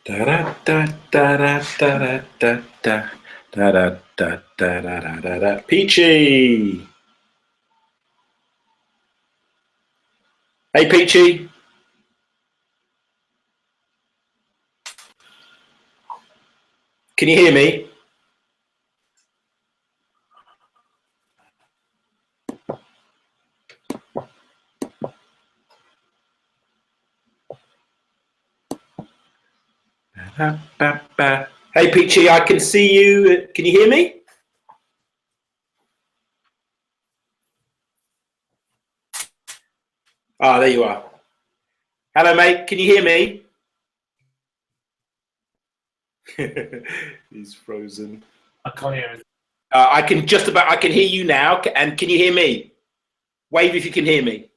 Da da da da da da da da da da da da da da da. Peachy. Hey, Peachy. Can you hear me? Hey, Peachy, I can see you. Can you hear me? Ah, there you are. Hello, mate. Can you hear me? He's frozen. I can't hear it. I can hear you now. And can you hear me? Wave if you can hear me.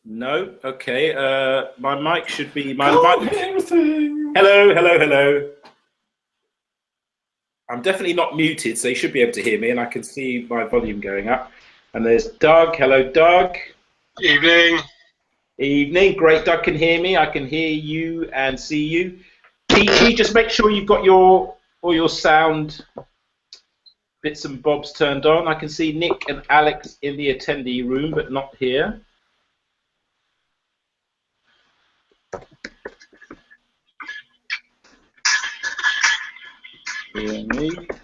No? Okay. My mic should be... Hello, hello. I'm definitely not muted, so you should be able to hear me, and I can see my volume going up. And there's Doug. Hello, Doug. Evening. Evening. Great, Doug can hear me. I can hear you and see you. Peachy, just make sure you've got all your sound bits and bobs turned on. I can see Nick and Alex in the attendee room, but not here.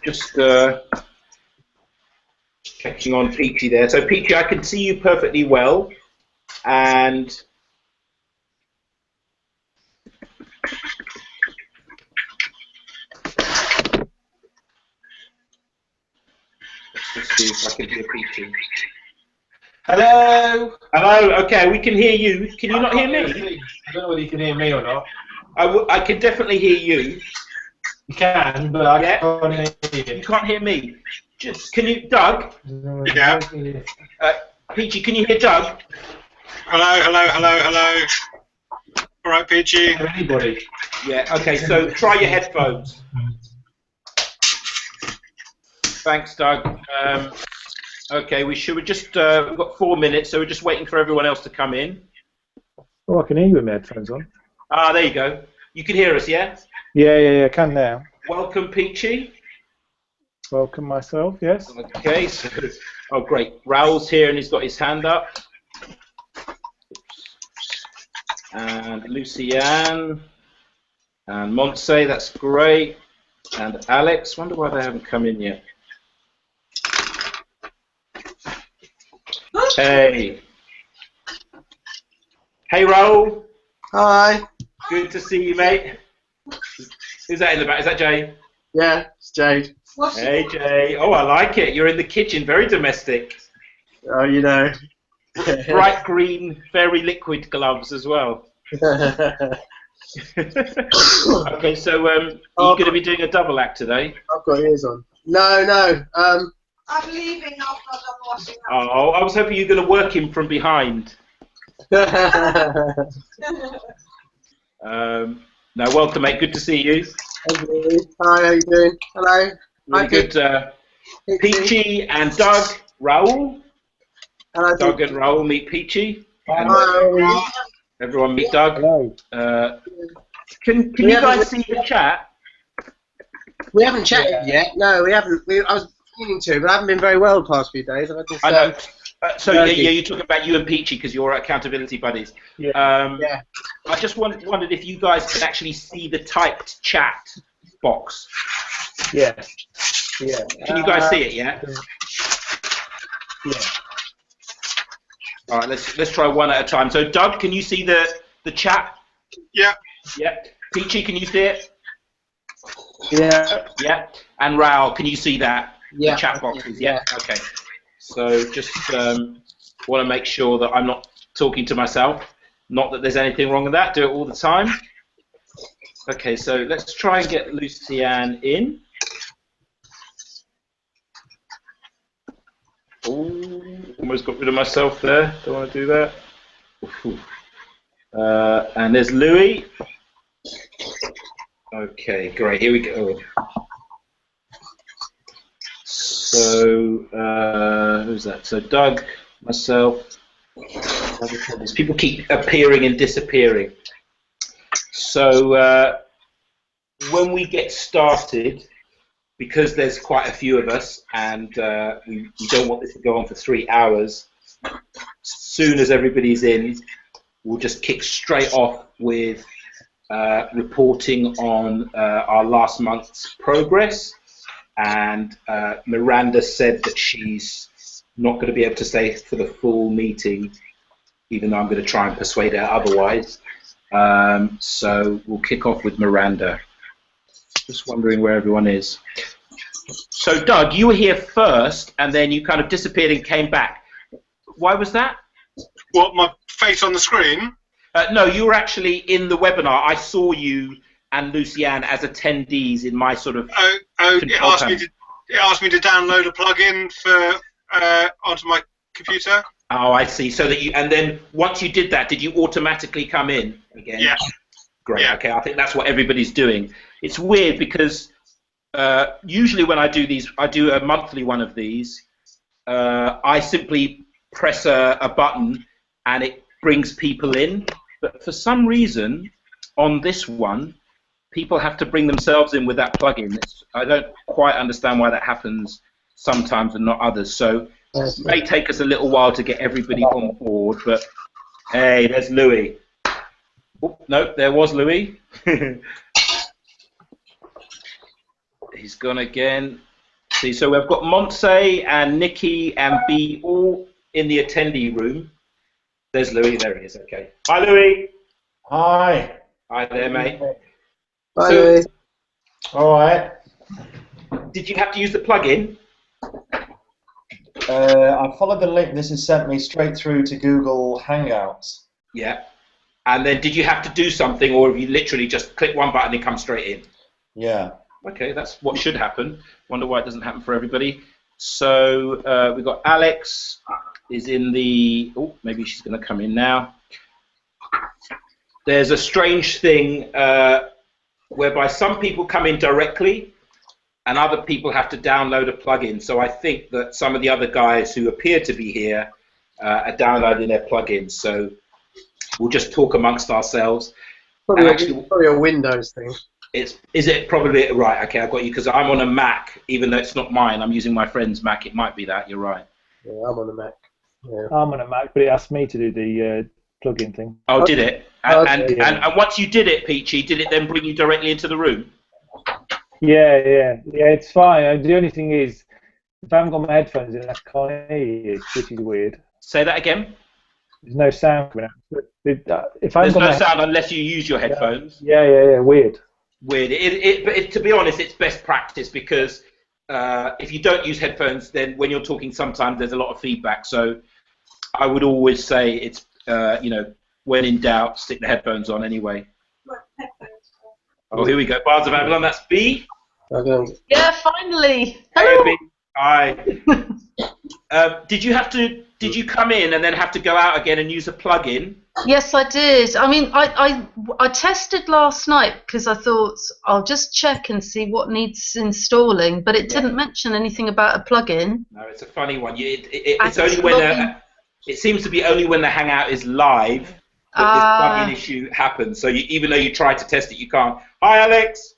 Just checking on Peachy there. So Peachy, I can see you perfectly well, and let's just see if I can hear Peachy. Hello. Hello. Okay, we can hear you. Can you not hear me? I don't know whether you can hear me or not. I can definitely hear you. You can, but I can't hear you. You can't hear me. Can you, Doug? Yeah. Peachy, can you hear Doug? Hello. All right, Peachy. Anybody? Yeah. Okay. So try your headphones. Thanks, Doug. Okay. We've got 4 minutes, so we're just waiting for everyone else to come in. Oh, I can hear you with my headphones on. Ah, there you go. You can hear us, yeah? Yeah, I can now. Welcome, Peachy. Welcome myself, yes. Okay, so, oh great. Raoul's here and he's got his hand up. and Lucianne, and Montse, that's great, and Alex. Wonder why they haven't come in yet. Hey. Hey, Raoul. Hi. Good to see you, mate. Who's that in the back? Is that Jay? Yeah, it's Jade. Hey, Jay. Oh, I like it. You're in the kitchen. Very domestic. Oh, you know. Bright green, very liquid gloves as well. Okay, so are you going to be doing a double act today? I've got ears on. No. I'm leaving after I'm done washing up. Oh, I was hoping you were going to work him from behind. No, welcome, mate. Good to see you. Hi, how you doing? Hello. Really Hi, good. Peachy and Doug. Raoul. Hello. Doug and Raoul meet Peachy. Hi. Everyone meet Doug. Hello. Can you guys see the chat? We haven't chatted yet. No, we haven't. I was meaning to, but I haven't been very well the past few days. I know. So yeah, you're talking about you and Peachy because you're accountability buddies. Yeah. Yeah. I just wondered if you guys could actually see the typed chat box. Yeah. Yeah. Can you guys see it? Yeah. Yeah. All right. Let's try one at a time. So Doug, can you see the chat? Yeah. Yeah. Peachy, can you see it? Yeah. Yeah. And Raoul, can you see that? Yeah. The chat boxes. Yeah. Okay. So just want to make sure that I'm not talking to myself. Not that there's anything wrong with that. Do it all the time. Okay, so let's try and get Lucianne in. Ooh, almost got rid of myself there. Don't want to do that. And there's Louis. Okay, great. Here we go. So, who's that? So Doug, myself. These people keep appearing and disappearing. So when we get started, because there's quite a few of us, and we don't want this to go on for 3 hours, as soon as everybody's in, we'll just kick straight off with reporting on our last month's progress. And Miranda said that she's not going to be able to stay for the full meeting, even though I'm going to try and persuade her otherwise. So we'll kick off with Miranda. Just wondering where everyone is. So Doug, you were here first, and then you kind of disappeared and came back. Why was that? What, my face on the screen? No, you were actually in the webinar. I saw you and Lucianne as attendees in my sort of It asked me to download a plugin for onto my computer. Oh, I see. So that and then once you did that, did you automatically come in again? Yeah. Great. Yeah. Okay, I think that's what everybody's doing. It's weird because usually when I do these, I do a monthly one of these. I simply press a button and it brings people in. But for some reason, on this one, people have to bring themselves in with that plugin. I don't quite understand why that happens sometimes and not others. So it may take us a little while to get everybody on board. But hey, there's Louis. Oh, no, there was Louis. He's gone again. See, so we've got Montse and Nikki and B all in the attendee room. There's Louis. There he is. Okay. Hi, Louis. Hi. Hi there, mate. Hi, So- Louis. All right. Did you have to use the plugin? I followed the link. This has sent me straight through to Google Hangouts. Yeah. And then did you have to do something, or have you literally just click one button and come straight in? Yeah. Okay, that's what should happen. Wonder why it doesn't happen for everybody. So we've got Alex is in the... Oh, maybe she's going to come in now. There's a strange thing whereby some people come in directly and other people have to download a plugin. So I think that some of the other guys who appear to be here are downloading their plugins. So we'll just talk amongst ourselves. Probably a Windows thing. Is it probably right? Okay, I've got you because I'm on a Mac, even though it's not mine. I'm using my friend's Mac. It might be that. You're right. Yeah, I'm on the Mac. Yeah. I'm on a Mac, but it asked me to do the plug-in thing. Oh, did it? And once you did it, Peachy, did it then bring you directly into the room? Yeah, it's fine. The only thing is, if I haven't got my headphones in, I can't hear you, which is weird. Say that again? There's no sound coming out. If I There's haven't got no sound unless you use your headphones. Yeah, weird. Weird. But to be honest, it's best practice because if you don't use headphones, then when you're talking, sometimes there's a lot of feedback. So I would always say it's, when in doubt, stick the headphones on anyway. Oh, here we go. Bars of Babylon, that's B. Yeah, finally. Hey, Hello. B. Hi. Did you come in and then have to go out again and use a plug-in? Yes, I did. I mean, I tested last night because I thought I'll just check and see what needs installing, but it didn't mention anything about a plug-in. No, it's a funny one. It's only when it seems to be only when the Hangout is live that this plug-in issue happens. So even though you try to test it, you can't. Hi, Alex.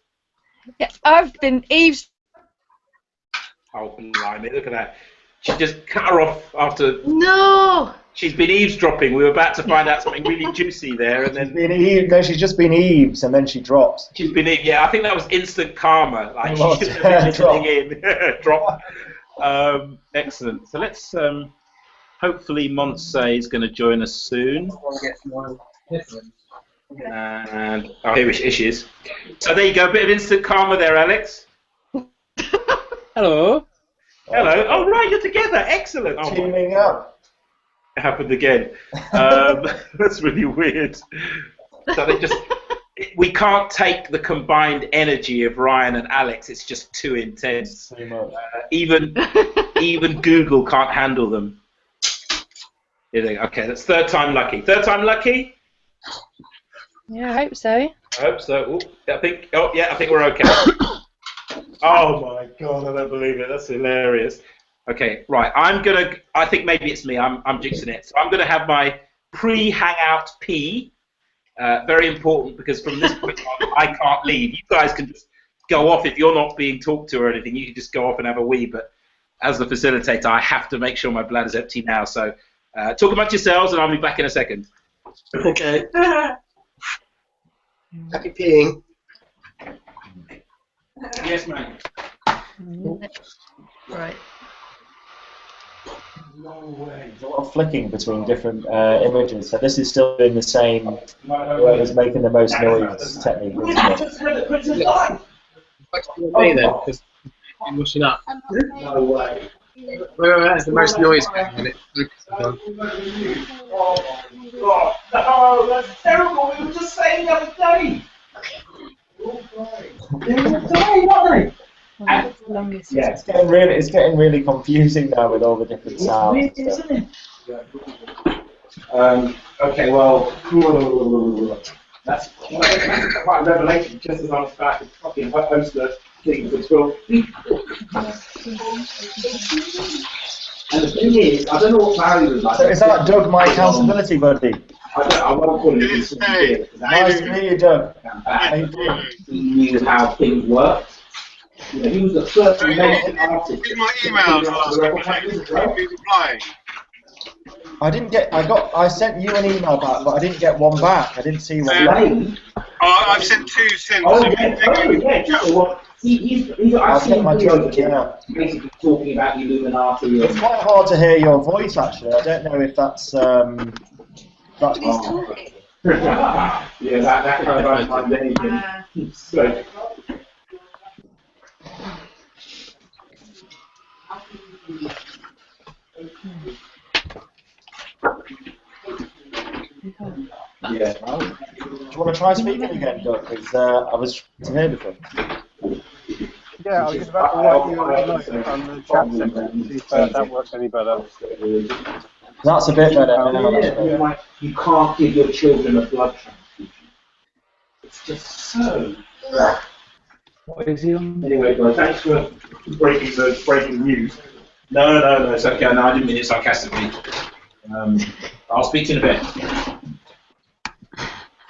Yeah, I've been eavesdropping. Oh, blimey, look at that. She just cut her off after... No! She's been eavesdropping. We were about to find out something really juicy there, and then... She's just been Eves, and then she drops. She's been... Yeah, I think that was instant karma. Like, It was. she's just been listening in. Drop. Excellent. So let's... hopefully Montse is going to join us soon. And... Oh, here she is. So there you go. A bit of instant karma there, Alex. Hello. Hello. Oh, right, you're together. Excellent. Oh, Teaming up. It happened again. That's really weird. So they just... We can't take the combined energy of Ryan and Alex. It's just too intense. Too much. Even Google can't handle them. Here they go. Okay, that's third time lucky. Third time lucky? Yeah, I hope so. I hope so. Ooh, I think we're okay. Oh my God, I don't believe it. That's hilarious. Okay, right. I think maybe it's me. I'm jinxing it. So I'm gonna have my pre-hangout P. Very important because from this point on, I can't leave. You guys can just go off if you're not being talked to or anything. You can just go off and have a wee. But as the facilitator, I have to make sure my bladder's empty now. So talk amongst yourselves, and I'll be back in a second. Okay. Happy peeing. Yes, ma'am. Right. No way. There's a lot of flicking between different images, so this is still doing the same, whoever's making the most noise technique. Isn't it? Me then, because you're washing up. No way. Where that's the most noise and it. Oh, God. No, that's terrible. We were just saying the other day. They were saying, weren't they? Yeah, it's getting really confusing now with all the different sounds. It's weird, isn't it? Okay, well, that's quite a revelation. Just as I was about to fucking host the thing for 12 people. And the thing is, I don't know what Barry was like. So is that Doug, my accountability buddy? I won't call him. Nice to meet you, Doug. He knew how things worked. You know, he was the first American artist. In my emails last week, be replying. I sent you an email back, but I didn't get one back. I didn't see one. I've sent two since. Oh, yeah. Well, I've seen my joke, yeah. Basically talking about the Illuminati. It's quite hard to hear your voice, actually. I don't know if that's Yeah, that kind of my name. So. Yeah. Do you want to try speaking again, Doug? Because I was to hear before. Yeah, I was just about to write you a note on the chat section to see if that works any better. That's a bit better. You can't give your children a blood transfusion. It's just so. What is he on? Anyway, guys, thanks for breaking news. No, it's okay. No, I didn't mean it sarcastically. I'll speak to you in a bit.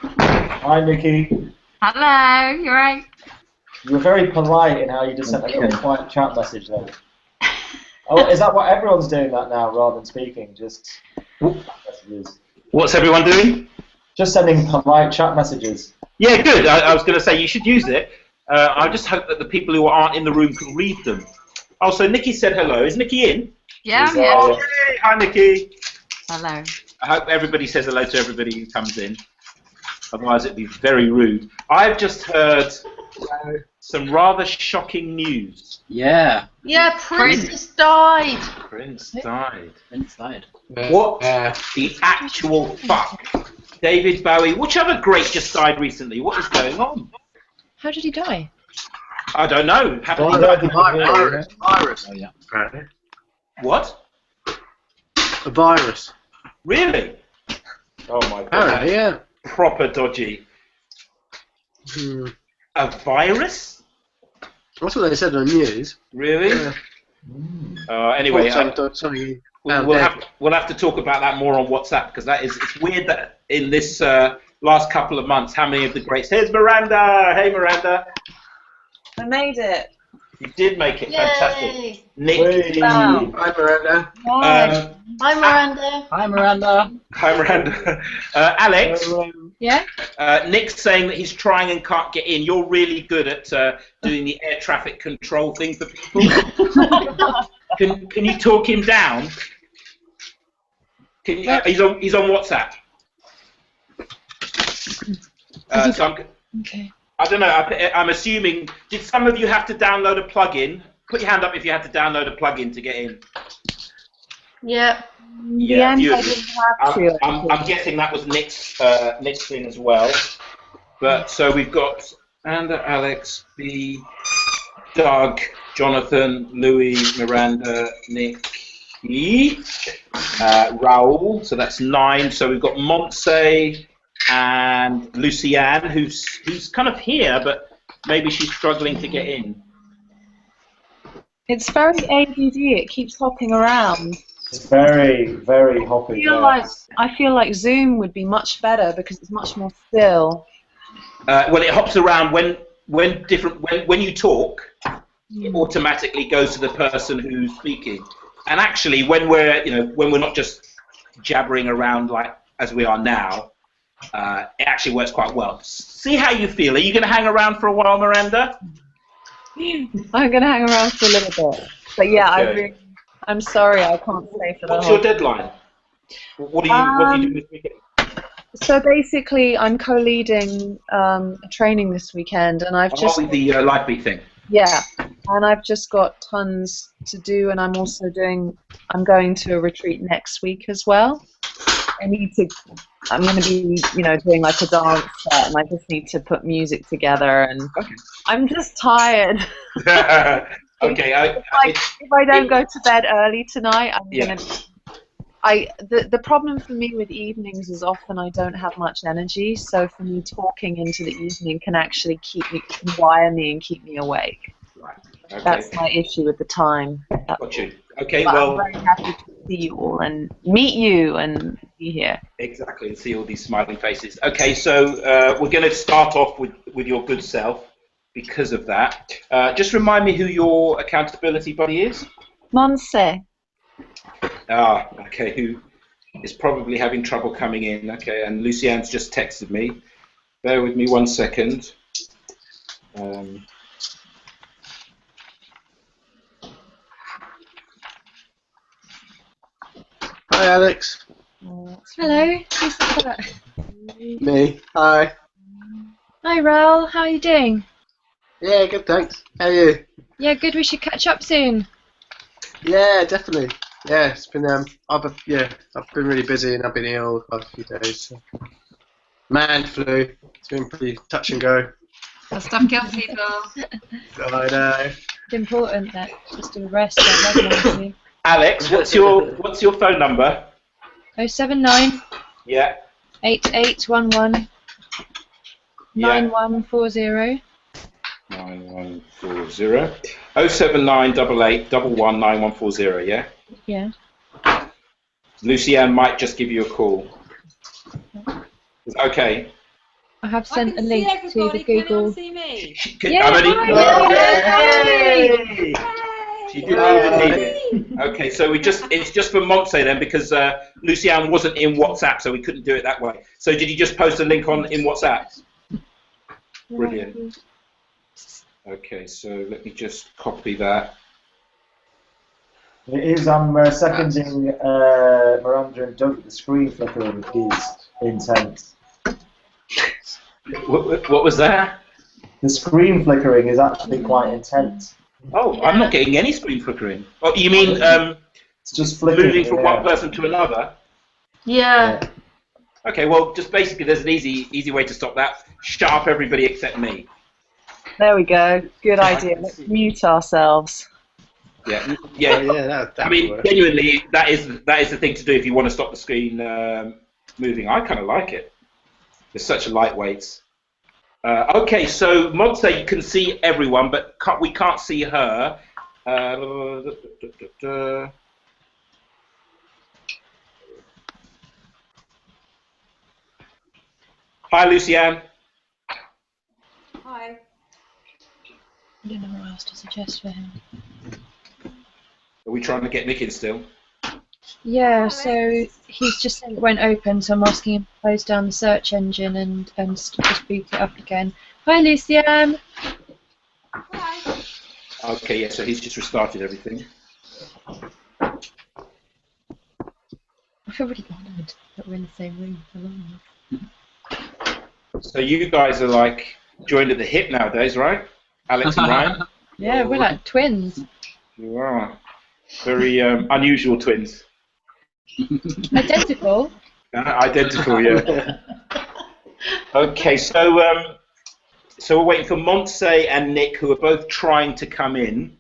Hi, Nikki. Hello, you're right. You were very polite in how you just sent a little quiet chat message there. Oh, is that what everyone's doing that now, rather than speaking? Just messages. What's everyone doing? Just sending polite chat messages. Yeah, good. I was going to say you should use it. I just hope that the people who aren't in the room can read them. Oh, so Nikki said hello. Is Nikki in? Yeah, I'm Yeah. here. Oh, yay. Hi, Nikki. Hello. I hope everybody says hello to everybody who comes in. Otherwise, it'd be very rude. I've just heard some rather shocking news. Yeah. Yeah, Prince has died. Prince died. Inside. What the actual fuck? David Bowie. Which other great just died recently? What is going on? How did he die? I don't know. Virus. Oh, yeah. Apparently. What? A virus. Really? Oh my god. Apparently, yeah. Proper dodgy. Hmm. A virus? That's what they said on the news. Really? Yeah. Anyway, Something we'll have to talk about that more on WhatsApp because it's weird that in this last couple of months, how many of the greats? Here's Miranda. Hey, Miranda. I made it. You did make it. Yay. Fantastic. Nick. Hi, Miranda. Hi, Miranda. Hi, Miranda. Hi, Miranda. Alex. Yeah? Nick's saying that he's trying and can't get in. You're really good at doing the air traffic control thing for people. Can you talk him down? Can you, he's on WhatsApp. Okay. I don't know. I'm assuming. Did some of you have to download a plugin? Put your hand up if you had to download a plugin to get in. Yeah. Yeah, I didn't have to. I'm guessing that was Nick's thing as well. But so we've got Amanda, Alex, B, Doug, Jonathan, Louis, Miranda, Nick, Raoul. So that's 9. So we've got Montse and Lucianne, who's kind of here, but maybe she's struggling to get in. It's very ADD. It keeps hopping around. It's very, very hoppy. I feel like Zoom would be much better because it's much more still. Well, it hops around when you talk. It automatically goes to the person who's speaking. And actually, when we're not just jabbering around like as we are now, it actually works quite well. See how you feel. Are you going to hang around for a while, Miranda? I'm going to hang around for a little bit. But yeah, Okay. I'm sorry, I can't stay for the What's whole. your deadline? What are you doing this weekend? So basically, I'm co-leading a training this weekend, and I've just the Lightbeat thing. yeah, and I've just got tons to do, and I'm I'm going to a retreat next week as well. I'm going to be, doing like a dance set, and I just need to put music together, and Okay. I'm just tired. Okay. If I don't go to bed early tonight, I'm Yeah. the problem for me with evenings is often I don't have much energy, so for me talking into the evening can actually wire me and keep me awake. Right. Okay. That's my issue with the time. Got you. Okay. But Well. I'm very happy to see you all and meet you and be here. Exactly, and see all these smiling faces. Okay, so we're going to start off with your good self because of that. Just remind me who your accountability buddy is. Monse. Ah, okay, who is probably having trouble coming in. Okay, and Lucianne's just texted me. Bear with me 1 second. Hi, Alex. Hello. Who's that? Me. Hi. Hi, Raoul. How are you doing? Yeah, good, thanks. How are you? Yeah, good. We should catch up soon. Yeah, definitely. Yeah, it's been I've been really busy and I've been ill the last few days. So. Man flu. It's been pretty touch and go. That stuff kills people. I know. It's important that just to rest and recognize you. Alex, what's your phone number? 079 Yeah. 8811 9140. 9140. 079 88 11 9140. Yeah. Yeah. Lucianne might just give you a call. Okay. I have sent a link to the Google. See me? Yeah, I'm only- hi, Yay! She didn't even need it. Okay, so it's just for Montse then, because Lucian wasn't in WhatsApp, so we couldn't do it that way. So did you just post a link in WhatsApp? Brilliant. Okay, so let me just copy that. It is, I'm seconding Miranda and Doug. The screen flickering is intense. What was that? The screen flickering is actually quite intense. Oh, I'm not getting any screen flickering. Oh, you mean it's just flickering, moving from one person to another? Yeah. Okay, well, just basically, there's an easy way to stop that. Shut up, everybody except me. There we go. Good idea. Let's mute ourselves. Yeah. That I mean, genuinely, that is the thing to do if you want to stop the screen moving. I kind of like it. It's such a lightweight. Okay, so Montse, you can see everyone, but we can't see her. Hi, Lucianne. Hi. I don't know what else to suggest for him. Are we trying to get Nick in still? Yeah, so he's just said it won't open, so I'm asking him to close down the search engine and just boot it up again. Hi, Lucianne. Hi. Okay, yeah, so he's just restarted everything. I feel really honoured that we're in the same room for long. So you guys are like joined at the hip nowadays, right? Alex and Ryan? Yeah, we're like twins. You are. Very unusual twins. Identical. Identical, yeah. Okay, so we're waiting for Montse and Nick, who are both trying to come in.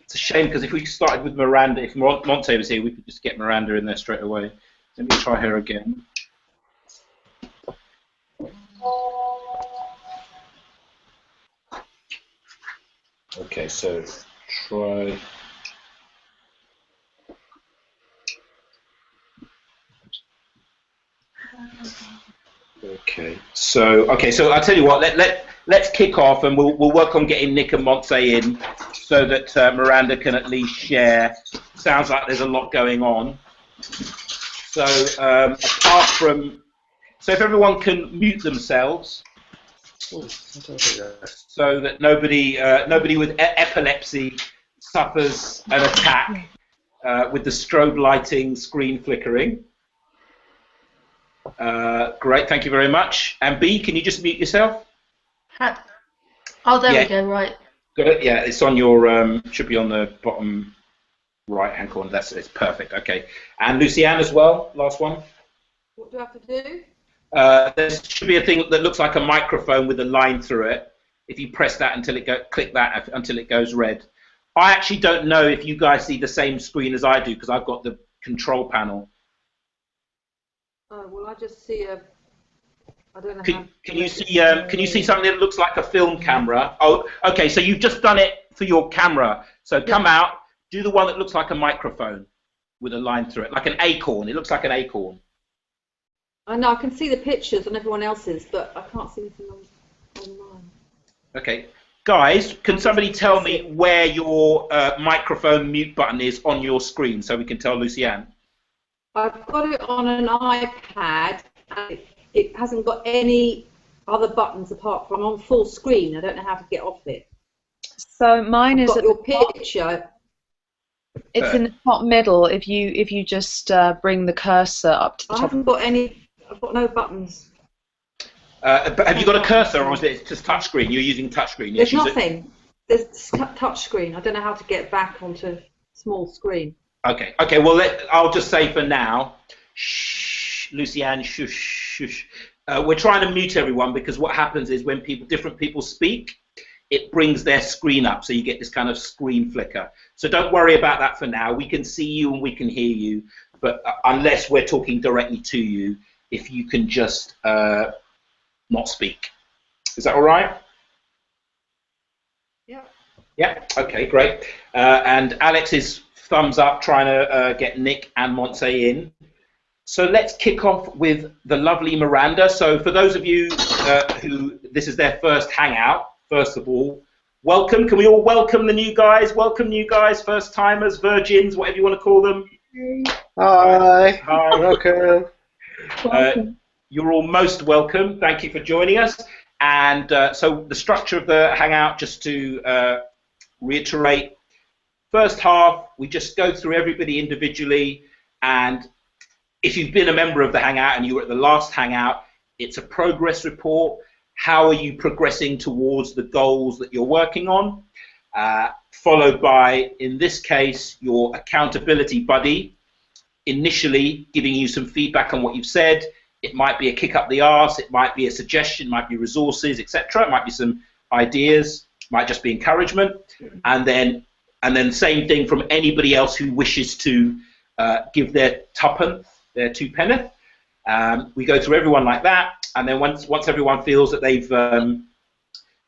It's a shame because if we started with Miranda, if Montse was here, we could just get Miranda in there straight away. Let me try her again. Okay, so try. Okay, so I'll tell you what. Let's kick off, and we'll work on getting Nick and Montse in, so that Miranda can at least share. Sounds like there's a lot going on. So apart from, if everyone can mute themselves, so that nobody with epilepsy suffers an attack with the strobe lighting screen flickering. Great, thank you very much. And B, can you just mute yourself? Oh, there we go, right. Got it? Yeah, it's on your, should be on the bottom right-hand corner. It's perfect, okay. And Lucianne as well, last one. What do I have to do? There should be a thing that looks like a microphone with a line through it. If you press that click that until it goes red. I actually don't know if you guys see the same screen as I do, because I've got the control panel. Oh, well, I just see a. I don't know. Can you see something that looks like a film camera? Oh, okay. So you've just done it for your camera. So come out, do the one that looks like a microphone with a line through it, like an acorn. It looks like an acorn. I know. I can see the pictures on everyone else's, but I can't see anything online. Okay, guys, can somebody tell me where your microphone mute button is on your screen, so we can tell Lucianne? I've got it on an iPad, and it hasn't got any other buttons apart from on full screen. I don't know how to get off it. So mine is got your picture. It's in the top middle. If you just bring the cursor up to the top. I haven't got any. I've got no buttons. But have you got a cursor, or is it just touchscreen? You're using touchscreen. There's nothing. There's touchscreen. I don't know how to get back onto small screen. Okay. Okay. Well, I'll just say for now, shh, Lucianne, shush, shush. We're trying to mute everyone because what happens is when different people speak, it brings their screen up, so you get this kind of screen flicker. So don't worry about that for now. We can see you and we can hear you, but unless we're talking directly to you, if you can just not speak. Is that all right? Yeah. Yeah. Okay. Great. And Alex is thumbs up, trying to get Nick and Montse in. So let's kick off with the lovely Miranda. So for those of you who this is their first hangout, first of all, welcome. Can we all welcome the new guys? Welcome new guys, first timers, virgins, whatever you want to call them. Hi. Hi. Welcome. You're all most welcome. Thank you for joining us. And so the structure of the Hangout, just to reiterate, first half, we just go through everybody individually, and if you've been a member of the Hangout and you were at the last Hangout, it's a progress report. How are you progressing towards the goals that you're working on? Followed by, in this case, your accountability buddy, initially giving you some feedback on what you've said. It might be a kick up the arse, it might be a suggestion, it might be resources, etc. It might be some ideas, it might just be encouragement. And then same thing from anybody else who wishes to give their tuppence, their two penneth. We go through everyone like that, and then once everyone feels that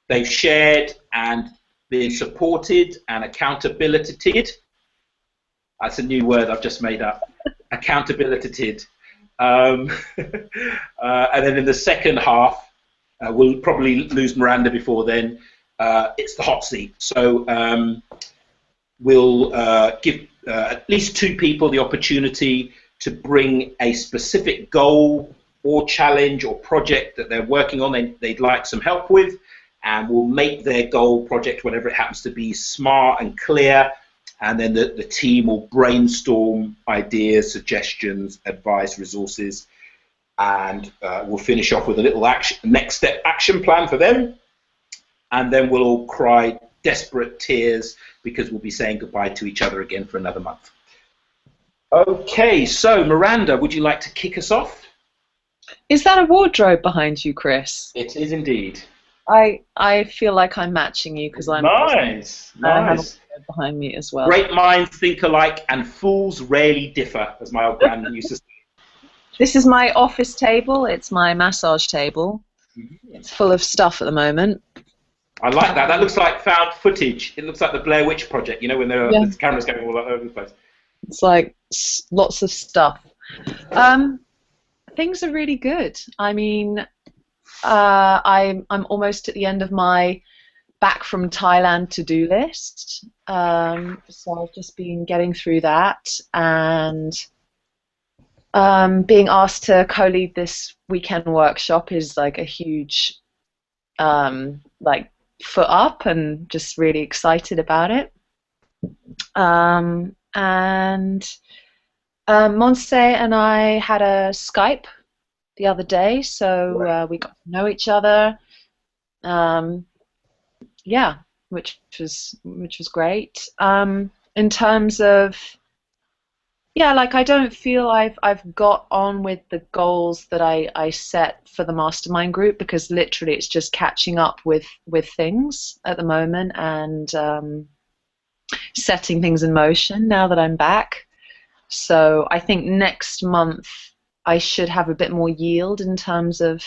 they've shared and been supported and accountability-ed, that's a new word I've just made up, accountability-ed. And then in the second half, we'll probably lose Miranda before then, it's the hot seat. So we'll give at least two people the opportunity to bring a specific goal or challenge or project that they're working on they'd like some help with, and we'll make their goal, project, whatever it happens to be, smart and clear, and then the team will brainstorm ideas, suggestions, advice, resources, and we'll finish off with a little next step action plan for them, and then we'll all cry desperate tears because we'll be saying goodbye to each other again for another month. Okay, so Miranda, would you like to kick us off? Is that a wardrobe behind you, Chris? It is indeed. I feel like I'm matching you because I'm nice. I have a wardrobe behind me as well. Great minds think alike, and fools rarely differ, as my old gran used to say. This is my office table. It's my massage table. It's full of stuff at the moment. I like that. That looks like found footage. It looks like the Blair Witch Project, you know, when the cameras going all over the place. It's like lots of stuff. Things are really good. I mean, I'm almost at the end of my back from Thailand to-do list. So I've just been getting through that, and being asked to co-lead this weekend workshop is like a huge like foot up, and just really excited about it. And Monse and I had a Skype the other day, so we got to know each other. Yeah, which was great. In terms of, yeah, like I don't feel I've got on with the goals that I set for the mastermind group, because literally it's just catching up with things at the moment, and setting things in motion now that I'm back. So I think next month I should have a bit more yield in terms of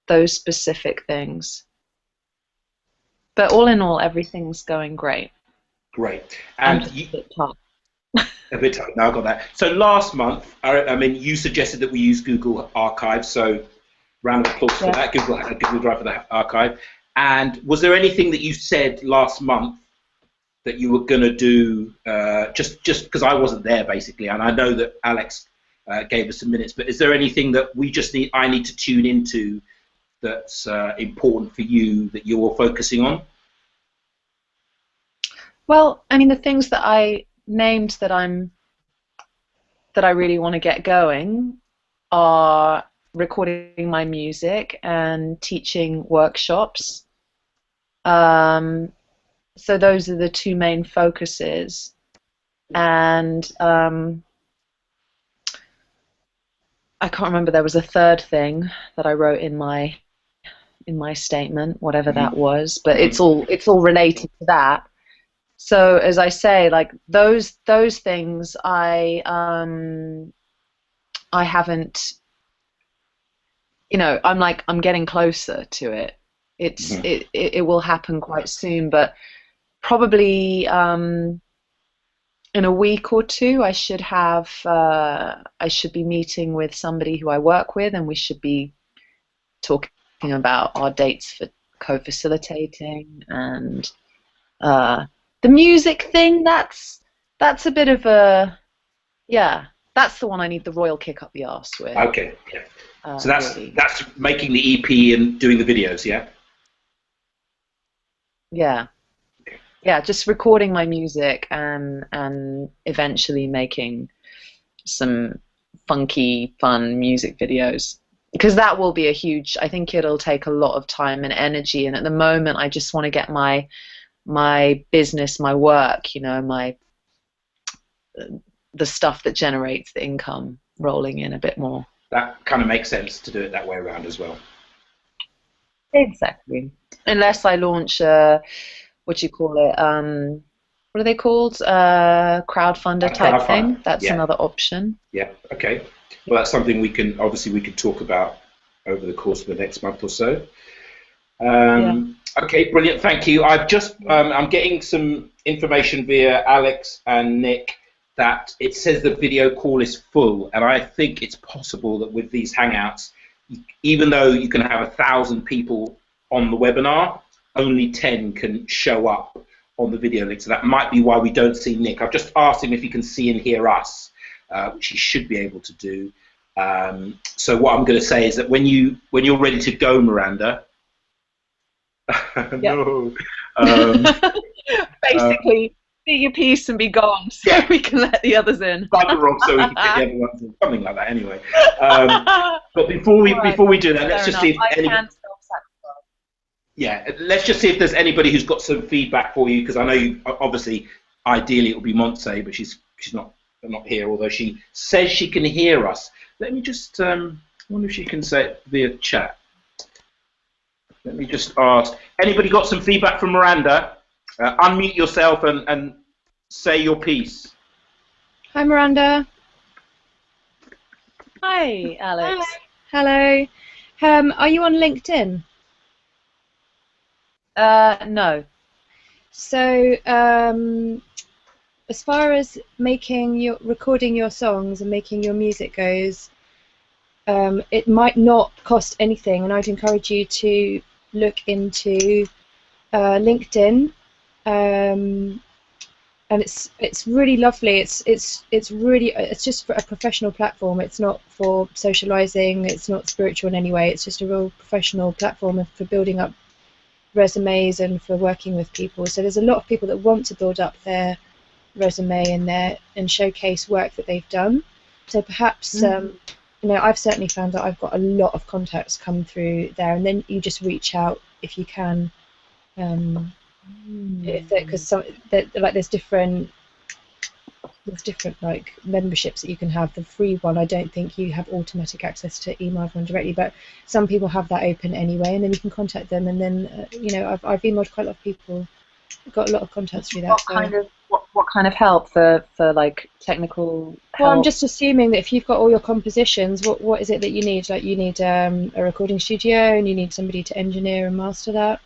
those specific things. But all in all, everything's going great. Great. And a bit tough. A bit tough. No, I got that. So last month, I mean, you suggested that we use Google Archive, so round of applause for that, Google Drive for the archive. And was there anything that you said last month that you were going to do, just because I wasn't there, basically, and I know that Alex gave us some minutes, but is there anything that I need to tune into that's important for you that you're focusing on? Well, I mean, the things that I named that I really want to get going are recording my music and teaching workshops. So those are the two main focuses, and I can't remember, there was a third thing that I wrote in my statement, whatever that was, but it's all related to that. So as I say, like those things I haven't, you know, I'm getting closer to it. It will happen quite soon, but probably in a week or two I should be meeting with somebody who I work with, and we should be talking about our dates for co-facilitating and The music thing, that's a bit of a, yeah, that's the one I need the royal kick up the arse with. Okay. Yeah. So Really. that's making the EP and doing the videos, yeah. Yeah. Yeah, just recording my music and eventually making some funky, fun music videos. Because that will be a huge, I think it'll take a lot of time and energy, and at the moment I just want to get my business, my work, you know, the stuff that generates the income rolling in a bit more. That kind of makes sense to do it that way around as well. Exactly. Unless I launch what do you call it? What are they called? Crowdfunder type thing. That's another option. Yeah. Okay. Well, that's something we can talk about over the course of the next month or so. Okay, brilliant. Thank you. I've just I'm getting some information via Alex and Nick that it says the video call is full, and I think it's possible that with these Hangouts, even though you can have 1,000 people on the webinar, only 10 can show up on the video link. So that might be why we don't see Nick. I've just asked him if he can see and hear us, which he should be able to do. So what I'm going to say is that when you're ready to go, Miranda. No. Basically, do your piece and be gone, so we can let the others in. Bugger off so we can get the other ones in. Something like that, anyway. But before we do that, let's just see if let's just see if there's anybody who's got some feedback for you, because I know you, obviously, ideally it will be Montse, but she's not here, although she says she can hear us. Let me just wonder if she can say it via chat. Let me just ask. Anybody got some feedback from Miranda? Unmute yourself and say your piece. Hi, Miranda. Hi, Alex. Hi. Hello. Are you on LinkedIn? No. So, as far as recording your songs and making your music goes, it might not cost anything, and I'd encourage you to look into LinkedIn. And it's really lovely. It's just for a professional platform. It's not for socializing. It's not spiritual in any way. It's just a real professional platform for building up resumes and for working with people. So there's a lot of people that want to build up their resume and showcase work that they've done. So perhaps I've certainly found that I've got a lot of contacts come through there, and then you just reach out if you can. Because there's different like memberships that you can have. The free one, I don't think you have automatic access to email everyone directly, but some people have that open anyway, and then you can contact them. And then I've emailed quite a lot of people. I've got a lot of contacts through that. What kind of help for like technical help? Well, I'm just assuming that if you've got all your compositions, what is it that you need? Like you need a recording studio, and you need somebody to engineer and master that.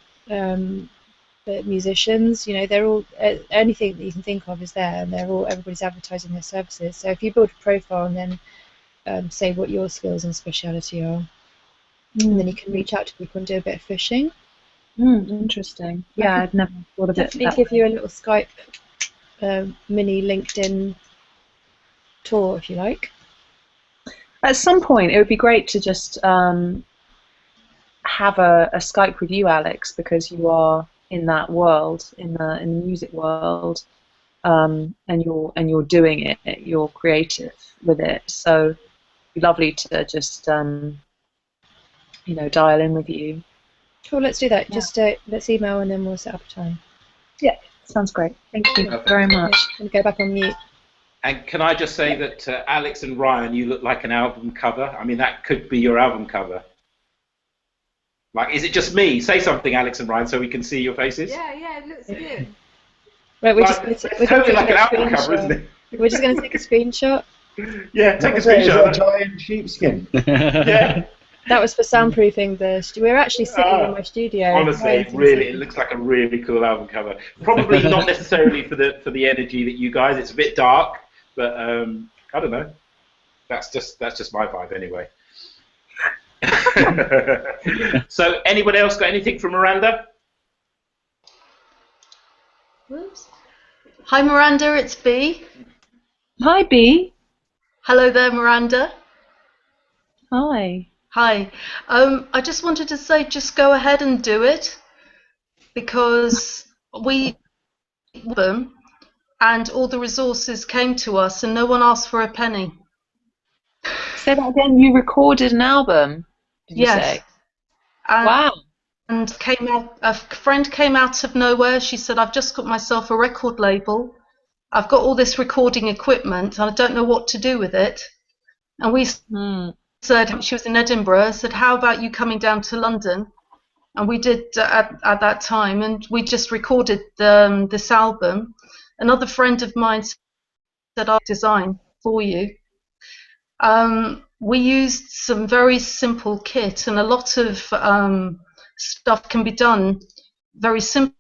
But musicians, they're all anything that you can think of is there, and everybody's advertising their services. So if you build a profile and then say what your skills and speciality are, and then you can reach out to people and do a bit of fishing. Interesting. Yeah, I'd never thought of it. Definitely give you a little Skype mini LinkedIn tour if you like. At some point, it would be great to just have a Skype with you, Alex, because you are in that world, in the music world, and you're doing it. You're creative with it. So it'd be lovely to just dial in with you. Cool. Let's do that. Yeah. Just let's email and then we'll set up a time. Yeah, sounds great. Thank you very much. I'm gonna go back on mute. And can I just say that Alex and Ryan, you look like an album cover. I mean, that could be your album cover. Like, is it just me? Say something, Alex and Ryan, so we can see your faces. Yeah, it looks good. Right, we're totally like an album cover, isn't it? We're just going to take a screenshot. Yeah, take a screenshot. Is it a giant sheepskin? Yeah. That was for soundproofing the studio. We're actually sitting in my studio. Honestly, really, it looks like a really cool album cover. Probably not necessarily for the energy that you guys. It's a bit dark, but I don't know. That's just my vibe anyway. So, anybody else got anything from Miranda? Whoops. Hi, Miranda. It's B. Hi, B. Hello there, Miranda. Hi. Hi. I just wanted to say, just go ahead and do it, because we them and all the resources came to us, and no one asked for a penny. Say that again. You recorded an album, did you Yes. say? And, Wow. And a friend came out of nowhere. She said, "I've just got myself a record label. I've got all this recording equipment, and I don't know what to do with it." And we said, she was in Edinburgh, said, "How about you coming down to London?" And we did at that time, and we just recorded this album. Another friend of mine said, "I'll design for you." We used some very simple kit, and a lot of stuff can be done very simply.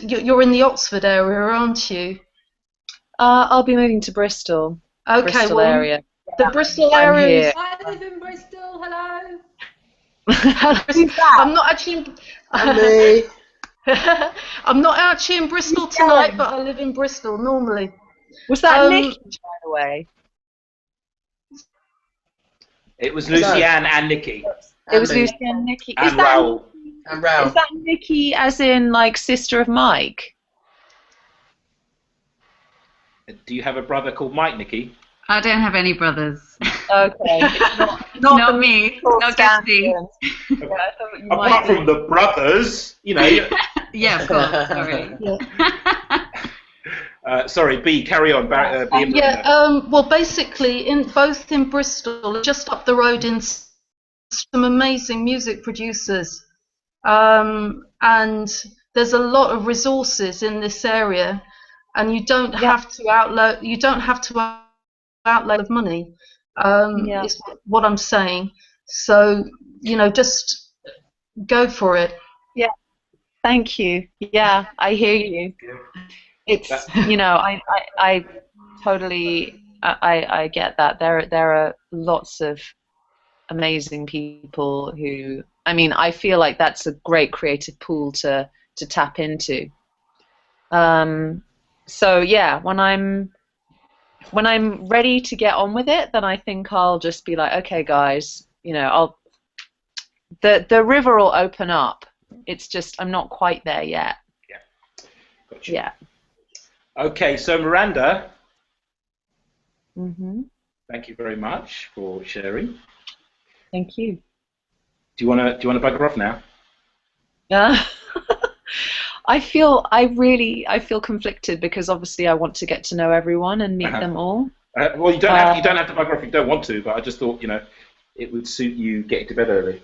You're in the Oxford area, aren't you? I'll be moving to Bristol. Okay, Bristol well, area. the Bristol I'm area here. is... I live in Bristol. Hello. I'm not actually... Me. I'm not actually in Bristol tonight, but I live in Bristol normally. Was that Nikki, by the way? It was Lucianne and Nikki. It was Lucy and Nikki. And Raoul. And Raoul. Is that Nikki as in, like, sister of Mike? Do you have a brother called Mike, Nikki? I don't have any brothers. Okay. It's not me. Not Gusty. Apart from the brothers, you know. Yeah, of course. Sorry. Sorry, B, carry on. B and well, basically, both in Bristol, just up the road, in some amazing music producers, and there's a lot of resources in this area, and you don't have to outlay. You don't have to outlay of money. Is what I'm saying. So just go for it. Yeah. Thank you. Yeah, I hear you. It's I totally I get that. There are lots of amazing people who, I mean, I feel like that's a great creative pool to tap into. So yeah, when I'm ready to get on with it, then I think I'll just be like, okay, guys, the river will open up. It's just I'm not quite there yet. Yeah. Gotcha. Yeah. Okay, so Miranda. Thank you very much for sharing. Thank you. Do you want to bugger off now? I feel conflicted because obviously I want to get to know everyone and meet them all. Well, you don't have to bugger off if you don't want to, but I just thought it would suit you getting to bed early.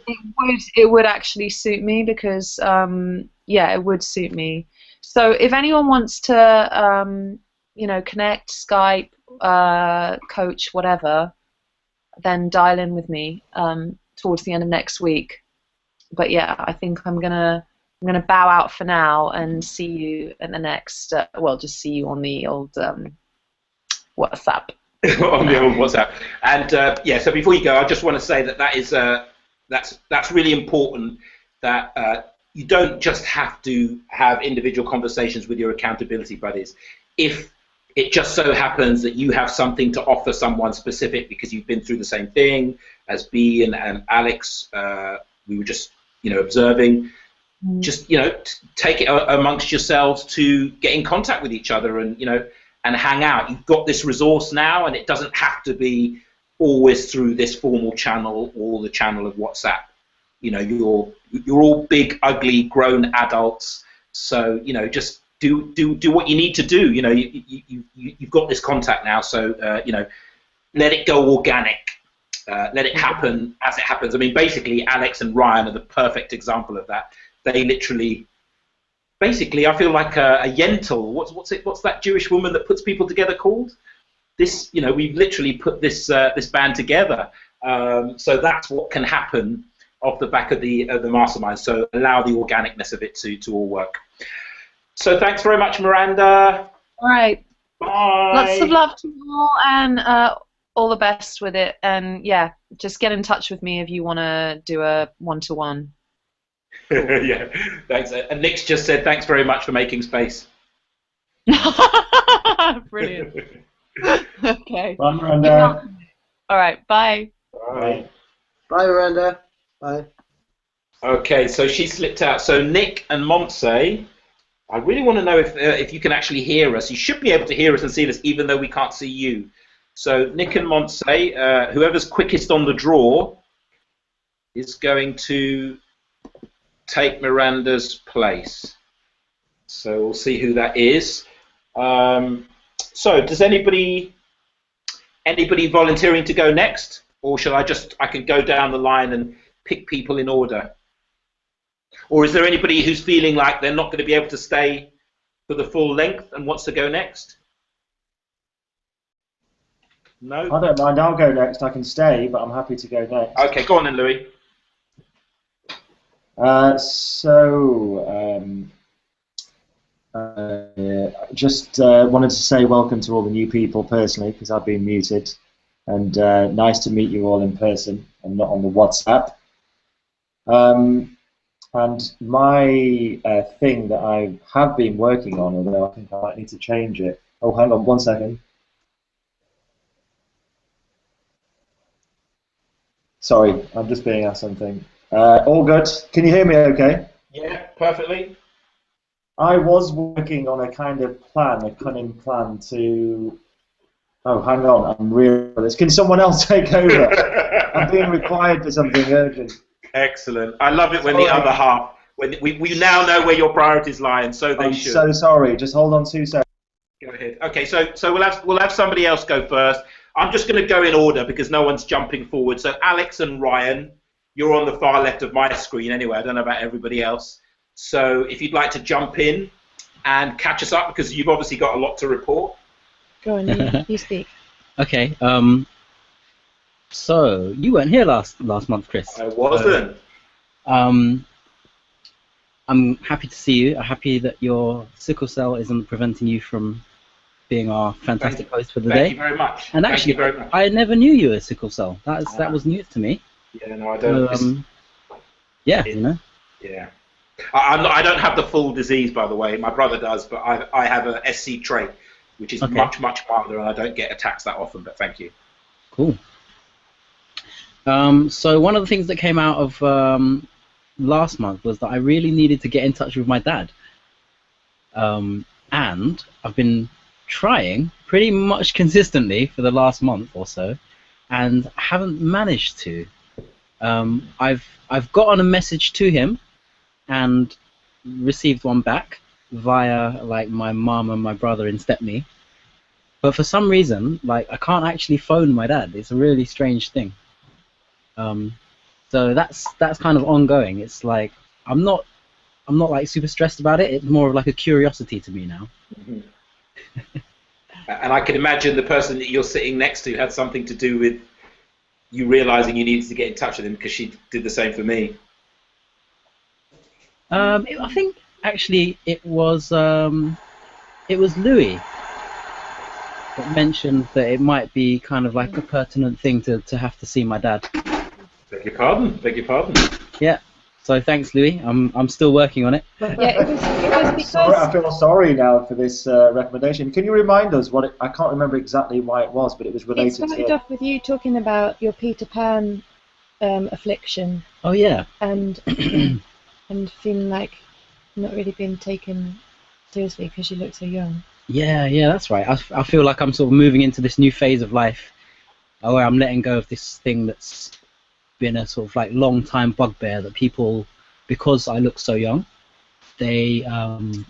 It would actually suit me because it would suit me. So if anyone wants to connect, Skype, coach, whatever, then dial in with me towards the end of next week. But yeah, I think I'm gonna bow out for now and see you in the next. Just see you on the old WhatsApp. On the old WhatsApp. And so before you go, I just want to say that is that's really important. That you don't just have to have individual conversations with your accountability buddies. If it just so happens that you have something to offer someone specific because you've been through the same thing as B and Alex, we were just observing. Just take it amongst yourselves to get in contact with each other and and hang out. You've got this resource now, and it doesn't have to be always through this formal channel or the channel of WhatsApp. You're all big, ugly, grown adults, so just do what you need to do. You've got this contact now, so let it go organic. Let it happen as it happens. I mean, basically, Alex and Ryan are the perfect example of that. They literally, basically, I feel like a Yentl. What's that Jewish woman that puts people together called? This, we've literally put this band together. So that's what can happen off the back of the mastermind. So allow the organicness of it to all work. So thanks very much, Miranda. All right. Bye. Lots of love to you all, and all the best with it. And yeah, just get in touch with me if you want to do a one-to-one. Yeah, thanks. And Nick's just said thanks very much for making space. Brilliant. Okay. Bye, Miranda. All right. Bye. Bye. Bye, Miranda. Bye. Okay, so she slipped out. So Nick and Montse, I really want to know if you can actually hear us. You should be able to hear us and see us, even though we can't see you. So Nick and Montse, whoever's quickest on the draw is going to take Miranda's place. So we'll see who that is. So does anybody volunteering to go next, or shall I can go down the line and pick people in order? Or is there anybody who's feeling like they're not going to be able to stay for the full length and wants to go next? No? I don't mind, I'll go next. I can stay, but I'm happy to go next. Okay, go on then, Louis. Just wanted to say welcome to all the new people personally, because I've been muted. And nice to meet you all in person and not on the WhatsApp. And my thing that I have been working on, although I think I might need to change it. Oh, hang on 1 second. Sorry, I'm just being asked something. All good. Can you hear me okay? Yeah, perfectly. I was working on a kind of plan, a cunning plan to... Oh, hang on, I'm real for this. Can someone else take over? I'm being required for something urgent. Excellent. I love it when the other half, when we now know where your priorities lie, and so they should. I'm so sorry. Just hold on 2 seconds. Go ahead. Okay, so we'll have somebody else go first. I'm just going to go in order because no one's jumping forward. So Alex and Ryan, you're on the far left of my screen anyway. I don't know about everybody else. So if you'd like to jump in and catch us up, because you've obviously got a lot to report. Go on, you speak. Okay. So you weren't here last month, Chris. I wasn't. I'm happy to see you. I'm happy that your sickle cell isn't preventing you from being our fantastic host for the day. Thank you very much. And actually, I never knew you were sickle cell. That was news to me. Yeah, no, I don't. So, yeah, you know. Yeah. I don't have the full disease, by the way. My brother does, but I have a SC trait, which is much milder, and I don't get attacks that often. But thank you. Cool. So one of the things that came out of last month was that I really needed to get in touch with my dad. And I've been trying pretty much consistently for the last month or so, and haven't managed to. I've gotten a message to him and received one back via like my mum and my brother in Stepney. But for some reason, like I can't actually phone my dad. It's a really strange thing. So that's kind of ongoing. It's like I'm not like super stressed about it. It's more of like a curiosity to me now. Mm-hmm. And I can imagine the person that you're sitting next to had something to do with you realizing you needed to get in touch with him, because she did the same for me. I think actually it was Louis that mentioned that it might be kind of like a pertinent thing to have to see my dad. Beg your pardon. Beg your pardon. Yeah. So thanks, Louis. I'm still working on it. Yeah, it was because... Sorry, I feel sorry now for this recommendation. Can you remind us what I can't remember exactly why it was, but it was related to... It started off with you talking about your Peter Pan affliction. Oh, yeah. And and feeling like not really being taken seriously because you look so young. Yeah, that's right. I feel like I'm sort of moving into this new phase of life where I'm letting go of this thing that's been a sort of like long time bugbear that people, because I look so young, I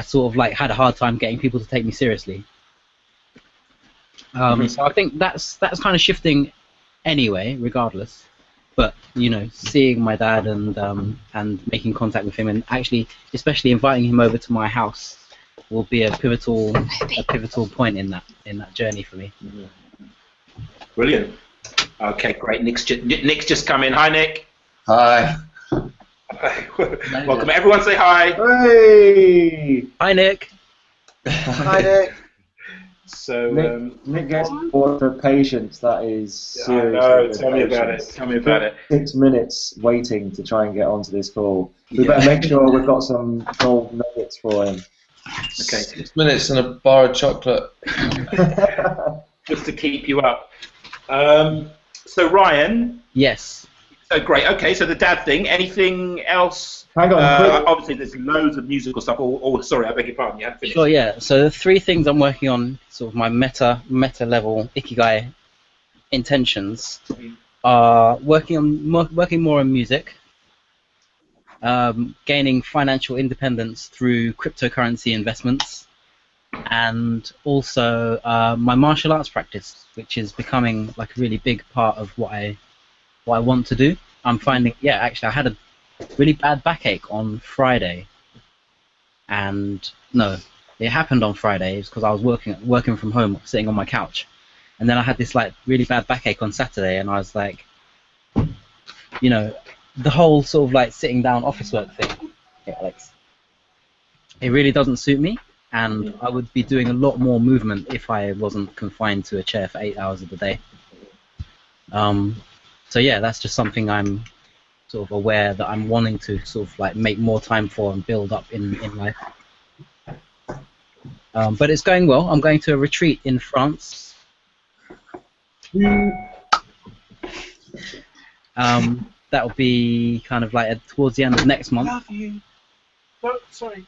sort of like had a hard time getting people to take me seriously. So I think that's kind of shifting anyway, regardless. But you know, seeing my dad and making contact with him, and actually, especially inviting him over to my house, will be a pivotal point in that journey for me. Brilliant. Okay, great. Nick's just come in. Hi, Nick. Hi. Welcome. Everyone say hi. Hey! Hi, Nick. Hi, Nick. So Nick gets bored for patience. That is serious. Tell me about it. Tell me about it. 6 minutes waiting to try and get onto this call. We better make sure we've got some gold nuggets for him. Okay. 6 minutes and a bar of chocolate. Just to keep you up. So Ryan. Yes. So great. Okay. So the dad thing. Anything else? Hang on. Quick. Obviously, there's loads of musical stuff. Sorry, I beg your pardon. You haven't finished. Sure. Yeah. So the 3 things I'm working on, sort of my meta level Ikigai intentions, are working more on music, gaining financial independence through cryptocurrency investments, and also my martial arts practice, which is becoming like a really big part of what I want to do. I'm finding, actually, I had a really bad backache on Friday, and no, it happened on Friday. It's because I was working from home, sitting on my couch, and then I had this like really bad backache on Saturday, and I was like, the whole sort of like sitting down office work thing, Alex, it really doesn't suit me, and I would be doing a lot more movement if I wasn't confined to a chair for 8 hours of the day. So yeah, that's just something I'm sort of aware that I'm wanting to sort of like make more time for and build up in life. But it's going well. I'm going to a retreat in France. That'll be kind of like towards the end of next month. Love you. Oh, sorry,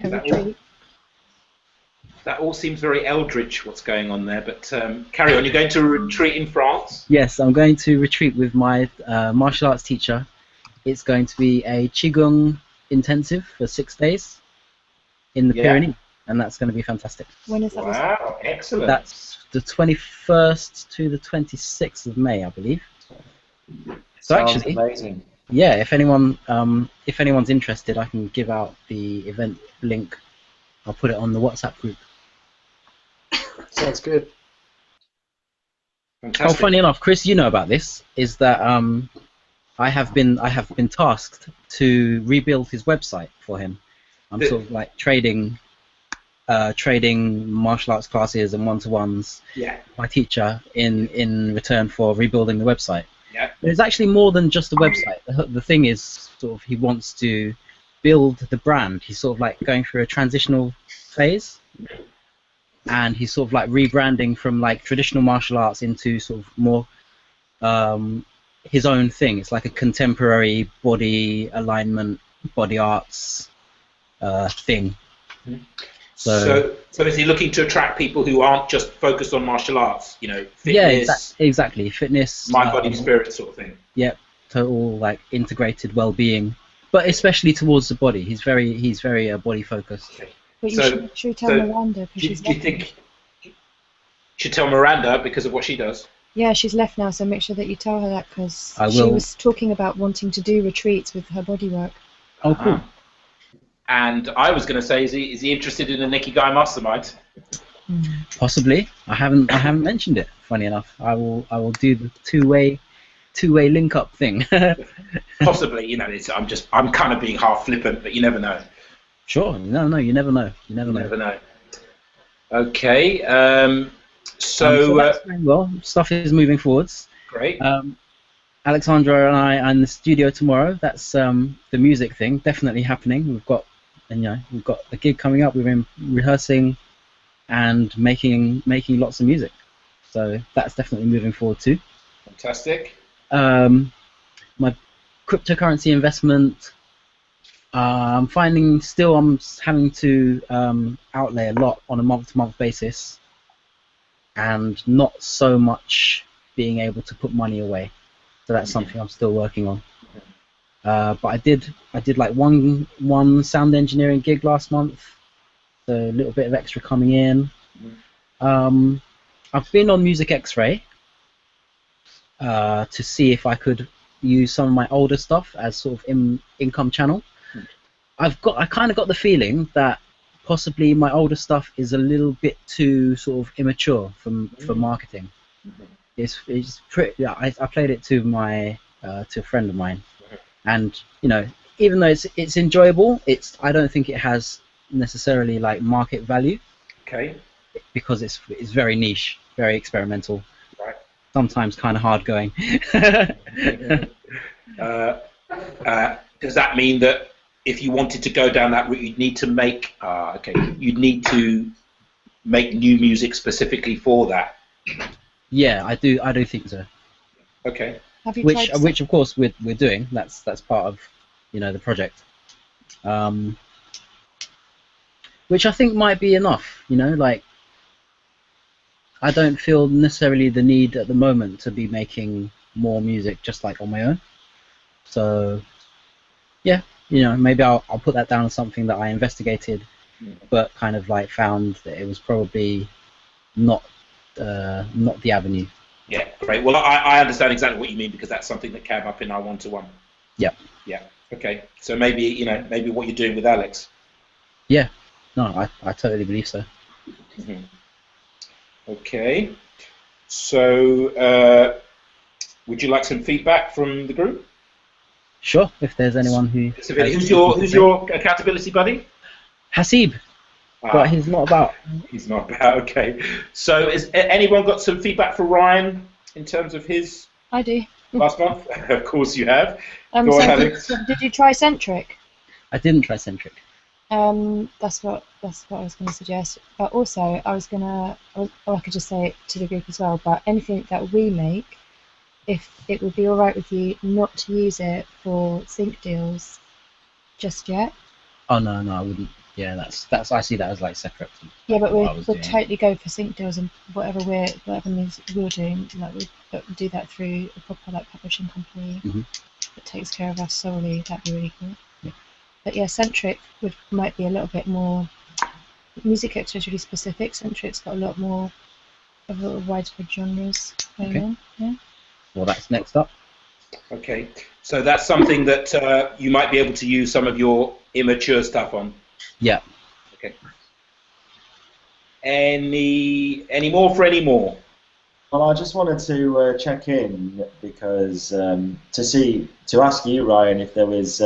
guys. That all seems very eldritch, what's going on there, but carry on. You're going to a retreat in France? Yes, I'm going to retreat with my martial arts teacher. It's going to be a Qigong intensive for 6 days in the Pyrenees, and that's going to be fantastic. When is that? Wow, excellent. That's the 21st to the 26th of May, I believe. So Sounds actually, amazing. yeah, if anyone's interested, I can give out the event link. I'll put it on the WhatsApp group. Sounds good. Fantastic. Oh, funny enough, Chris, you know about this, is that I have been tasked to rebuild his website for him. I'm sort of like trading martial arts classes and one-to-ones. Yeah. My teacher in return for rebuilding the website. Yeah. There's actually more than just the website. The thing is, sort of, he wants to build the brand. He's sort of like going through a transitional phase, and he's sort of like rebranding from like traditional martial arts into sort of more his own thing. It's like a contemporary body alignment, body arts thing. So is he looking to attract people who aren't just focused on martial arts? Fitness. Yeah, exactly. Fitness, mind, body, spirit, sort of thing. Yep, total like integrated well-being, but especially towards the body. He's very body focused. But you should tell Miranda, because she's do you think you should tell Miranda because of what she does? Yeah, she's left now, so make sure that you tell her that, because I she will. was talking about wanting to do retreats with her body work. Oh, cool. And I was going to say, is he interested in a Ikigai Mastermind? Possibly. I haven't mentioned it. Funny enough, I will do the two-way link up thing. Possibly. I'm kind of being half flippant, but you never know. Sure. No, you never know. You never know. Okay. So that's going well. Stuff is moving forwards. Great. Alexandra and I are in the studio tomorrow. That's the music thing, definitely happening. We've got a gig coming up. We've been rehearsing and making lots of music. So that's definitely moving forward too. Fantastic. My cryptocurrency investment. I'm finding still I'm having to outlay a lot on a month-to-month basis, and not so much being able to put money away. So that's something I'm still working on. But I did like one sound engineering gig last month, so a little bit of extra coming in. I've been on Music X-Ray to see if I could use some of my older stuff as sort of income channel. I kind of got the feeling that possibly my older stuff is a little bit too sort of immature for marketing. It's pretty. Yeah, I played it to a friend of mine, and even though it's enjoyable, I don't think it has necessarily like market value. Okay. Because it's very niche, very experimental. Right. Sometimes kind of hard going. Does that mean that if you wanted to go down that route, you'd need to make you'd need to make new music specifically for that? Yeah, I do think so. Okay. Have you Which tried of course we're doing. That's part of the project. Which I think might be enough. Like I don't feel necessarily the need at the moment to be making more music just like on my own. So yeah, maybe I'll put that down as something that I investigated, but kind of like found that it was probably not the avenue. Yeah, great. Well, I understand exactly what you mean, because that's something that came up in our one-to-one. Yep. Yeah. Okay. So maybe maybe what you're doing with Alex. Yeah. No, I totally believe so. Mm-hmm. Okay. So would you like some feedback from the group? Sure. If there's anyone who. Who's your accountability buddy? Hasib. But he's not about. He's not about. Okay. So has anyone got some feedback for Ryan in terms of his? I do. Last month, of course you have. Go on, so Alex. did you try Centric? I didn't try Centric. That's what I was going to suggest. But also, or I could just say it to the group as well. But anything that we make, if it would be all right with you, not to use it for sync deals just yet. Oh no, I wouldn't. Yeah, that's I see that as like separate. Yeah, but we'll totally go for sync deals and whatever music we're doing. Like we do that through a proper like publishing company that takes care of us solely. That'd be really cool. Yeah. But yeah, Centric might be a little bit more. Music Extra is really specific. Centric's got a lot more of a widespread genres going on. Yeah. Well, that's next up. Okay, so that's something that you might be able to use some of your immature stuff on. Yeah. Okay. Any more for any more? Well, I just wanted to check in because to ask you, Ryan, if there was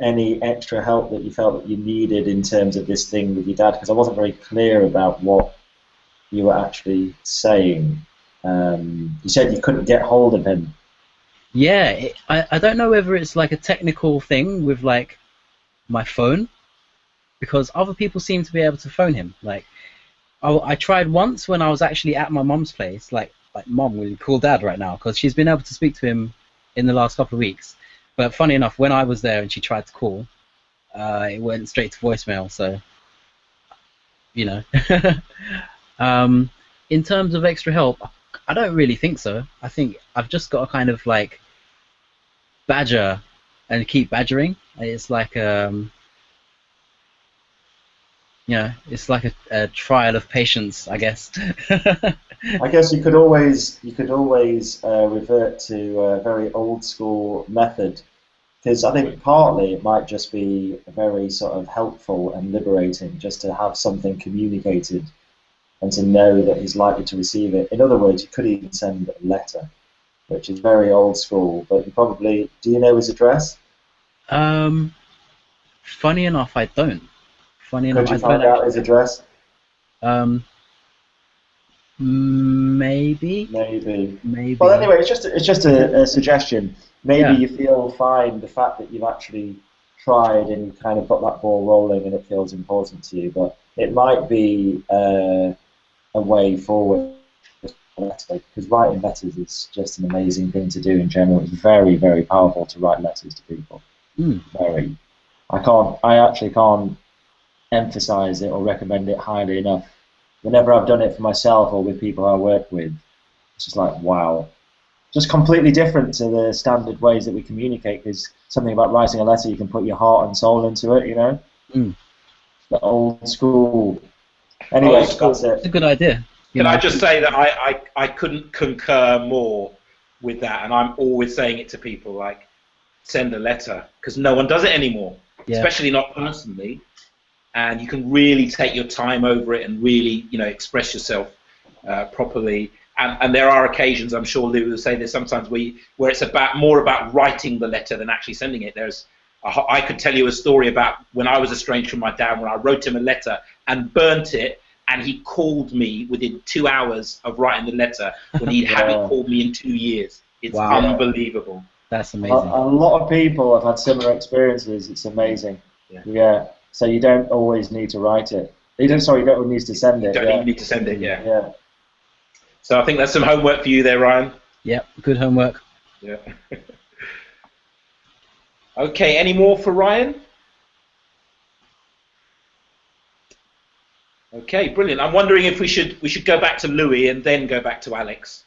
any extra help that you felt that you needed in terms of this thing with your dad, because I wasn't very clear about what you were actually saying. You said you couldn't get hold of him. Yeah, I don't know whether it's like a technical thing with like my phone, because other people seem to be able to phone him. Like, I tried once when I was actually at my mum's place. Like Mum, will you call Dad right now? Because she's been able to speak to him in the last couple of weeks. But funny enough, when I was there and she tried to call, it went straight to voicemail. So, in terms of extra help, I don't really think so. I think I've just got to kind of like badger and keep badgering. It's like it's like a trial of patience, I guess. I guess you could always revert to a very old school method, because I think partly it might just be very sort of helpful and liberating just to have something communicated and to know that he's likely to receive it. In other words, you could even send a letter, which is very old school, but you probably, do you know his address? Funny enough, I don't. Could you find out his address? Maybe. Well, anyway, it's just a suggestion. Maybe you feel fine the fact that you've actually tried and you kind of got that ball rolling and it feels important to you, but it might be a way forward. Because writing letters is just an amazing thing to do in general. It's very, very powerful to write letters to people. Very. I actually can't emphasize it or recommend it highly enough. Whenever I've done it for myself or with people I work with, it's just like, wow. Just completely different to the standard ways that we communicate, because something about writing a letter, you can put your heart and soul into it, The old school. Anyway, that's it. It's a good idea. Can I just say that I couldn't concur more with that, and I'm always saying it to people, like, send a letter, because no one does it anymore, especially not personally, and you can really take your time over it and really, express yourself properly. And there are occasions, I'm sure Lou will say this sometimes, where it's more about writing the letter than actually sending it. I could tell you a story about when I was estranged from my dad, when I wrote him a letter and burnt it, and he called me within 2 hours of writing the letter when he hadn't called me in 2 years. It's unbelievable. That's A amazing. lot of people have had similar experiences. It's amazing. Yeah. So you don't always need to write it. You don't always need to send it. You don't even need to send it, yeah. Yeah. So I think that's some homework for you there, Ryan. Yep, good homework. Yeah. Okay, any more for Ryan? Okay, brilliant. I'm wondering if we should go back to Louis and then go back to Alex,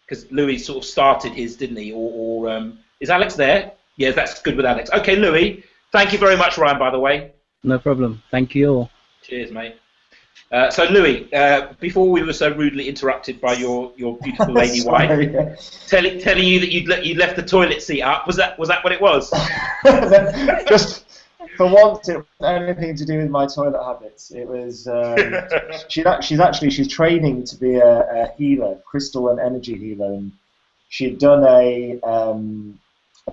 because Louis sort of started his, didn't he? Or is Alex there? Yes, that's good with Alex. Okay, Louis. Thank you very much, Ryan. By the way. No problem. Thank you all. Cheers, mate. So Louis, before we were so rudely interrupted by your beautiful lady wife telling you that you'd left the toilet seat up, was that what it was? Just for once, it wasn't anything to do with my toilet habits. It was she's training to be a healer, crystal and energy healer, and she'd done a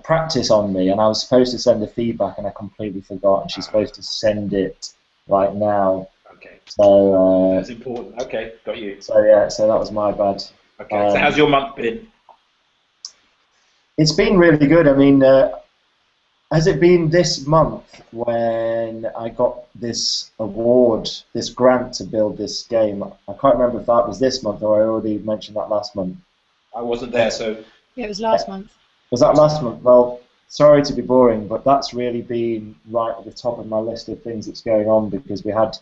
practice on me, and I was supposed to send the feedback, and I completely forgot, and she's supposed to send it right now. Okay. So that's important. Okay, got you. So yeah, so that was my bad. Okay. So how's your month been? It's been really good. I mean, has it been this month when I got this award, this grant to build this game? I can't remember if that was this month or I already mentioned that last month. I wasn't there, so. Yeah, it was last month. Was that last month? Well, sorry to be boring, but that's really been right at the top of my list of things that's going on, because we had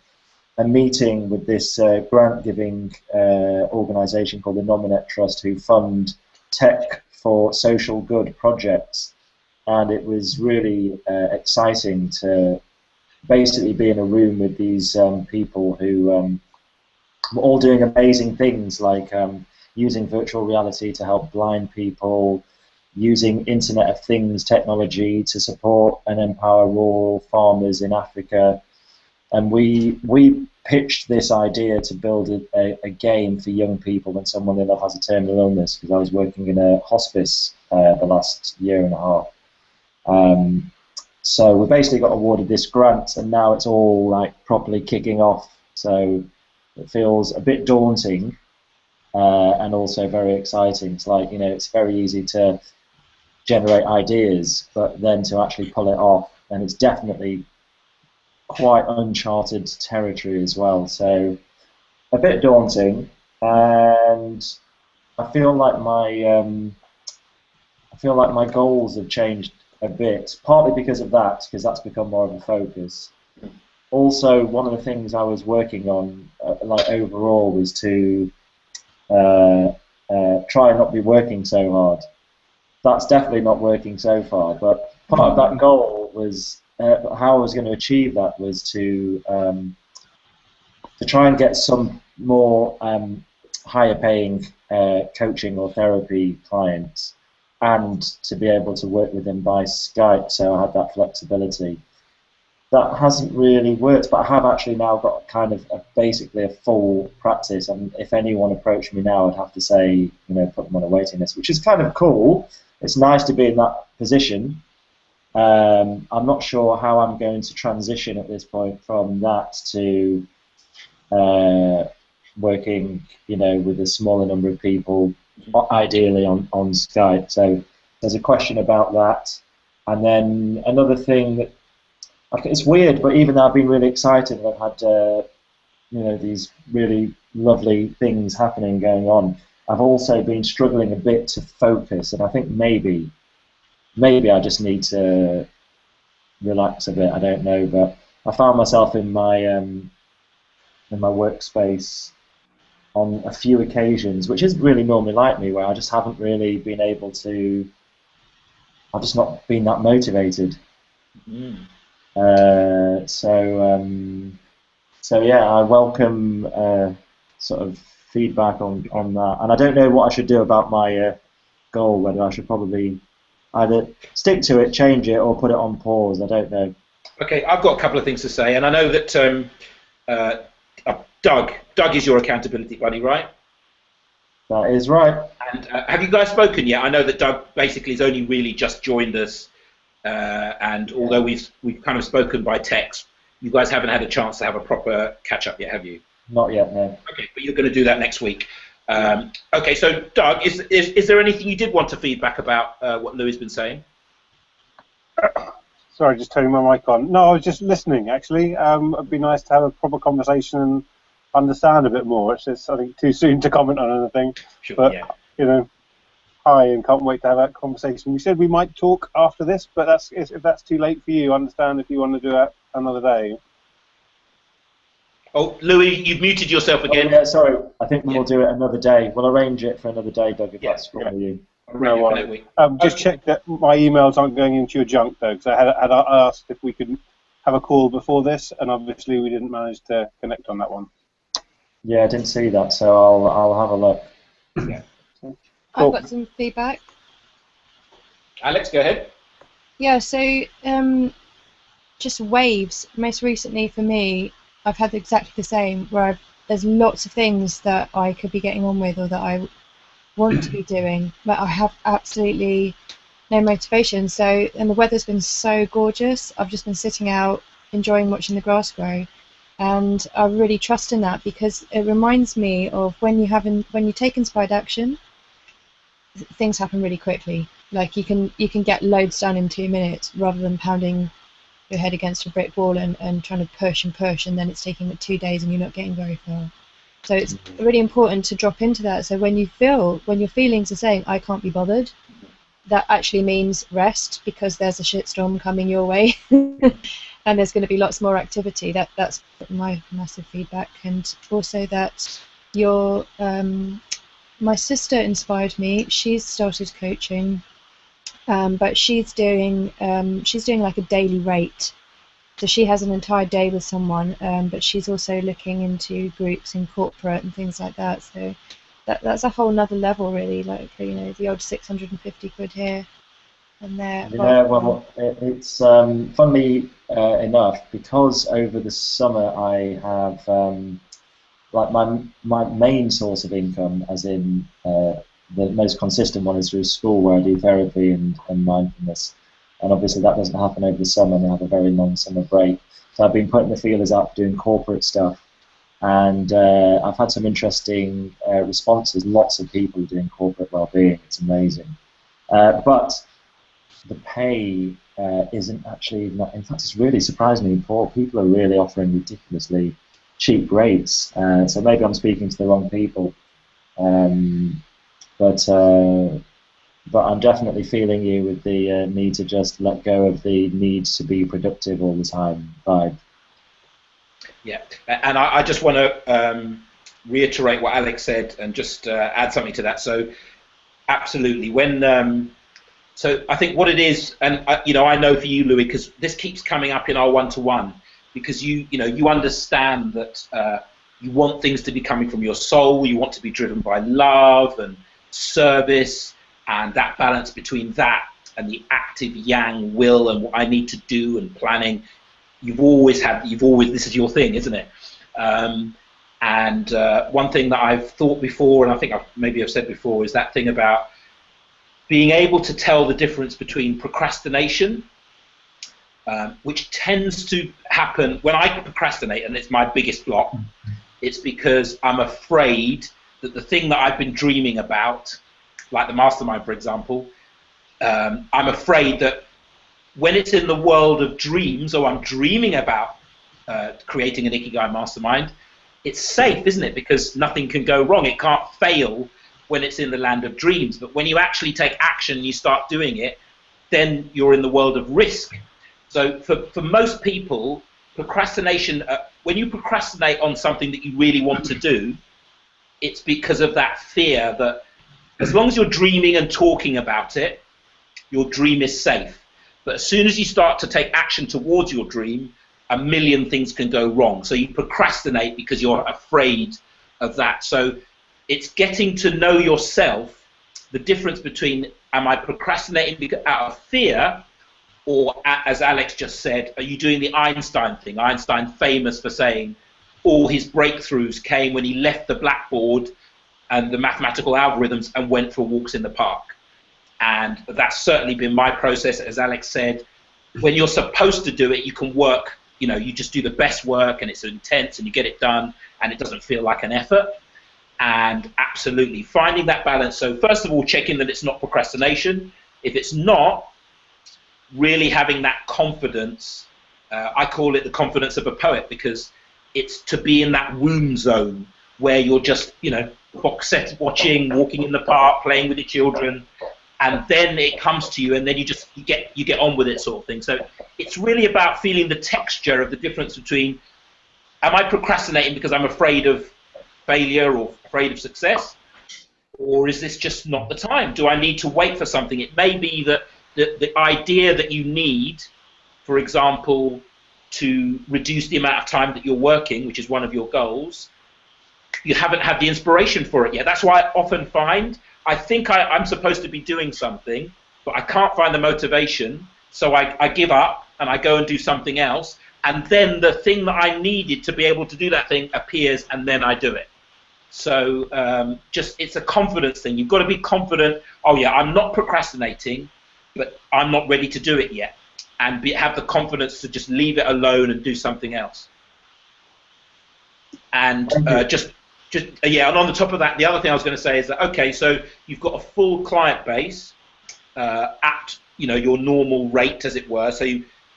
a meeting with this grant-giving organisation called the Nominet Trust, who fund tech for social good projects, and it was really exciting to basically be in a room with these people who were all doing amazing things, like using virtual reality to help blind people, using Internet of Things technology to support and empower rural farmers in Africa. And we pitched this idea to build a game for young people when someone has a terminal illness, because I was working in a hospice the last year and a half. So we basically got awarded this grant, and now it's all like properly kicking off. So it feels a bit daunting and also very exciting. It's like, it's very easy to generate ideas, but then to actually pull it off, and it's definitely quite uncharted territory as well, so a bit daunting, and I feel like my goals have changed a bit, partly because of that, because that's become more of a focus. Also, one of the things I was working on, like overall, was to try and not be working so hard. That's definitely not working so far, but part of that goal was how I was going to achieve that was to try and get some more higher paying coaching or therapy clients, and to be able to work with them by Skype, so I had that flexibility. That hasn't really worked, but I have actually now got kind of basically a full practice, and if anyone approached me now, I'd have to say, put them on a waiting list, which is kind of cool. It's nice to be in that position. I'm not sure how I'm going to transition at this point from that to working, with a smaller number of people, ideally on Skype. So there's a question about that. And then another thing that, it's weird, but even though I've been really excited and I've had these really lovely things happening going on, I've also been struggling a bit to focus, and I think maybe I just need to relax a bit. I don't know, but I found myself in my workspace on a few occasions, which isn't really normally like me, where I just haven't really been able to. I've just not been that motivated. So yeah, I welcome sort of feedback on that, and I don't know what I should do about my goal. Whether I should probably either stick to it, change it, or put it on pause. I don't know. Okay, I've got a couple of things to say, and I know that Doug is your accountability buddy, right? That is right. And have you guys spoken yet? I know that Doug basically has only really just joined us, and although we've kind of spoken by text, you guys haven't had a chance to have a proper catch up yet, have you? Not yet, no. Okay, but you're going to do that next week. Okay, so Doug, is there anything you did want to feedback about what Louis has been saying? Sorry, just turning my mic on. No, I was just listening, actually. It'd be nice to have a proper conversation and understand a bit more. It's just, I think, too soon to comment on anything. Sure, but, yeah. you know, hi, and can't wait to have that conversation. We said we might talk after this, but if that's too late for you, I understand if you want to do it another day. Oh, Louis, you've muted yourself again. Oh, yeah, sorry. I think we'll do it another day. We'll arrange it for another day, Doug, if that's cool with you. No worries. Just check that my emails aren't going into your junk, though, because I had asked if we could have a call before this, and obviously we didn't manage to connect on that one. Yeah, I didn't see that, so I'll have a look. Yeah. Cool. I've got some feedback. Alex, go ahead. Yeah, so just waves. Most recently for me, I've had exactly the same, where there's lots of things that I could be getting on with or that I want to be doing, but I have absolutely no motivation. So, and the weather's been so gorgeous. I've just been sitting out, enjoying watching the grass grow, and I really trust in that because it reminds me of when you take inspired action, things happen really quickly. Like you can get loads done in 2 minutes rather than pounding your head against a brick wall and trying to push and push, and then it's taking 2 days and you're not getting very far. So it's really important to drop into that. So when your feelings are saying I can't be bothered, that actually means rest, because there's a shitstorm coming your way and there's going to be lots more activity. That's my massive feedback. And also that my sister inspired me. She's started coaching, but she's doing like a daily rate. So she has an entire day with someone, but she's also looking into groups in corporate and things like that. So that's a whole nother level, really. Like, you know, the odd 650 quid here and there. Yeah, well, it's funnily enough, because over the summer I have like my main source of income, as in the most consistent one, is through school, where I do therapy and mindfulness. And obviously that doesn't happen over the summer, and I have a very long summer break. So I've been putting the feelers out doing corporate stuff, and I've had some interesting responses. Lots of people doing corporate well-being. It's amazing. But the pay isn't actually, in fact, it's really surprisingly poor. People are really offering ridiculously cheap rates. So maybe I'm speaking to the wrong people. But I'm definitely feeling you with the need to just let go of the need to be productive all the time vibe. Yeah, and I just want to reiterate what Alex said and just add something to that. So, absolutely, so I think what it is, and I know for you, Louis, because this keeps coming up in our one-to-one, because you understand that you want things to be coming from your soul. You want to be driven by love and service. And that balance between that and the active yang will and what I need to do and planning, this is your thing, isn't it? And one thing that I've thought before, and I think maybe I've said before, is that thing about being able to tell the difference between procrastination, which tends to happen when I procrastinate, and it's my biggest block. It's because I'm afraid that the thing that I've been dreaming about, like the mastermind, for example, I'm afraid that when it's in the world of dreams, or I'm dreaming about creating an Ikigai Mastermind, it's safe, isn't it? Because nothing can go wrong. It can't fail when it's in the land of dreams. But when you actually take action and you start doing it, then you're in the world of risk. So for most people, procrastination, when you procrastinate on something that you really want to do, it's because of that fear that as long as you're dreaming and talking about it, your dream is safe. But as soon as you start to take action towards your dream, a million things can go wrong. So you procrastinate because you're afraid of that. So it's getting to know yourself, the difference between, am I procrastinating out of fear, or, as Alex just said, are you doing the Einstein thing? Einstein, famous for saying all his breakthroughs came when he left the blackboard and the mathematical algorithms and went for walks in the park. And that's certainly been my process. As Alex said, when you're supposed to do it, you can work, you just do the best work, and it's intense and you get it done and it doesn't feel like an effort. And absolutely finding that balance. So first of all, checking that it's not procrastination. If it's not, really having that confidence. I call it the confidence of a poet, because it's to be in that womb zone where you're just, box set watching, walking in the park, playing with your children, and then it comes to you, and then you get on with it, sort of thing. So it's really about feeling the texture of the difference between, am I procrastinating because I'm afraid of failure or afraid of success, or is this just not the time? Do I need to wait for something? It may be that the idea that you need, for example, to reduce the amount of time that you're working, which is one of your goals, you haven't had the inspiration for it yet. That's why I often find, I think I'm supposed to be doing something, but I can't find the motivation, so I give up and I go and do something else, and then the thing that I needed to be able to do that thing appears, and then I do it. So it's a confidence thing. You've got to be confident, oh yeah, I'm not procrastinating, but I'm not ready to do it yet. And have the confidence to just leave it alone and do something else. And and on the top of that, the other thing I was going to say is that, okay, so you've got a full client base at your normal rate, as it were. So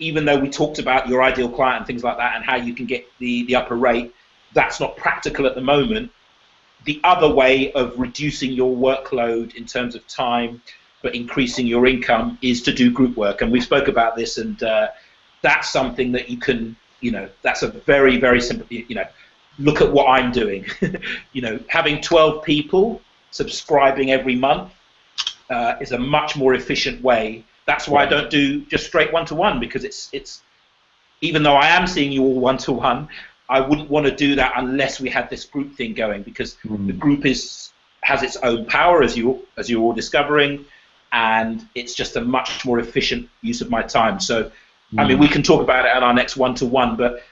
even though we talked about your ideal client and things like that and how you can get the upper rate, that's not practical at the moment. The other way of reducing your workload in terms of time but increasing your income is to do group work. And we spoke about this, and that's something that you can, that's a very, very simple, look at what I'm doing. Having 12 people subscribing every month is a much more efficient way. That's why I don't do just straight one-to-one, because it's even though I am seeing you all one-to-one, I wouldn't want to do that unless we had this group thing going, because the group has its own power, as you're all discovering, and it's just a much more efficient use of my time. So, I mean, we can talk about it at our next one-to-one, but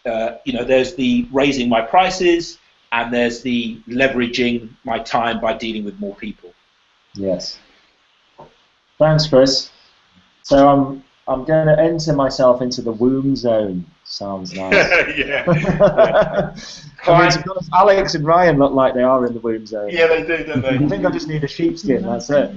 there's the raising my prices, and there's the leveraging my time by dealing with more people. Yes. Thanks, Chris. So I'm going to enter myself into the womb zone. Sounds nice. Yeah. I mean, to be honest, Alex and Ryan look like they are in the womb zone. Yeah, they do, don't they? I think I just need a sheepskin. That's it.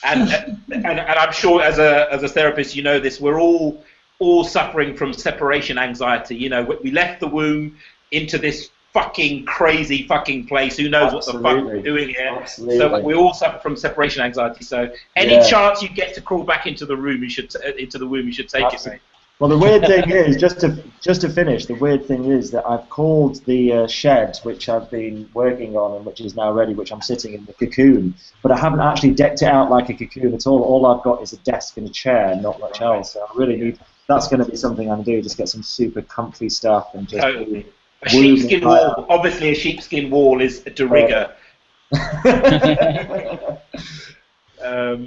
And I'm sure as a therapist, you know this. We're all suffering from separation anxiety. We left the womb into this fucking crazy fucking place. Who knows what the fuck we're doing here? Absolutely. So we all suffer from separation anxiety. So any chance you get to crawl back into the room, into the womb, you should take it, mate. Well, the weird thing is, just to finish, the weird thing is that I've called the shed, which I've been working on and which is now ready, which I'm sitting in the cocoon, but I haven't actually decked it out like a cocoon at all. All I've got is a desk and a chair, not much else. So I really need, that's going to be something I'm going to do, just get some super comfy stuff and just... Totally. A sheepskin wall, obviously a sheepskin wall is de rigueur.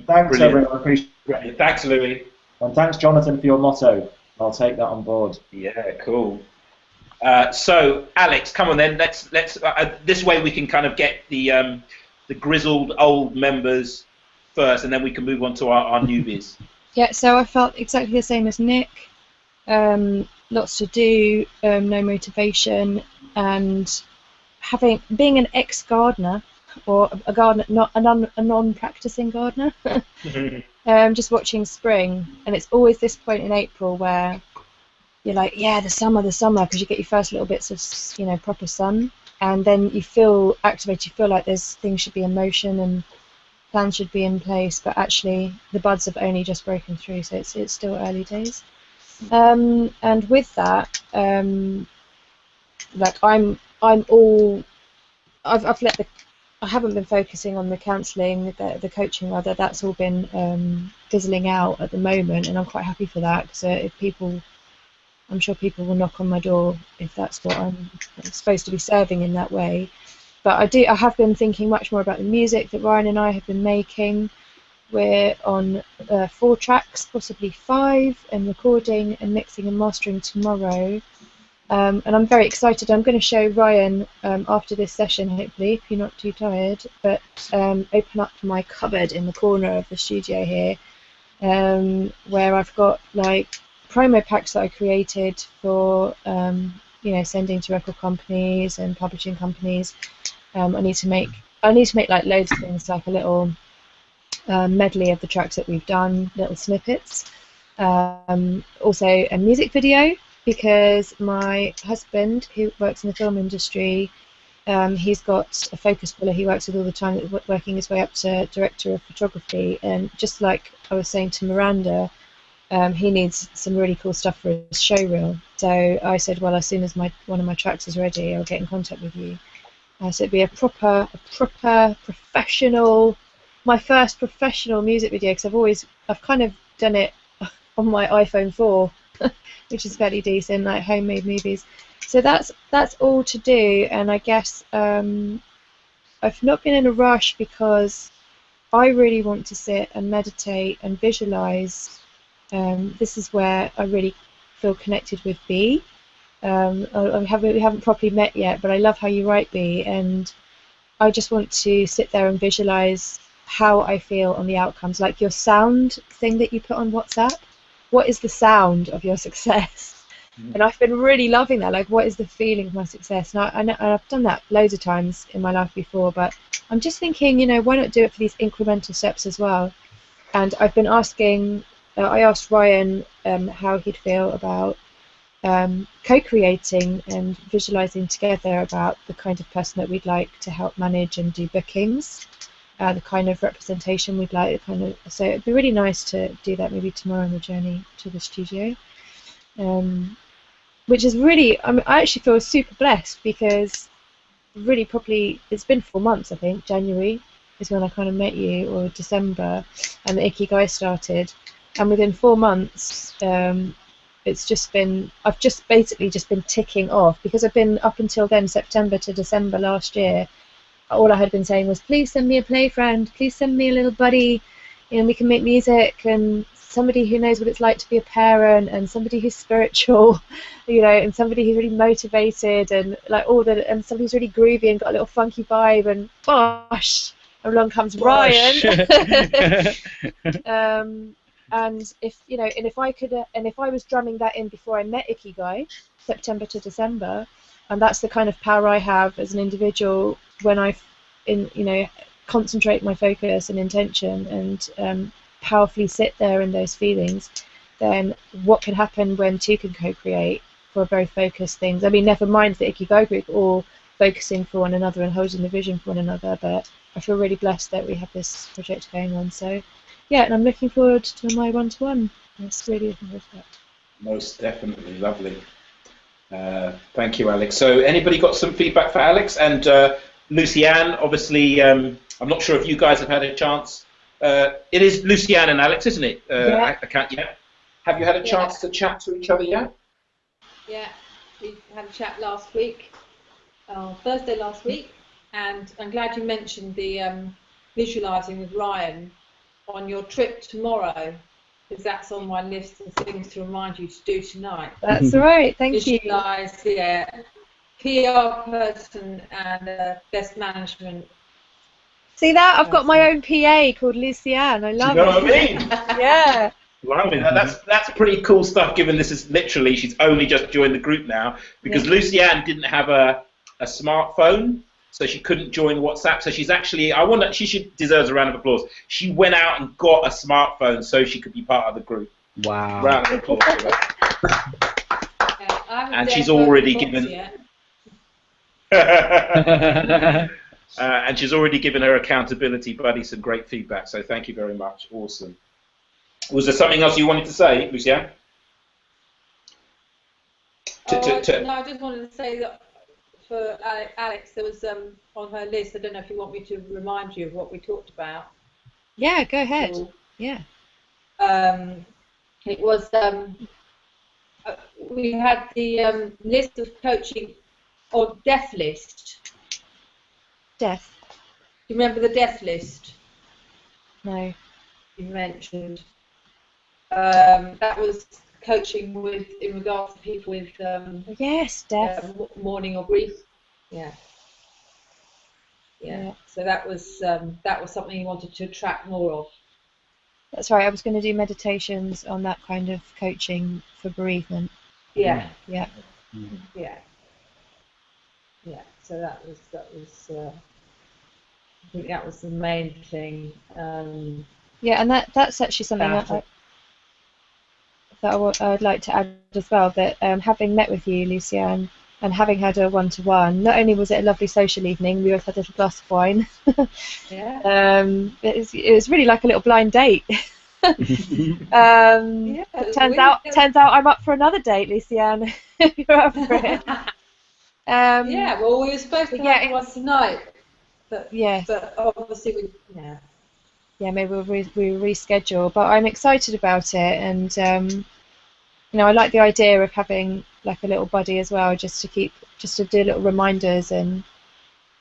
Thanks, everyone. Appreciate it. Thanks, Louis. And thanks, Jonathan, for your motto. I'll take that on board. Yeah, cool. So, Alex, come on then. Let's this way we can kind of get the grizzled old members first, and then we can move on to our newbies. Yeah. So I felt exactly the same as Nick. Lots to do, no motivation, and being an ex-gardener or a gardener, not a non-practicing gardener. Just watching spring, and it's always this point in April where you're like, yeah, the summer, because you get your first little bits of proper sun, and then you feel activated. You feel like things should be in motion and plans should be in place, but actually the buds have only just broken through, so it's still early days. And with that, like I haven't been focusing on the counselling, the coaching rather. That's all been fizzling out at the moment, and I'm quite happy for that, because I'm sure people will knock on my door if that's what I'm supposed to be serving in that way. But I have been thinking much more about the music that Ryan and I have been making. We're on 4 tracks, possibly 5, and recording and mixing and mastering tomorrow. And I'm very excited. I'm going to show Ryan after this session, hopefully, if you're not too tired, but open up my cupboard in the corner of the studio here, where I've got like promo packs that I created for sending to record companies and publishing companies. I need to make like loads of things, like a little medley of the tracks that we've done, little snippets. Also a music video, because my husband, who works in the film industry, he's got a focus puller he works with all the time, working his way up to director of photography. And just like I was saying to Miranda, he needs some really cool stuff for his show reel. So I said, well, as soon as one of my tracks is ready, I'll get in contact with you. So it'd be a proper professional, my first professional music video, because I've kind of done it on my iPhone 4, which is fairly decent, like homemade movies. So that's all to do, and I guess I've not been in a rush, because I really want to sit and meditate and visualize. This is where I really feel connected with B. We haven't properly met yet, but I love how you write, B, and I just want to sit there and visualize how I feel on the outcomes, like your sound thing that you put on WhatsApp. What is the sound of your success? And I've been really loving that. Like, what is the feeling of my success? And I've done that loads of times in my life before, but I'm just thinking, why not do it for these incremental steps as well? And I've been asking, I asked Ryan how he'd feel about co-creating and visualizing together about the kind of person that we'd like to help manage and do bookings, the kind of representation we'd like, so it'd be really nice to do that maybe tomorrow on the journey to the studio. Which is really, I actually feel super blessed, because really probably it's been 4 months, I think. January is when I kind of met you, or December, and the Ikigai started. And within 4 months, it's just been, I've just basically just been ticking off, because I've been up until then, September to December last year, all I had been saying was, please send me a play friend, please send me a little buddy, we can make music, and somebody who knows what it's like to be a parent, and somebody who's spiritual, and somebody who's really motivated, and like and somebody who's really groovy and got a little funky vibe, and bosh, along comes Ryan. And if I was drumming that in before I met Ikigai, September to December, and that's the kind of power I have as an individual when I concentrate my focus and intention and powerfully sit there in those feelings, then what can happen when two can co-create for very focused things? I mean, never mind the Ikigai group, all focusing for one another and holding the vision for one another, but I feel really blessed that we have this project going on. So yeah, and I'm looking forward to my one-to-one. That's really looking forward to that. Most definitely. Lovely. Thank you, Alex. So anybody got some feedback for Alex? And Lucianne, obviously, I'm not sure if you guys have had a chance. It is Lucianne and Alex, isn't it? Yeah. I can't yet. Have you had a chance to chat to each other yet? Yeah, we had a chat last week, Thursday last week, and I'm glad you mentioned the visualising with Ryan on your trip tomorrow, because that's on my list of things to remind you to do tonight. That's right, thank you. Visualise, PR person and best management. See that? I've got my own PA called Lucianne. I love it. Do you know what I mean? Yeah. Blimey, that's pretty cool stuff, given this is literally, she's only just joined the group now, because Lucianne didn't have a smartphone, so she couldn't join WhatsApp. So she's actually, she deserves a round of applause. She went out and got a smartphone so she could be part of the group. Wow. Round of applause for that. And she's already given... and she's already given her accountability buddy some great feedback, so thank you very much. Awesome. Was there something else you wanted to say, Lucianne? No, I just wanted to say that for Alex, there was on her list, I don't know if you want me to remind you of what we talked about. Yeah, go ahead. Yeah. It was, we had the list of coaching, or death list. Death. Do you remember the death list? No. You mentioned. That was coaching with, in regards to people with death, mourning or grief. Yeah. So that was something you wanted to track more of. That's right. I was going to do meditations on that kind of coaching for bereavement. Yeah. Yeah. Yeah. yeah. So that was I think that was the main thing. Yeah, and that's actually something About it. I'd like to add as well, that having met with you, Luciane, and having had a one-to-one, not only was it a lovely social evening, we both had a little glass of wine. Yeah. It was really like a little blind date. Yeah, it was turns weird. out I'm up for another date, Luciane. If you're up for it. Yeah, well, we were supposed to yeah, have one tonight, but yes. obviously yeah. Yeah, maybe we'll reschedule. But I'm excited about it, and you know, I like the idea of having like a little buddy as well, just to do little reminders, and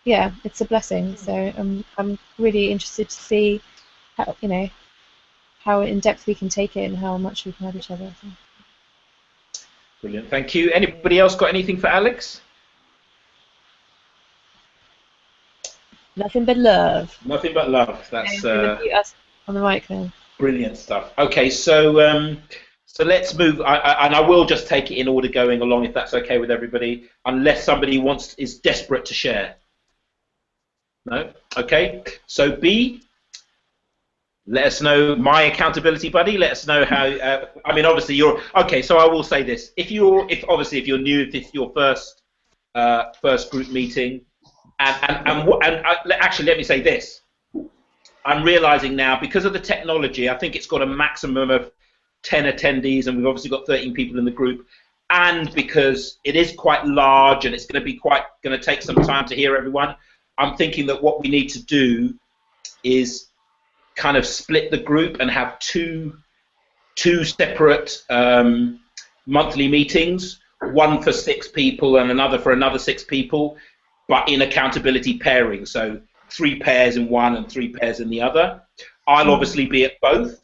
yeah, it's a blessing. So I'm really interested to see how, you know, how in depth we can take it and how much we can help each other. So. Brilliant, thank you. Anybody else got anything for Alex? Nothing but love. Nothing but love. That's us on the mic then. brilliant stuff. Okay, so so let's move. And I will just take it in order going along, if that's okay with everybody, unless somebody is desperate to share. No? Okay. So B, let us know, my accountability buddy. Let us know how. I mean, obviously you're okay. So I will say this: if you're new, if it's your first group meeting, actually, let me say this: I'm realizing now, because of the technology, I think it's got a maximum of 10 attendees, and we've obviously got 13 people in the group. And because it is quite large and it's going to take some time to hear everyone, I'm thinking that what we need to do is kind of split the group and have two separate monthly meetings, one for 6 people and another for another 6 people, but in accountability pairing. So 3 pairs in one and 3 pairs in the other. I'll obviously be at both.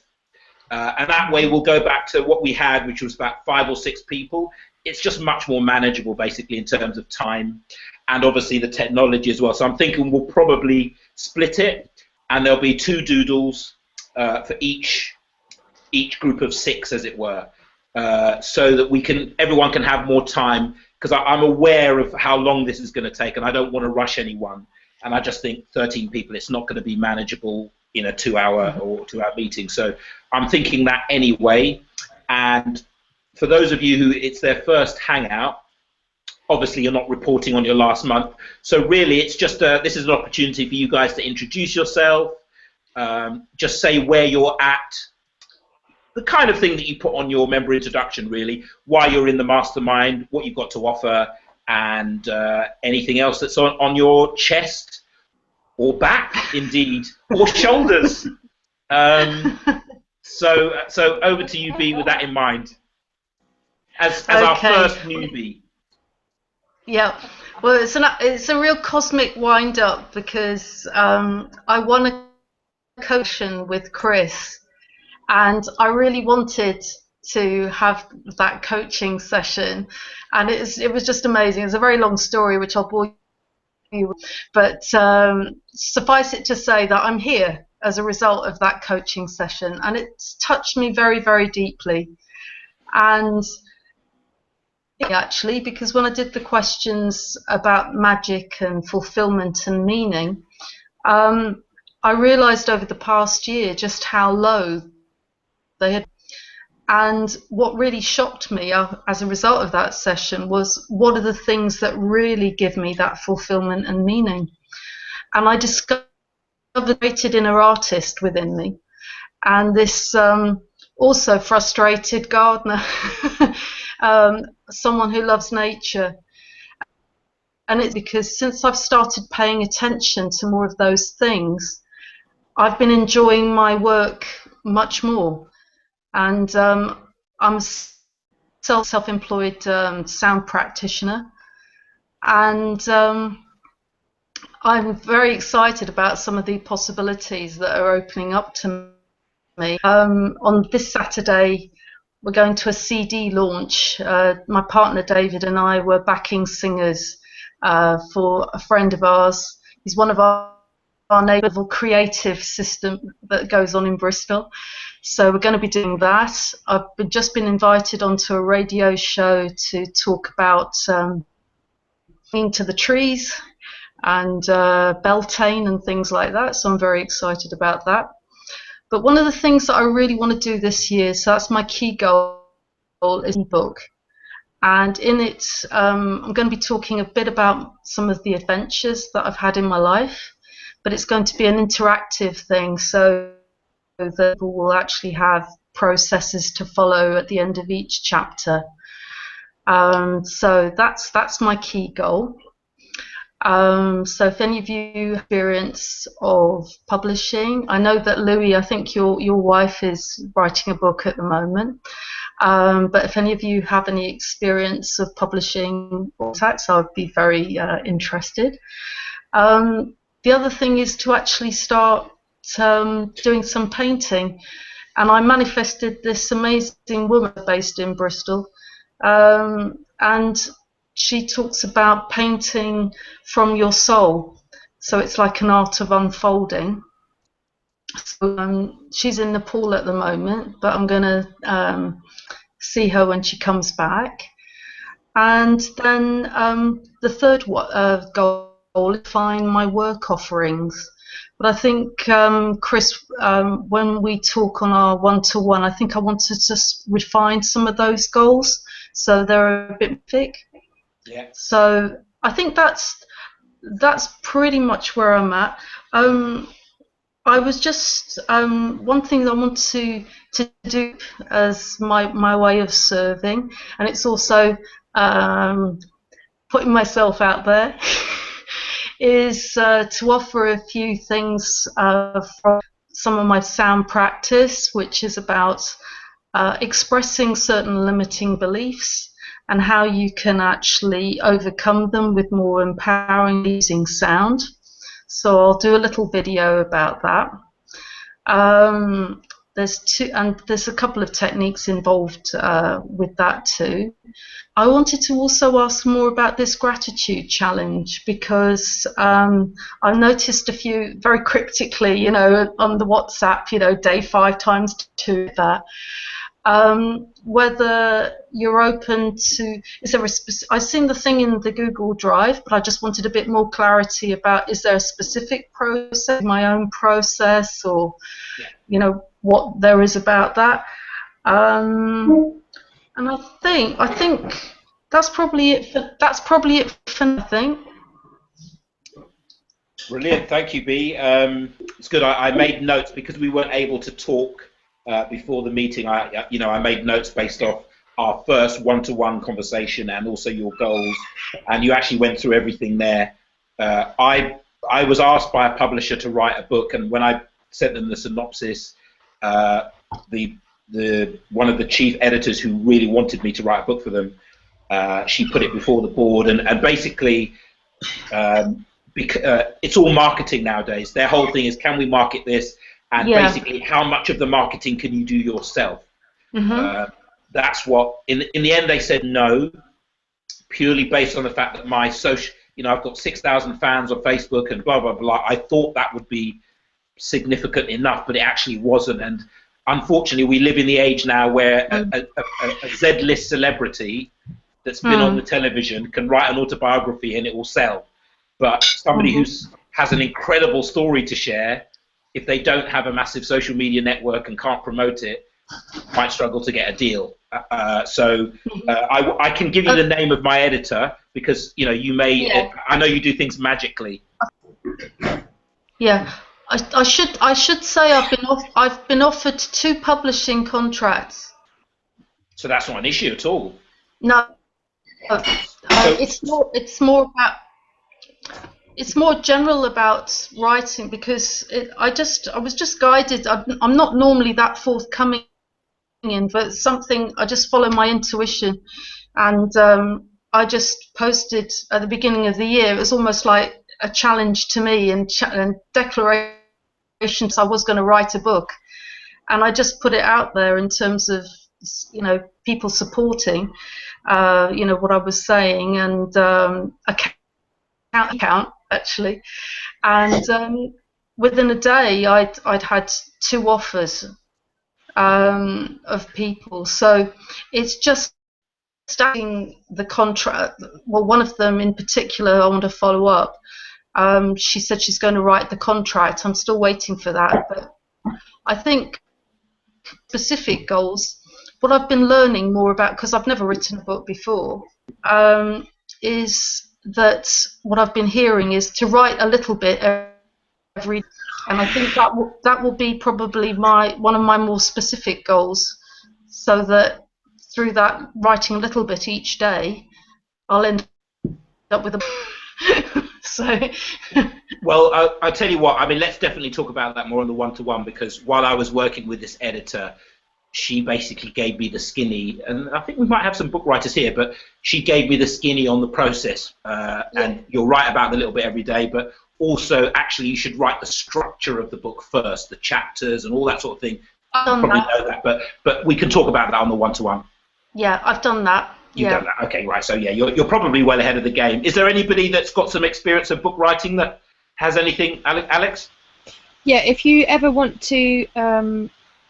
And that way we'll go back to what we had, which was about 5 or 6 people. It's just much more manageable, basically, in terms of time and obviously the technology as well. So I'm thinking we'll probably split it, and there'll be 2 doodles for each group of 6, as it were, so that everyone can have more time, because I'm aware of how long this is going to take, and I don't want to rush anyone. And I just think 13 people, it's not going to be manageable in a 2-hour or 2-hour meeting. So I'm thinking that anyway. And for those of you who it's their first hangout, obviously you're not reporting on your last month. So really it's just this is an opportunity for you guys to introduce yourself, just say where you're at, the kind of thing that you put on your member introduction, really, why you're in the mastermind, what you've got to offer, and anything else that's on your chest or back, indeed, or shoulders. So over to you, B, with that in mind, as our first newbie. Yeah, well, it's a real cosmic wind-up, because I won a coaching with Chris, and I really wanted to have that coaching session, and it was just amazing. It's a very long story, which I'll bore you with, but suffice it to say that I'm here as a result of that coaching session, and it's touched me very, very deeply. And actually, because when I did the questions about magic and fulfillment and meaning, I realized over the past year just how low they had. And what really shocked me as a result of that session was, what are the things that really give me that fulfillment and meaning? And I discovered the created inner artist within me, and this also frustrated gardener, someone who loves nature. And it's because since I've started paying attention to more of those things, I've been enjoying my work much more. And I'm a self-employed sound practitioner, and I'm very excited about some of the possibilities that are opening up to me. On this Saturday, we're going to a CD launch. My partner David and I were backing singers for a friend of ours. He's one of our naval creative system that goes on in Bristol. So we're going to be doing that. I've just been invited onto a radio show to talk about into the trees and Beltane and things like that. So I'm very excited about that. But one of the things that I really want to do this year, so that's my key goal, is an ebook. And in it, I'm going to be talking a bit about some of the adventures that I've had in my life, but it's going to be an interactive thing, so that people will actually have processes to follow at the end of each chapter. So that's my key goal. So if any of you have experience of publishing, I know that Louis, I think your wife is writing a book at the moment. But if any of you have any experience of publishing contacts, I would be very interested. The other thing is to actually start doing some painting. And I manifested this amazing woman based in Bristol. And she talks about painting from your soul. So it's like an art of unfolding. So she's in Nepal at the moment, but I'm going to see her when she comes back. And then the third goal is to find my work offerings. But I think, Chris, when we talk on our one-to-one, I think I want to just refine some of those goals so they're a bit thick. Yeah. So I think that's pretty much where I'm at. I was just one thing I want to do as my way of serving, and it's also putting myself out there, is to offer a few things from some of my sound practice, which is about expressing certain limiting beliefs and how you can actually overcome them with more empowering using sound. So I'll do a little video about that. There's a couple of techniques involved with that too. I wanted to also ask more about this gratitude challenge because I noticed a few very cryptically, on the WhatsApp, day 5 times 2 that. Whether you're open to, I've seen the thing in the Google Drive, but I just wanted a bit more clarity about, is there a specific process, my own process, or, what there is about that. And I think that's probably it for now, I think. Brilliant, thank you, B. It's good. I made notes because we weren't able to talk before the meeting. I made notes based off our first one-to-one conversation and also your goals, and you actually went through everything there. I was asked by a publisher to write a book, and when I sent them the synopsis, one of the chief editors who really wanted me to write a book for them, she put it before the board, and basically it's all marketing nowadays. Their whole thing is, can we market this? And basically, how much of the marketing can you do yourself? Mm-hmm. That's what, in the end, they said no, purely based on the fact that my social, I've got 6,000 fans on Facebook and blah, blah, blah. I thought that would be significant enough, but it actually wasn't. And unfortunately, we live in the age now where a Z-list celebrity that's been on the television can write an autobiography and it will sell. But somebody who has an incredible story to share, if they don't have a massive social media network and can't promote it, might struggle to get a deal. So I can give you the name of my editor because you may. Yeah. I know you do things magically. Yeah, I should say I've been offered 2 publishing contracts. So that's not an issue at all. No, it's more general about writing because I was just guided. I'm not normally that forthcoming but it's something I just follow my intuition, and I just posted at the beginning of the year. It was almost like a challenge to me and declarations I was going to write a book, and I just put it out there in terms of people supporting what I was saying, and account actually, and within a day I'd had 2 offers of people. So it's just starting the contract. Well, one of them in particular, I want to follow up. She said she's going to write the contract. I'm still waiting for that. But I think specific goals, what I've been learning more about, because I've never written a book before, is that what I've been hearing is to write a little bit every, and I think that will be probably one of my more specific goals, so that through that writing a little bit each day, I'll end up with a so. Well, I'll tell you what, I mean, let's definitely talk about that more on the one-to-one, because while I was working with this editor, she basically gave me the skinny, and I think we might have some book writers here, but she gave me the skinny on the process. And you're right about the little bit every day, but also actually you should write the structure of the book first, the chapters and all that sort of thing. I've done Probably that. know that, but we can talk about that on the one-to-one. Yeah, I've done that. You've done that. Okay, right. So yeah, you're probably well ahead of the game. Is there anybody that's got some experience of book writing that has anything, Alex? Yeah, if you ever want to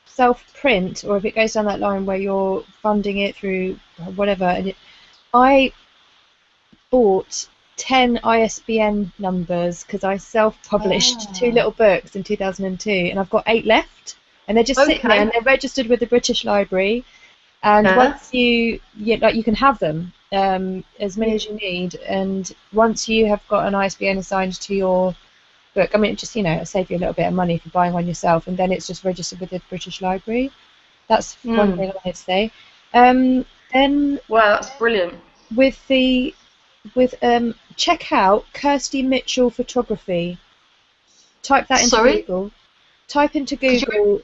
self-print, or if it goes down that line where you're funding it through whatever, I bought 10 ISBN numbers because I self-published 2 little books in 2002, and I've got 8 left, and they're just sitting there, and they're registered with the British Library. And once you can have them as many as you need, and once you have got an ISBN assigned to your book, I mean, just it'll save you a little bit of money for buying one yourself, and then it's just registered with the British Library. That's one thing I wanted to say. Then wow, that's brilliant. Check out Kirsty Mitchell Photography. Type that into Google. Type into Google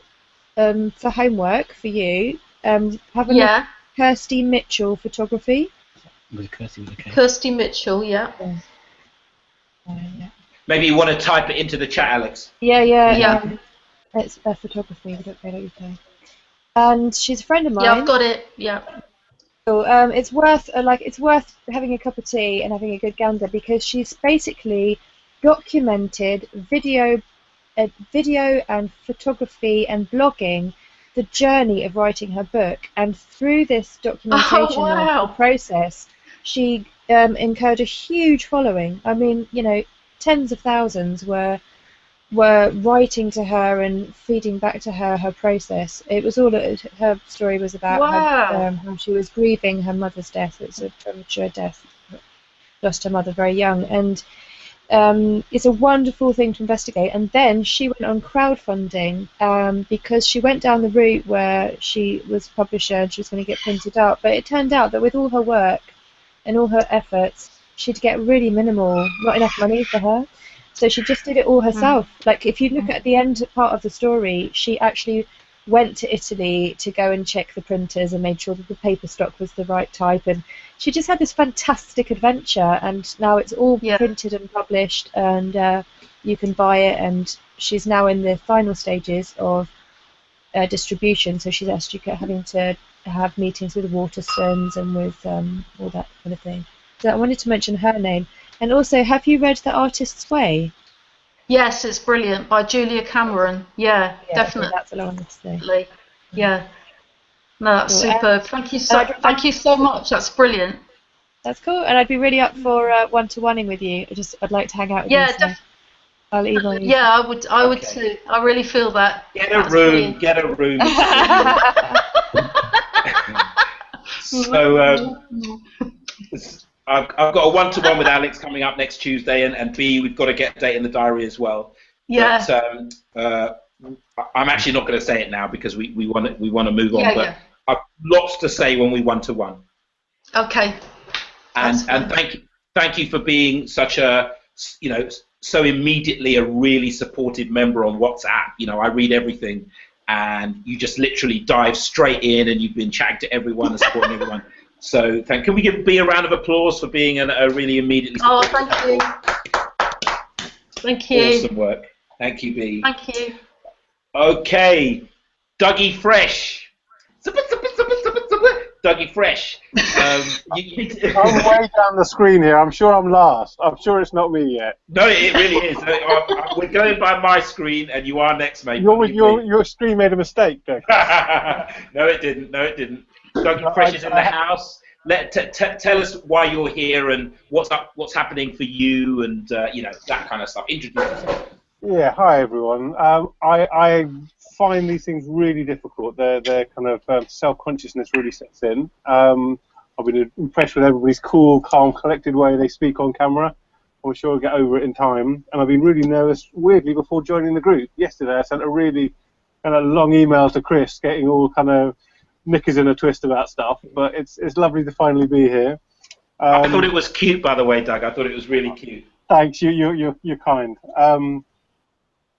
for homework for you. Have a look at Kirsty Mitchell Photography. Kirsty Mitchell, yeah. Maybe you want to type it into the chat, Alex. Yeah. It's photography.co.uk. And she's a friend of mine. Yeah, I've got it. Yeah. So, it's worth having a cup of tea and having a good gander, because she's basically documented video and photography and blogging the journey of writing her book, and through this documentation of the process, she incurred a huge following. I mean, tens of thousands were writing to her and feeding back to her process. It was all her story was about how she was grieving her mother's death. It's a premature death. Lost her mother very young, and it's a wonderful thing to investigate. And then she went on crowdfunding because she went down the route where she was publisher and she was going to get printed out. But it turned out that with all her work and all her efforts, she'd get really minimal, not enough money for her. So she just did it all herself. Like, if you look at the end part of the story, she actually went to Italy to go and check the printers and made sure that the paper stock was the right type, and she just had this fantastic adventure, and now it's all printed and published, and you can buy it, and she's now in the final stages of distribution, so she's actually having to have meetings with Waterstones and with all that kind of thing. So I wanted to mention her name. And also, have you read The Artist's Way? Yes, it's brilliant, by Julia Cameron. Yeah, definitely. That's what I wanted to say. Yeah. No, that's superb. Thank you so much. That's brilliant. That's cool. And I'd be really up for one-to-oneing with you. I'd like to hang out with you. So I'll email you. Yeah, I would too. I really feel that. Get a room. So I've got a one-to-one with Alex coming up next Tuesday, and B, we've got to get a date in the diary as well. Yeah. But I'm actually not going to say it now because we want to move on. But I've lots to say when we one-to-one. Okay. And thank you for being such a so immediately a really supportive member on WhatsApp. I read everything, and you just literally dive straight in, and you've been chatting to everyone and supporting everyone. So can we give B a round of applause for being a really immediately supportive thank you. Thank you. Awesome work. Thank you, B. Thank you. Okay, Dougie Fresh. Dougie Fresh. I'm way down the screen here. I'm sure I'm last. I'm sure it's not me yet. No, it really is. We're going by my screen, and you are next, mate. Your screen made a mistake, Doug. No, it didn't. Dougie Fresh is in the house. tell us why you're here and what's happening for you, and that kind of stuff. Introduce yourself. Yeah, hi everyone. I find these things really difficult. Their kind of self-consciousness really sets in. I've been impressed with everybody's cool, calm, collected way they speak on camera. I'm sure I'll get over it in time. And I've been really nervous, weirdly, before joining the group. Yesterday I sent a really kind of long email to Chris, getting all kind of knickers in a twist about stuff. But it's lovely to finally be here. I thought it was cute, by the way, Doug. I thought it was really cute. Thanks, you're kind.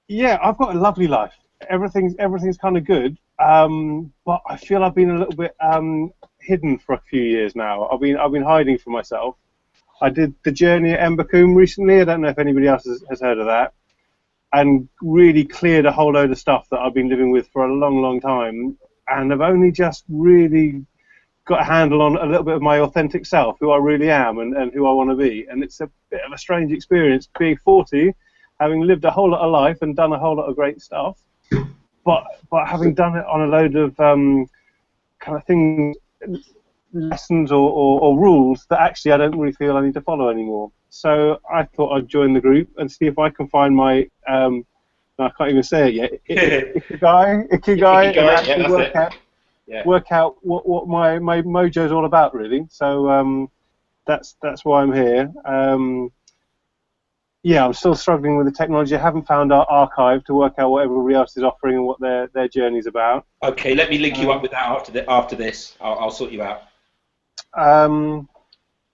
Yeah, I've got a lovely life. Everything's kind of good, but I feel I've been a little bit hidden for a few years now. I've been hiding from myself. I did the journey at Embercombe recently. I don't know if anybody else has heard of that, and really cleared a whole load of stuff that I've been living with for a long, long time, and I've only just really got a handle on a little bit of my authentic self, who I really am, and who I want to be. And it's a bit of a strange experience being 40. Having lived a whole lot of life and done a whole lot of great stuff, but having done it on a load of kind of things, lessons or rules that actually I don't really feel I need to follow anymore. So I thought I'd join the group and see if I can find my I can't even say it yet. Ikigai, and actually work out what my mojo's all about, really. So that's why I'm here. Yeah, I'm still struggling with the technology. I haven't found our archive to work out what everybody else is offering and what their journey's about. Okay, let me link you up with that after this. I'll sort you out.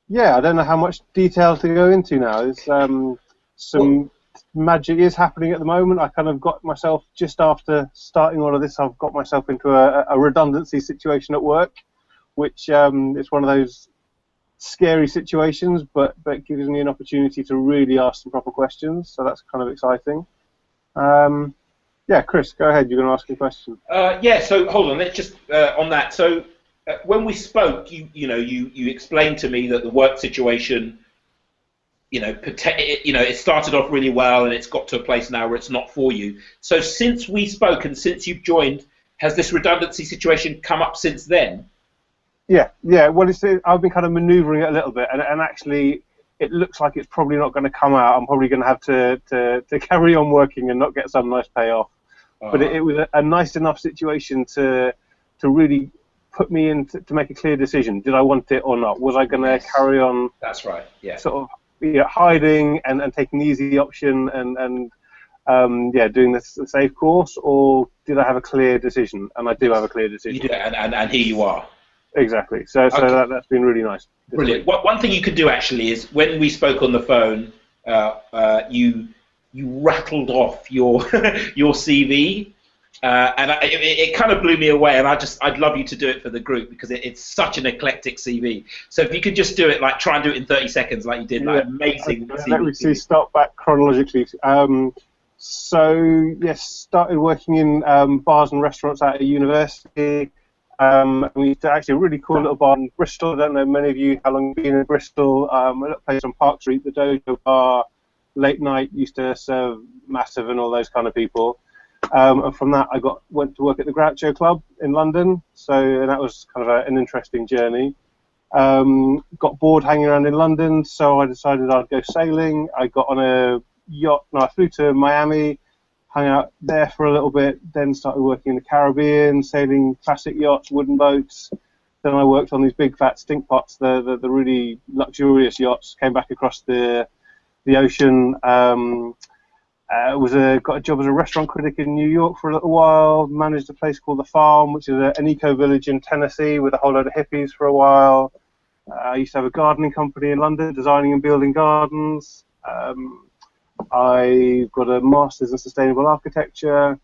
Yeah, I don't know how much detail to go into now. There's some magic is happening at the moment. I kind of got myself, just after starting all of this, I've got myself into a redundancy situation at work, which is one of those scary situations, but gives me an opportunity to really ask some proper questions, so that's kind of exciting. Yeah, Chris, go ahead. You're going to ask a question. Yeah. So hold on. Let's just on that. So when we spoke, you explained to me that the work situation, it started off really well, and it's got to a place now where it's not for you. So since we spoke and since you've joined, has this redundancy situation come up since then? Yeah. Well, I've been kind of manoeuvring it a little bit, and actually, it looks like it's probably not going to come out. I'm probably going to have to carry on working and not get some nice payoff. But it was a nice enough situation to really put me in to make a clear decision. Did I want it or not? Was I going to carry on? That's right. Yeah. Sort of hiding and taking the easy option and doing the safe course, or did I have a clear decision? And I do have a clear decision. You do, and here you are. Exactly. So Okay. that's been really nice. Brilliant. One thing you could do actually is when we spoke on the phone, you rattled off your your CV, and it kind of blew me away. And I'd love you to do it for the group because it's such an eclectic CV. So if you could just do it, try and do it in 30 seconds, like you did, amazing. Okay, let me see. Start back chronologically. So yes, started working in bars and restaurants at a university. We used to actually a really cool little bar in Bristol. I don't know many of you how long you've been in Bristol. A little place on Park Street, the Dojo Bar, late night, used to serve Massive and all those kind of people. And from that, I went to work at the Groucho Club in London. And that was kind of an interesting journey. Got bored hanging around in London, so I decided I'd go sailing. I got on a yacht. I flew to Miami. Hung out there for a little bit, then started working in the Caribbean, sailing classic yachts, wooden boats. Then I worked on these big fat stink pots, the really luxurious yachts. Came back across the ocean. Got a job as a restaurant critic in New York for a little while. Managed a place called The Farm, which is an eco village in Tennessee with a whole load of hippies for a while. I used to have a gardening company in London, designing and building gardens. I got a master's in sustainable architecture.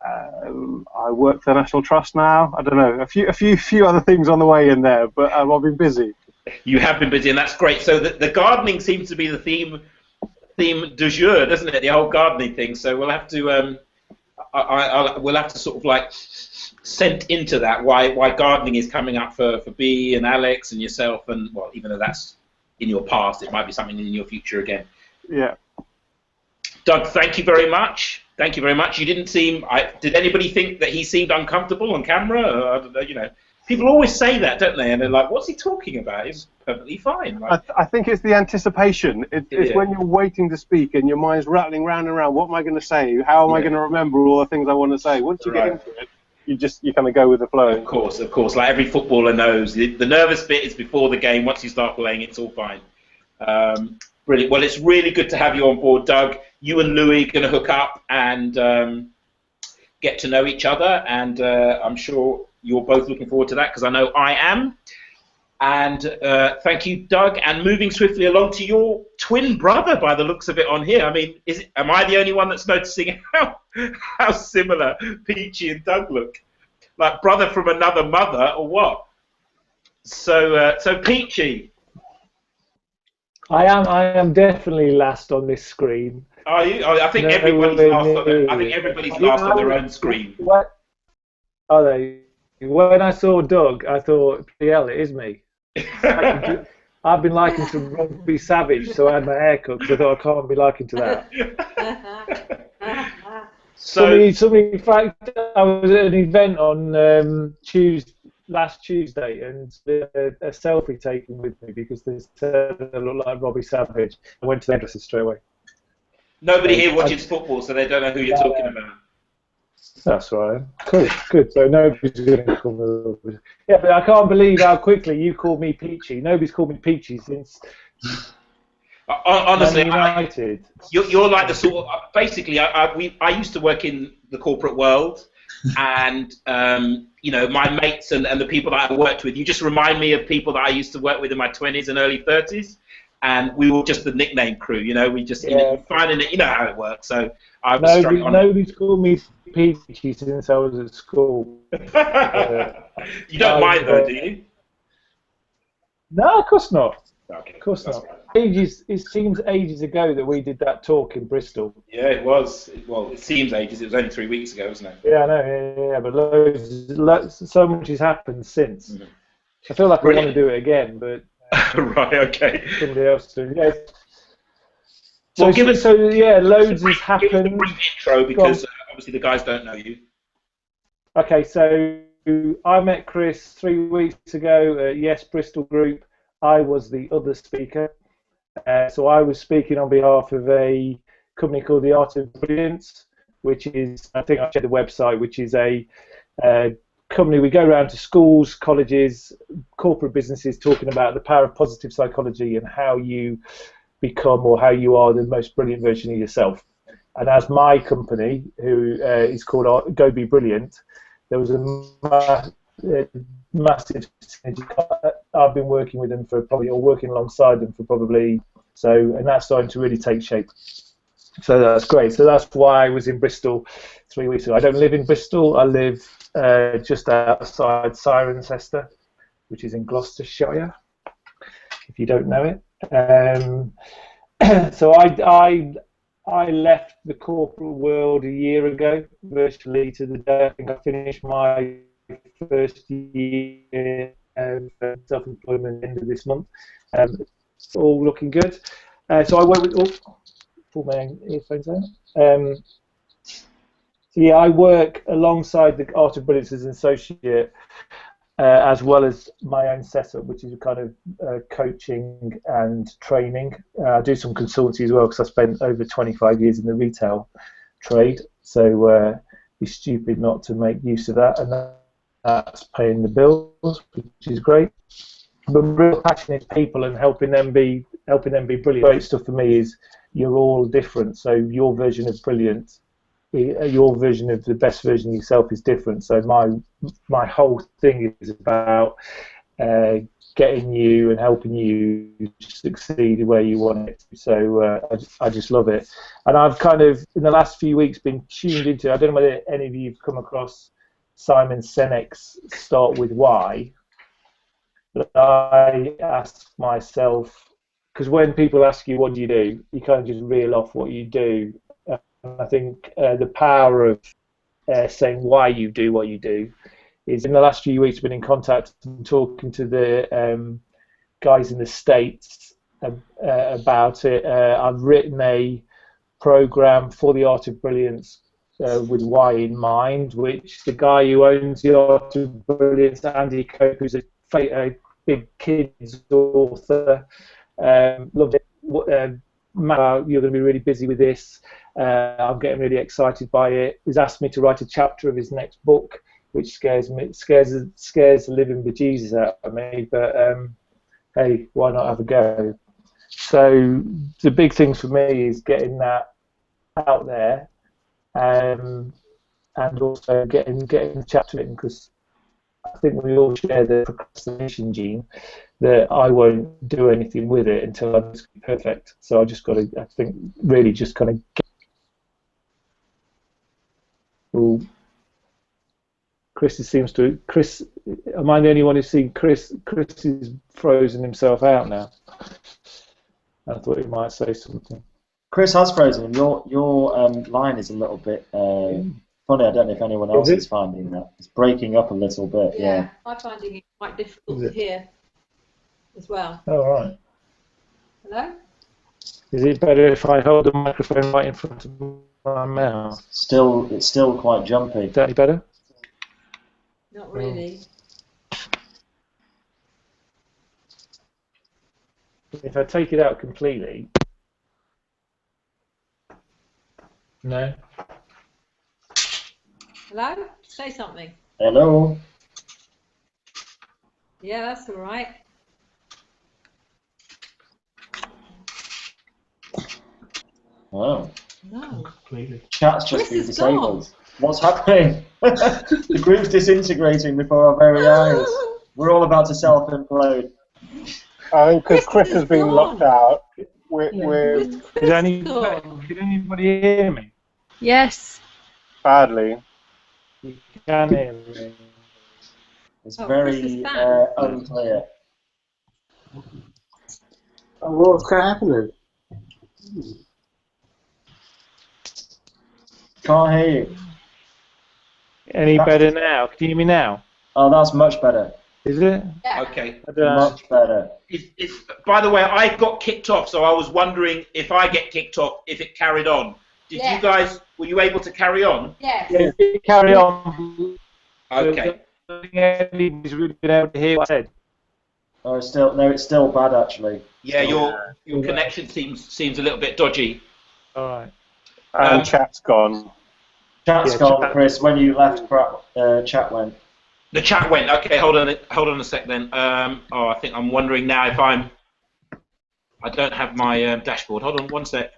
I work for the National Trust now. I don't know, a few other things on the way in there, but I've been busy. You have been busy, and that's great. So the gardening seems to be the theme du jour, doesn't it? The whole gardening thing. So we'll have to we'll have to sort of scent into that why gardening is coming up for B and Alex and yourself, and well, even though that's in your past, it might be something in your future again. Yeah. Doug, thank you very much. Thank you very much. You didn't seem. Did anybody think that he seemed uncomfortable on camera? Or, People always say that, don't they? And they're like, "What's he talking about? It's perfectly fine." Like, I think it's the anticipation. It's Yeah. when you're waiting to speak and your mind's rattling round and round. What am I going to say? How am I going to remember all the things I want to say? Once you get into it, you kind of go with the flow. Of course. Like every footballer knows, the nervous bit is before the game. Once you start playing, it's all fine. Brilliant. Well, it's really good to have you on board, Doug. You and Louis are going to hook up and get to know each other, and I'm sure you're both looking forward to that, because I know I am. And thank you, Doug. And moving swiftly along to your twin brother, by the looks of it on here. I mean, am I the only one that's noticing how similar Peachy and Doug look? Like brother from another mother, or what? So Peachy. I am definitely last on this screen. Are you? I think everybody's last on their own screen. What are they? When I saw Doug, I thought, "PL, it is me." I've been liking to Robbie Savage, so I had my hair cut because I thought I can't be liking to that. Somebody, in fact, I was at an event on last Tuesday, and a selfie taken with me because they said I look like Robbie Savage. I went to the hairdresser straight away. Nobody here watches football, so they don't know who you're talking about. That's right. Cool. Good. So nobody's going to call me. Yeah, but I can't believe how quickly you called me Peachy. Nobody's called me Peachy since. Honestly, United. You're like the sort of, basically. I used to work in the corporate world, and you know, my mates and the people that I worked with. You just remind me of people that I used to work with in my 20s and early 30s. And we were just the nickname crew, you know. We just, you know, finding it, you know how it works. So I was struck on it. Nobody's called me Peachy since I was at school. You don't mind though, do you? No, of course not. Okay, of course not. Ages. It seems ages ago that we did that talk in Bristol. Yeah, it was. Well, it seems ages. It was only 3 weeks ago, wasn't it? Yeah, I know. Yeah, but so much has happened since. Mm-hmm. I feel like I want to do it again, but. Right, okay. Somebody else doing it. Yeah. So, loads has happened. Give us a brief intro, because obviously the guys don't know you. Okay, so I met Chris 3 weeks ago at Yes Bristol Group. I was the other speaker. So I was speaking on behalf of a company called The Art of Brilliance, which is, I think I shared the website, which is a company. We go around to schools, colleges, corporate businesses, talking about the power of positive psychology and how you become, or how you are, the most brilliant version of yourself. And as my company, who is called Go Be Brilliant, there was a massive synergy. I've been working with them for probably, or working alongside them for probably, and that's starting to really take shape. So that's great. So that's why I was in Bristol 3 weeks ago. I don't live in Bristol. I live just outside Cirencester, which is in Gloucestershire, if you don't know it. So I left the corporate world a year ago, virtually to the day I think I finished my first year of self-employment end of this month. It's all looking good. So I work with... pull my earphones out. So yeah, I work alongside the Art of Brilliance as an associate, as well as my own setup, which is a kind of coaching and training. I do some consultancy as well, because I spent over 25 years in the retail trade, so be stupid not to make use of that, and that's paying the bills, which is great. But real passion is people and helping them be brilliant. Great stuff for me is you're all different, so your version of brilliant, your version of the best version of yourself is different. So my whole thing is about getting you and helping you succeed where you want it. So I just love it. And I've kind of, in the last few weeks, been tuned into, I don't know whether any of you have come across Simon Sinek's Start With Why, but I ask myself, because when people ask you what do, you kind of just reel off what you do. And I think the power of saying why you do what you do is, in the last few weeks, I've been in contact and talking to the guys in the States about it. I've written a program for the Art of Brilliance with why in mind, which the guy who owns the Art of Brilliance, Andy Cope, who's a big kids author, loved it. Matt, you're going to be really busy with this. I'm getting really excited by it. He's asked me to write a chapter of his next book, which scares the living bejesus out of me. But hey, why not have a go? So the big thing for me is getting that out there, and also getting the chapter in, because I think we all share the procrastination gene, that I won't do anything with it until I'm perfect. So I just got to, I think, really just kind of get. Ooh. Chris seems to. Chris, am I the only one who's seen Chris? Chris is frozen himself out now. I thought he might say something. Chris has frozen. Your line is a little bit funny. I don't know if anyone else is finding that. It's breaking up a little bit. Yeah. I'm finding it quite difficult to hear as well. Oh, right. Hello? Is it better if I hold the microphone right in front of my mouth? It's still quite jumpy. Is that any better? Not really. If I take it out completely. No. Hello? Say something. Hello? Yeah, that's all right. Oh. No. Completely. Chat's just Chris been is disabled. gone. What's happening? The group's disintegrating before our very eyes. We're all about to self-implode. I think because Chris has been gone. locked out, Did anybody hear me? Yes. badly. You can hear me. It's Chris very is back. unclear. Oh, what's happening? Can't hear you. Any better now? Can you hear me now? Oh, that's much better. Is it? Yeah. Okay. Much better. By the way, I got kicked off, so I was wondering if I get kicked off, if it carried on. Did you guys, were you able to carry on? Yes. Yeah, carry on. Okay. I don't think anybody's really been able to hear what I said. Oh, it's still bad actually. Yeah, your connection seems a little bit dodgy. All right. And chat's gone. Chat's gone, Chris. When you left, chat went. The chat went. Okay, hold on a sec then. I think I'm wondering now if I don't have my dashboard. Hold on one sec.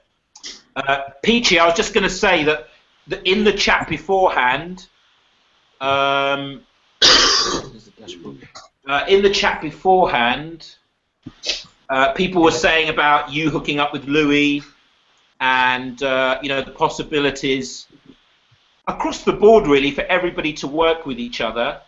Peachy, I was just going to say that in the chat beforehand, in the chat beforehand, people were saying about you hooking up with Louis, and the possibilities across the board really for everybody to work with each other.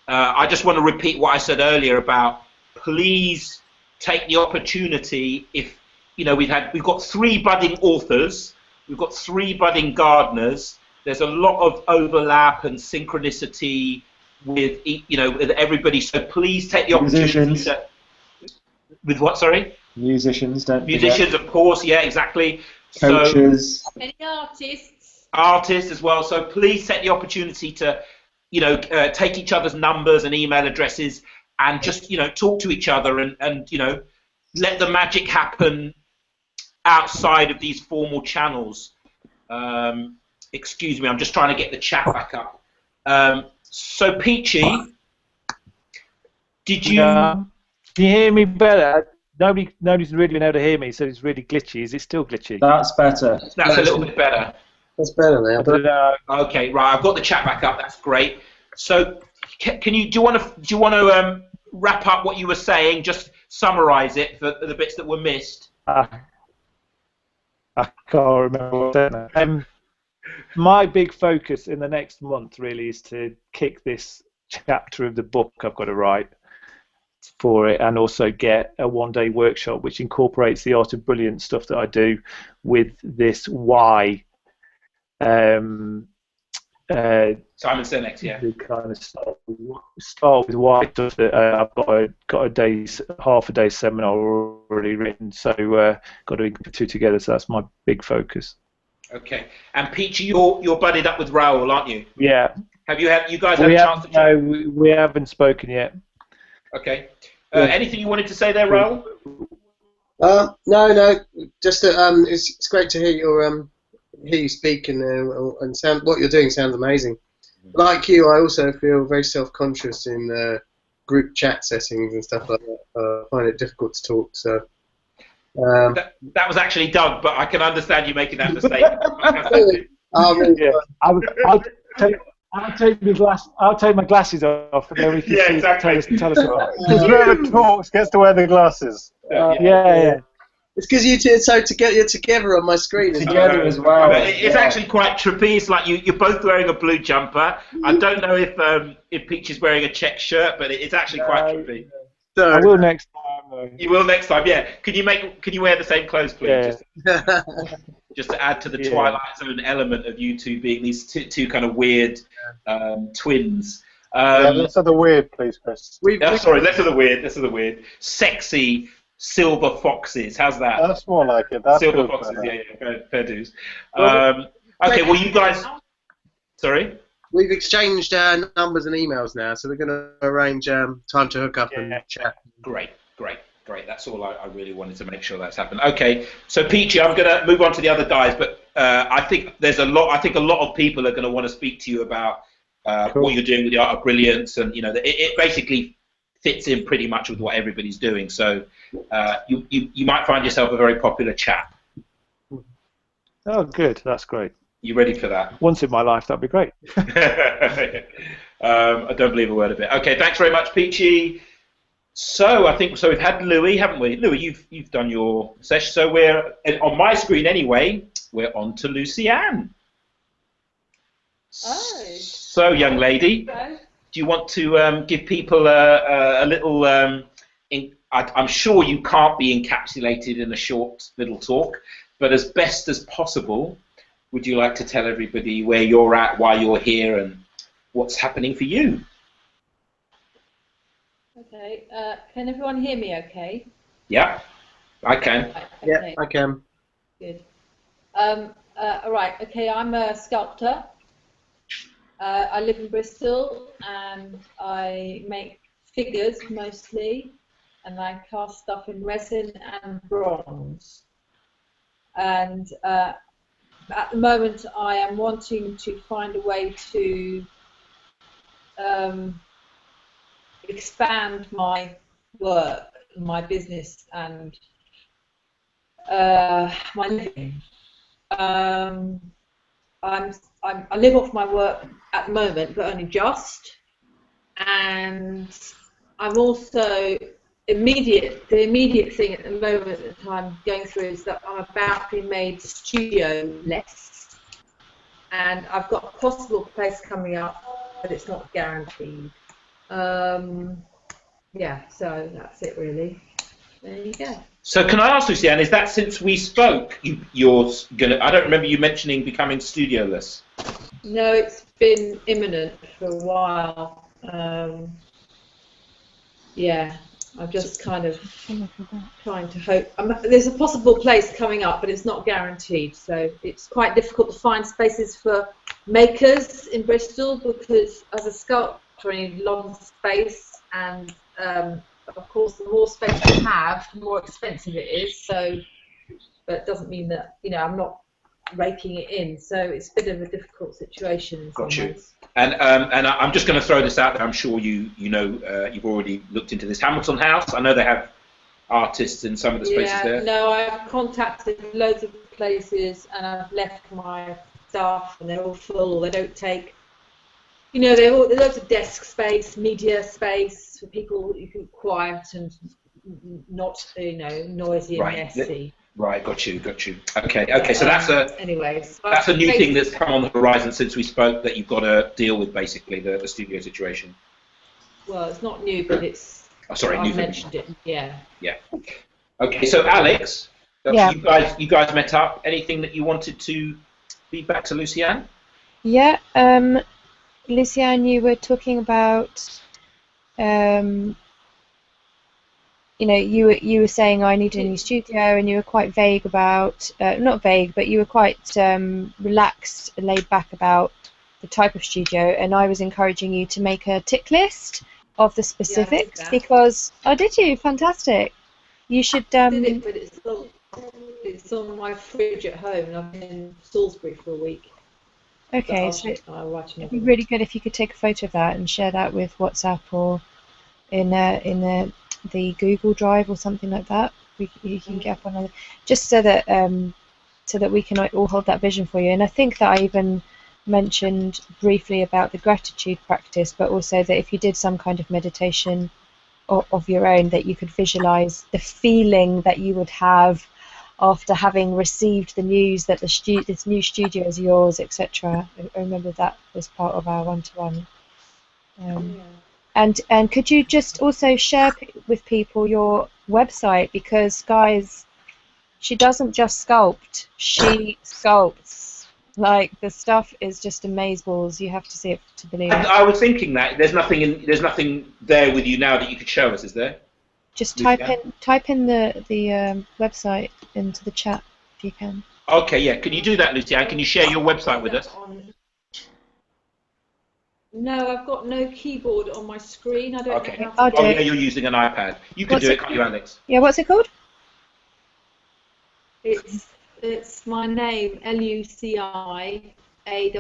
I just want to repeat what I said earlier about please take the opportunity. If we've got 3 budding authors, we've got 3 budding gardeners. There's a lot of overlap and synchronicity with with everybody. So please take the opportunity. With what? Sorry. Musicians, don't Musicians, forget. of course. Yeah, exactly. Coaches. So, any artists? Artists as well. So please take the opportunity to take each other's numbers and email addresses and just talk to each other and let the magic happen outside of these formal channels. Excuse me, I'm just trying to get the chat back up. So Peachy, did you? Can you hear me better? Nobody's really been able to hear me, so it's really glitchy. Is it still glitchy? That's better. That's a little bit better. That's better now. I don't know. Okay, right. I've got the chat back up. That's great. So, do you want to wrap up what you were saying? Just summarise it for the bits that were missed. I can't remember what I said. My big focus in the next month really is to kick this chapter of the book I've got to write for it, and also get a one-day workshop which incorporates the Art of Brilliance stuff that I do with this why. Simon Sinek, yeah. To kind of start with why stuff that I've got half a day seminar already written, so got to put 2 together. So that's my big focus. Okay. And Peachy, you're budded up with Raoul, aren't you? Yeah. Have you guys had a chance to chat? No, we haven't spoken yet. Okay. Yeah. Anything you wanted to say there, Raoul? No. Just that it's great to hear you speak and sound. What you're doing sounds amazing. Like you, I also feel very self-conscious in group chat settings and stuff like that. I find it difficult to talk. So. That was actually Doug, but I can understand you making that mistake. I'll take my glasses off, and then we can Yeah, exactly. tell us about it. Whoever talks gets to wear the glasses. Yeah. It's because you two are you're together on my screen. Together as well. It's actually quite trippy. It's like you're both wearing a blue jumper. I don't know if Peach is wearing a check shirt, but it's actually quite trippy. I will next time, though. You will next time, yeah. Can you wear the same clothes, please? Yeah. Just to add to the Twilight Zone element of you two being these two kind of weird twins. Less of the weird, please, Chris. Sorry, less of the weird. Sexy silver foxes. How's that? That's more like it. That's silver good, foxes, yeah, fair dues. Well, okay, well, you guys. Sorry? We've exchanged numbers and emails now, so we're going to arrange time to hook up and chat. Great. That's all I really wanted to make sure that's happened. Okay, so Peachy, I'm going to move on to the other guys, but I think a lot of people are going to want to speak to you about what you're doing with the Art of Brilliance, and it basically fits in pretty much with what everybody's doing. So you might find yourself a very popular chap. Oh, good. That's great. You ready for that? Once in my life, that'd be great. I don't believe a word of it. Okay, thanks very much, Peachy. So I think we've had Louis, haven't we? Louis, you've done your session. So we're on my screen anyway. We're on to Lucy-Anne. Oh. So, young lady, do you want to give people a little? I'm sure you can't be encapsulated in a short little talk, but as best as possible, would you like to tell everybody where you're at, why you're here, and what's happening for you? Okay. Can everyone hear me okay? Yeah, I can. Okay. Yeah, I can. Good. All right. Okay, I'm a sculptor. I live in Bristol, and I make figures mostly, and I cast stuff in resin and bronze. And at the moment, I am wanting to find a way to expand my work, my business, and my living. I live off my work at the moment, but only just. And I'm also the immediate thing at the moment that I'm going through is that I'm about to be made studio-less, and I've got a possible place coming up, but it's not guaranteed. Yeah, so that's it really. There you go. So can I ask, Lucy-Anne, is that since we spoke, you're gonna? I don't remember you mentioning becoming studioless. No, it's been imminent for a while. Yeah, I'm just kind of trying to hope. There's a possible place coming up, but it's not guaranteed. So it's quite difficult to find spaces for makers in Bristol because as a sculptor, you need a lot of space, and of course, the more space you have, the more expensive it is. So, but it doesn't mean that I'm not raking it in. So it's a bit of a difficult situation in some ways. And I'm just going to throw this out there. I'm sure you've already looked into this. Hamilton House. I know they have artists in some of the spaces there. No, I've contacted loads of places, and I've left my staff, and they're all full. They don't take. There's loads of desk space, media space for people who can quiet and not, noisy and messy. Right, got you. Okay, so that's a new thing that's come on the horizon since we spoke that you've got to deal with, basically the studio situation. Well, it's not new, but it's. Oh, sorry, I new mentioned it. Yeah. Yeah. Okay, so Alex, you guys met up. Anything that you wanted to feed back to Lucy-Anne? Yeah. Lucy-Anne, you were talking about you know, you were saying, I need a new studio, and you were quite vague about, not vague, but you were quite relaxed and laid back about the type of studio, and I was encouraging you to make a tick list of the specifics, because, oh, did you? Fantastic. You should. I did it, but it's on my fridge at home, and I've been in Salisbury for a week. Okay, so it'd be really good if you could take a photo of that and share that with WhatsApp or in the Google Drive or something like that. You can get up on other, just so that we can all hold that vision for you. And I think that I even mentioned briefly about the gratitude practice, but also that if you did some kind of meditation of your own, that you could visualize the feeling that you would have after having received the news that this new studio is yours, etc. I remember that was part of our one-to-one. And could you just also share with people your website, because guys, she doesn't just sculpt, she sculpts. Like, the stuff is just amazeballs. You have to see it to believe it. I was thinking that there's nothing there with you now that you could show us, is there? Just type in the website into the chat if you can. Okay, yeah. Can you do that, Lucianne? Can you share your website with us? No, I've got no keyboard on my screen. I don't know Oh, how to yeah, you're using an iPad. You can do it, can't you, Alex? Yeah, what's it called? It's my name, LuciAnne, and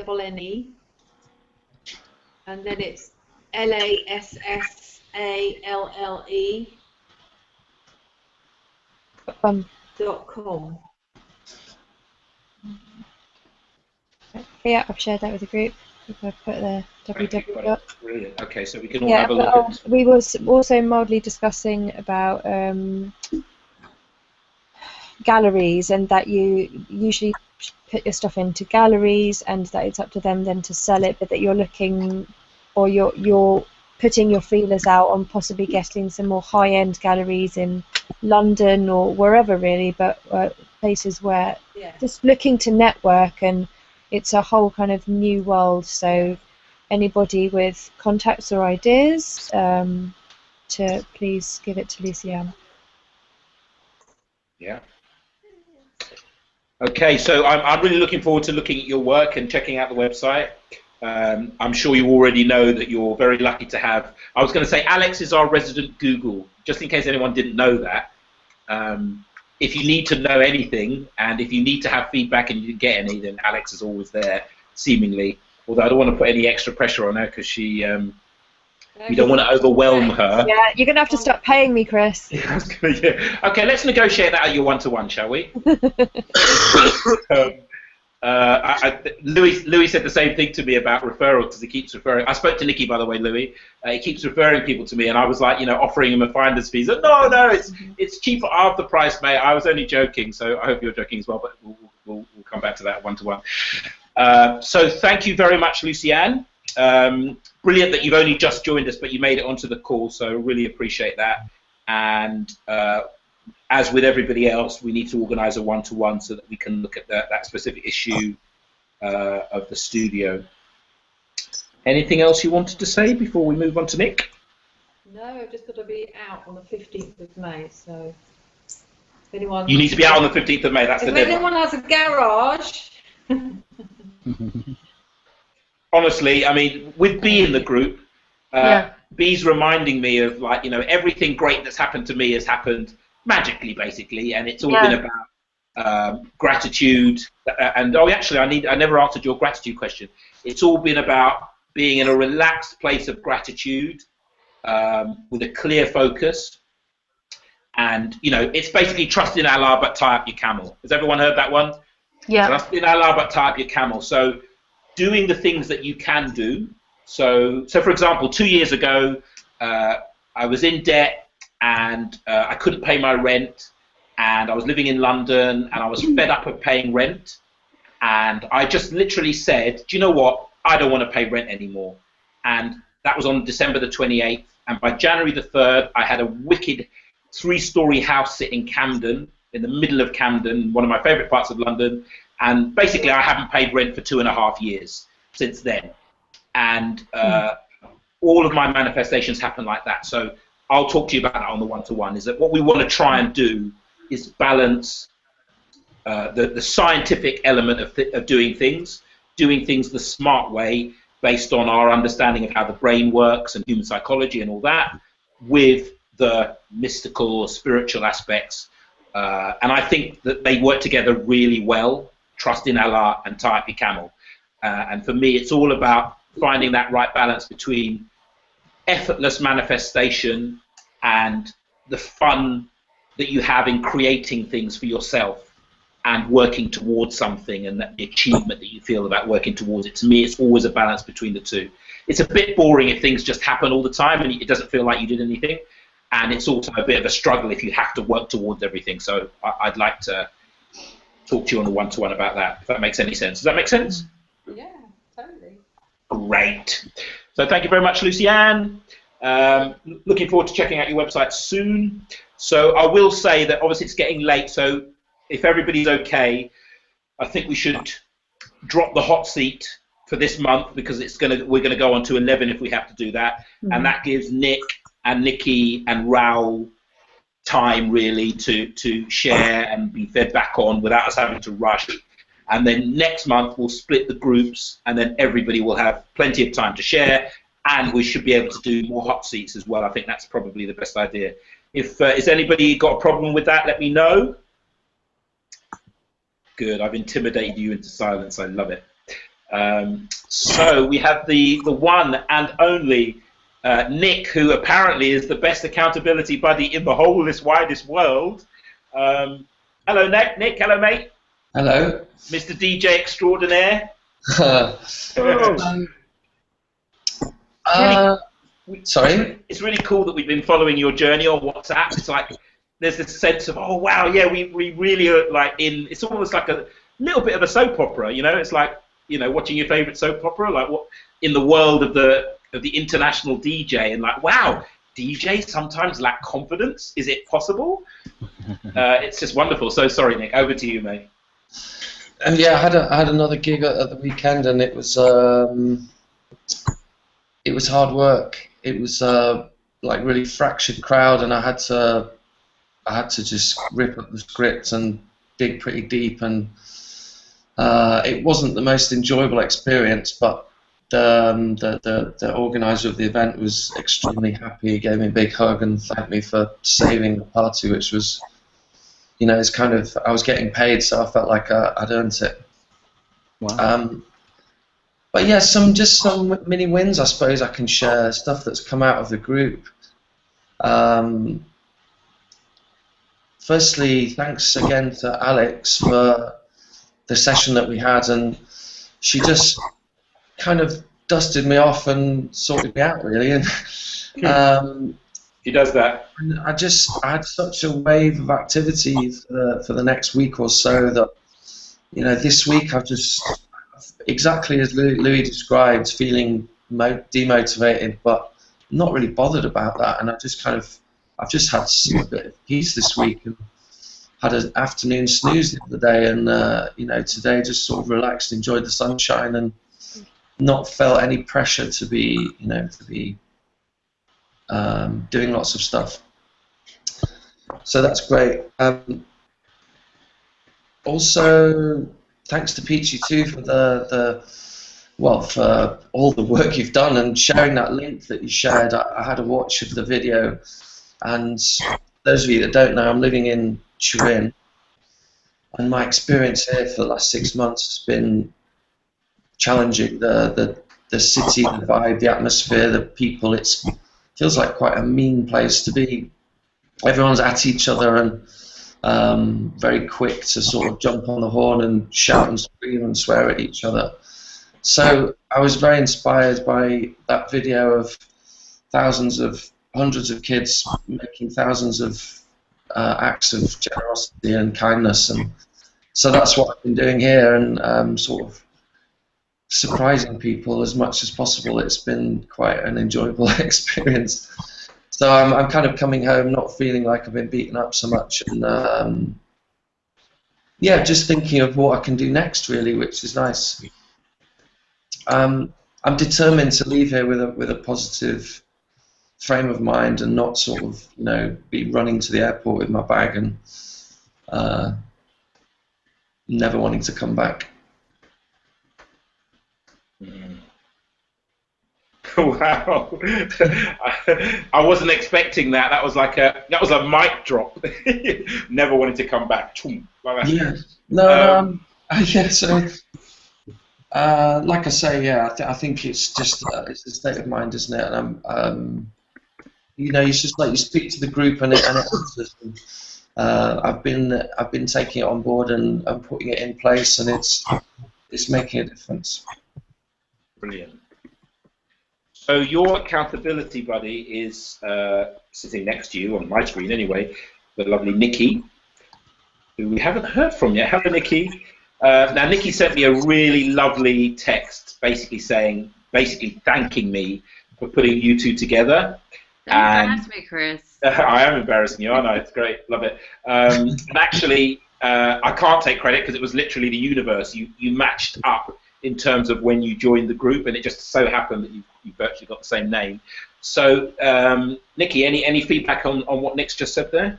then it's LASSALLE.com. Yeah, I've shared that with the group. I've put the www. Brilliant. Okay, so we can all have a look at. We were also mildly discussing about galleries, and that you usually put your stuff into galleries, and that it's up to them then to sell it, but that you're looking, or you're putting your feelers out on possibly getting some more high-end galleries in London or wherever really, but places where just looking to network, and it's a whole kind of new world. So anybody with contacts or ideas, to please give it to Lucianne. Yeah. Okay, so I'm really looking forward to looking at your work and checking out the website. I'm sure you already know that you're very lucky to have. I was going to say Alex is our resident Google, just in case anyone didn't know that. If you need to know anything, and if you need to have feedback and you didn't get any, then Alex is always there, seemingly. Although I don't want to put any extra pressure on her, because she, we don't want to overwhelm her. Yeah, you're going to have to start paying me, Chris. Okay, let's negotiate that at your one-to-one, shall we? Louis said the same thing to me about referrals, because he keeps referring. I spoke to Nikki, by the way, Louis. He keeps referring people to me, and I was like, offering him a finder's fee. So, no, it's cheaper half the price, mate. I was only joking, so I hope you're joking as well. But we'll come back to that one-to-one. So thank you very much, Lucianne. Brilliant that you've only just joined us, but you made it onto the call, so really appreciate that. And as with everybody else, we need to organise a one-to-one so that we can look at that specific issue of the studio. Anything else you wanted to say before we move on to Nick? No, I've just got to be out on the 15th of May, so if anyone... You need to be out on the 15th of May, that's the deadline. If anyone has a garage... Honestly, I mean, with B in the group, B's reminding me of, like, everything great that's happened to me has happened magically, basically, and it's all been about gratitude. And actually, I never answered your gratitude question. It's all been about being in a relaxed place of gratitude, with a clear focus, and it's basically trust in Allah but tie up your camel. Has everyone heard that one? Yeah. Trust in Allah but tie up your camel. So doing the things that you can do. So for example, 2 years ago, I was in debt, and I couldn't pay my rent, and I was living in London, and I was fed up of paying rent, and I just literally said, do you know what? I don't want to pay rent anymore. And that was on December the 28th, and by January the 3rd, I had a wicked 3-story house sit in Camden, in the middle of Camden, one of my favourite parts of London, and basically I haven't paid rent for 2.5 years since then. And all of my manifestations happen like that. So I'll talk to you about that on the one-to-one, is that what we want to try and do is balance the scientific element of doing things the smart way, based on our understanding of how the brain works and human psychology and all that, with the mystical or spiritual aspects. And I think that they work together really well, trust in Allah and Ta'ati Camel. And for me, it's all about finding that right balance between effortless manifestation and the fun that you have in creating things for yourself and working towards something, and that the achievement that you feel about working towards it. To me, it's always a balance between the two. It's a bit boring if things just happen all the time and it doesn't feel like you did anything, and it's also a bit of a struggle if you have to work towards everything. So I'd like to talk to you on the one-to-one about that, if that makes any sense. Does that make sense? Yeah, totally. Great. So thank you very much, Lucianne. Looking forward to checking out your website soon. So I will say that obviously it's getting late, so if everybody's okay, I think we should drop the hot seat for this month, because we're gonna go on to 11 if we have to do that, and that gives Nick and Nikki and Raoul time really to share and be fed back on without us having to rush. And then next month we'll split the groups, and then everybody will have plenty of time to share, and we should be able to do more hot seats as well. I think that's probably the best idea. If has anybody got a problem with that, let me know. Good, I've intimidated you into silence. I love it. So we have the one and only Nick, who apparently is the best accountability buddy in the whole this widest world. Hello, Nick. Nick, hello, mate. Hello. Mr. DJ extraordinaire. Sorry? It's really cool that we've been following your journey on WhatsApp. It's like there's this sense of, oh wow, yeah, we really are like in. It's almost like a little bit of a soap opera, you know. It's like, you know, watching your favorite soap opera, like what in the world of the international DJ, and like, wow, DJs sometimes lack confidence. Is it possible? It's just wonderful. So sorry, Nick. Over to you, mate. Yeah, I had another gig at the weekend, and it was hard work. It was like really fractured crowd, and I had to just rip up the script and dig pretty deep, and it wasn't the most enjoyable experience, but the organizer of the event was extremely happy. He gave me a big hug and thanked me for saving the party, which was, you know, it's kind of, I was getting paid, so I felt like I'd earned it. Wow. But yeah, some mini wins, I suppose I can share, stuff that's come out of the group. Firstly, thanks again to Alex for the session that we had, and she just kind of dusted me off and sorted me out, really. And he does that. I had such a wave of activity for the next week or so that, you know, this week I've just, exactly as Louis described, feeling demotivated, but not really bothered about that. And I've just had a bit of peace this week, and had an afternoon snooze the other day, and you know, today just sort of relaxed, enjoyed the sunshine, and not felt any pressure to be, you know, doing lots of stuff. So that's great. Also, thanks to Peachy too for for all the work you've done and sharing that link that you shared. I had a watch of the video, and those of you that don't know, I'm living in Turin, and my experience here for the last 6 months has been challenging. The city, the vibe, the atmosphere, the people. It feels like quite a mean place to be. Everyone's at each other and very quick to sort of jump on the horn and shout and scream and swear at each other. So I was very inspired by that video of hundreds of kids making thousands of acts of generosity and kindness, and so that's what I've been doing here, and sort of surprising people as much as possible. It's been quite an enjoyable experience. So I'm kind of coming home not feeling like I've been beaten up so much, and yeah, just thinking of what I can do next, really, which is nice. I'm determined to leave here with a positive frame of mind and not sort of, be running to the airport with my bag and never wanting to come back. Wow, I wasn't expecting that. That was a mic drop. Never wanted to come back. Like that. Yeah. No. Yeah. So, like I say, yeah, I think it's just it's a state of mind, isn't it? And it's just like you speak to the group and it answers. I've been taking it on board and putting it in place, and it's making a difference. Brilliant. So your accountability buddy is sitting next to you on my screen anyway, the lovely Nikki, who we haven't heard from yet. Hello, Nikki. Now, Nikki sent me a really lovely text, basically thanking me for putting you two together. Don't embarrass me, Chris. I am embarrassing you, aren't I? It's great, love it. And actually, I can't take credit because it was literally the universe. You matched up in terms of when you joined the group, and it just so happened that you virtually got the same name. So, Nikki, any feedback on what Nick's just said there?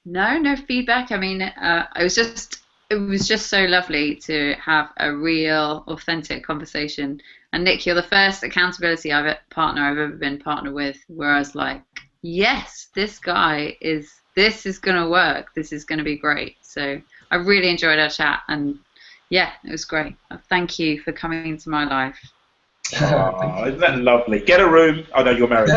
No feedback. I mean, it was just so lovely to have a real, authentic conversation. And Nick, you're the first accountability partner I've ever been partner with, where I was like, yes, this is going to work. This is going to be great. So I really enjoyed our chat, and yeah, it was great. Thank you for coming into my life. Oh, isn't that lovely? Get a room. Oh no, you're married.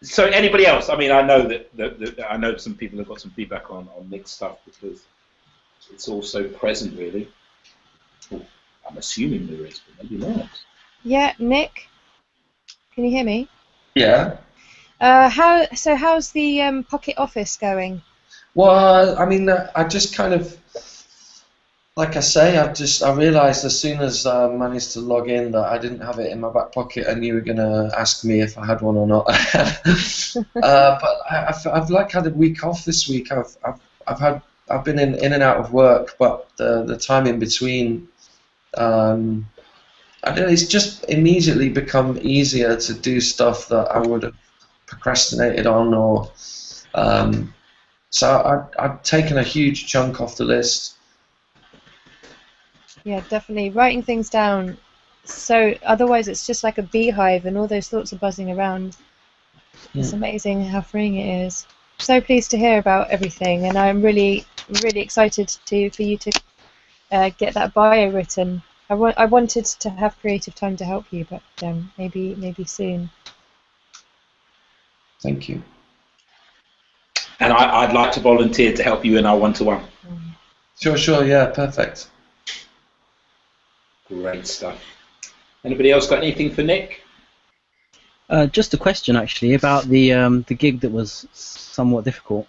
So anybody else? I mean, I know that I know some people have got some feedback on Nick's stuff because it's also present, really. Oh, I'm assuming there is, but maybe not. Yeah, Nick, can you hear me? Yeah. How's the Pocket Office going? Well, I mean, I just kind of, like I say, I realised as soon as I managed to log in that I didn't have it in my back pocket, and you were going to ask me if I had one or not. But I've like had a week off this week. I've been in and out of work, but the time in between, I don't know, it's just immediately become easier to do stuff that I would have procrastinated on, or so I've taken a huge chunk off the list. Yeah, definitely writing things down. So otherwise, it's just like a beehive, and all those thoughts are buzzing around. It's amazing how freeing it is. So pleased to hear about everything, and I'm really excited for you to get that bio written. I wanted to have creative time to help you, but maybe soon. Thank you. And I'd like to volunteer to help you in our one-to-one. Sure, yeah, perfect. Great stuff. Anybody else got anything for Nick? Just a question, actually, about the gig that was somewhat difficult.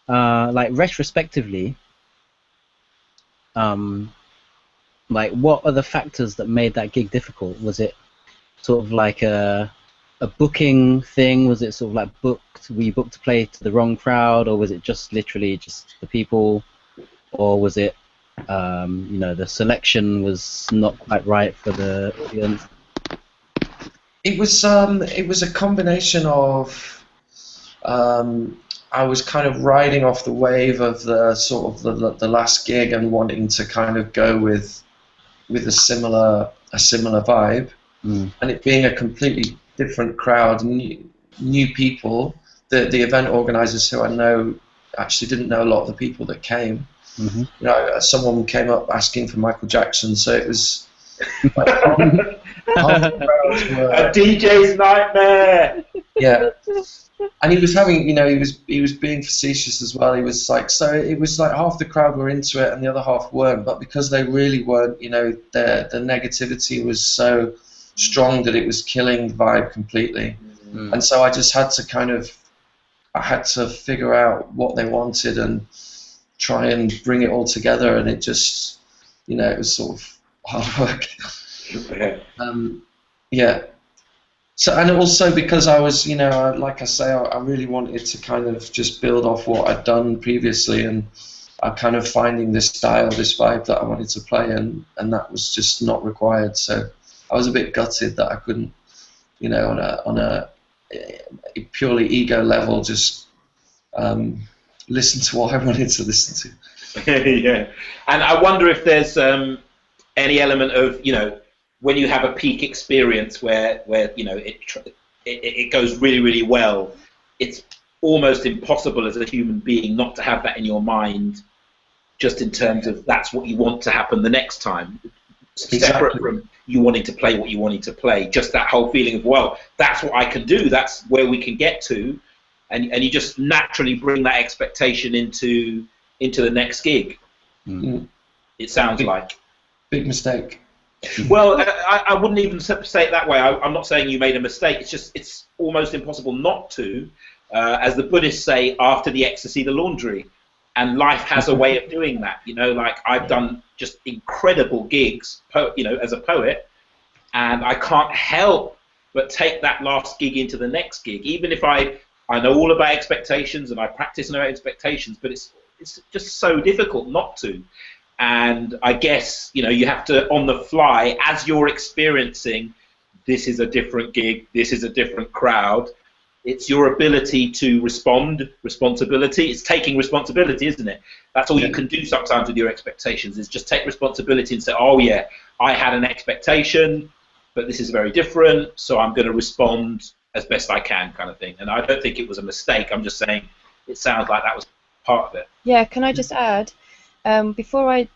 Like retrospectively, like what are the factors that made that gig difficult? Was it sort of like a booking thing? Was it sort of like booked? Were you booked to play to the wrong crowd, or was it just literally just the people, or was it the selection was not quite right for the audience? It was a combination of I was kind of riding off the wave of the sort of the last gig and wanting to kind of go with a similar vibe, and it being a completely different crowd, new people. The event organisers, who I know, actually didn't know a lot of the people that came. Mm-hmm. Someone came up asking for Michael Jackson, so it was like, a DJ's nightmare. Yeah, and he was having, he was being facetious as well. He was like, so it was like half the crowd were into it and the other half weren't, but because they really weren't, the negativity was so strong that it was killing the vibe completely. And so I just had to figure out what they wanted and try and bring it all together, and it just, it was sort of hard work. Yeah. So, and also because I was, like I say, I really wanted to kind of just build off what I'd done previously, and I'm kind of finding this style, this vibe that I wanted to play, and that was just not required. So I was a bit gutted that I couldn't, you know, on a purely ego level, just listen to what I wanted to listen to. Yeah, and I wonder if there's any element of, you know, when you have a peak experience where you know it goes really, really well, it's almost impossible as a human being not to have that in your mind, just in terms of that's what you want to happen the next time. Separate from you wanting to play what you wanted to play, just that whole feeling of, well, that's what I can do, that's where we can get to, and you just naturally bring that expectation into the next gig. It sounds like big mistake. Well, I wouldn't even say it that way. I'm not saying you made a mistake. It's just it's almost impossible not to, as the Buddhists say, after the ecstasy, the laundry. And life has a way of doing that, you know. Like I've done just incredible gigs, you know, as a poet, and I can't help but take that last gig into the next gig, even if I know all about expectations and I practice no expectations, but it's just so difficult not to. And I guess, you know, you have to, on the fly, as you're experiencing, this is a different gig, this is a different crowd. It's your ability to responsibility. It's taking responsibility, isn't it? That's all you can do sometimes with your expectations, is just take responsibility and say, oh yeah, I had an expectation, but this is very different, so I'm going to respond as best I can, kind of thing. And I don't think it was a mistake. I'm just saying it sounds like that was part of it. Yeah, can I just add, before I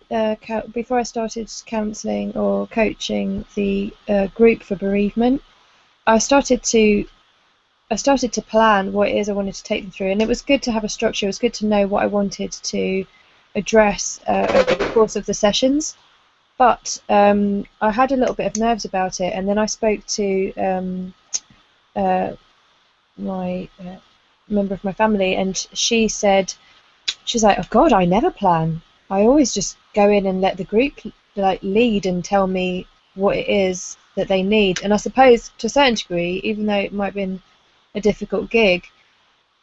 started counselling or coaching the group for bereavement, I started to plan what it is I wanted to take them through, and it was good to have a structure. It was good to know what I wanted to address over the course of the sessions. But I had a little bit of nerves about it, and then I spoke to my member of my family, and she's like, "Oh God, I never plan. I always just go in and let the group like lead and tell me what it is that they need." And I suppose to a certain degree, even though it might have been a difficult gig,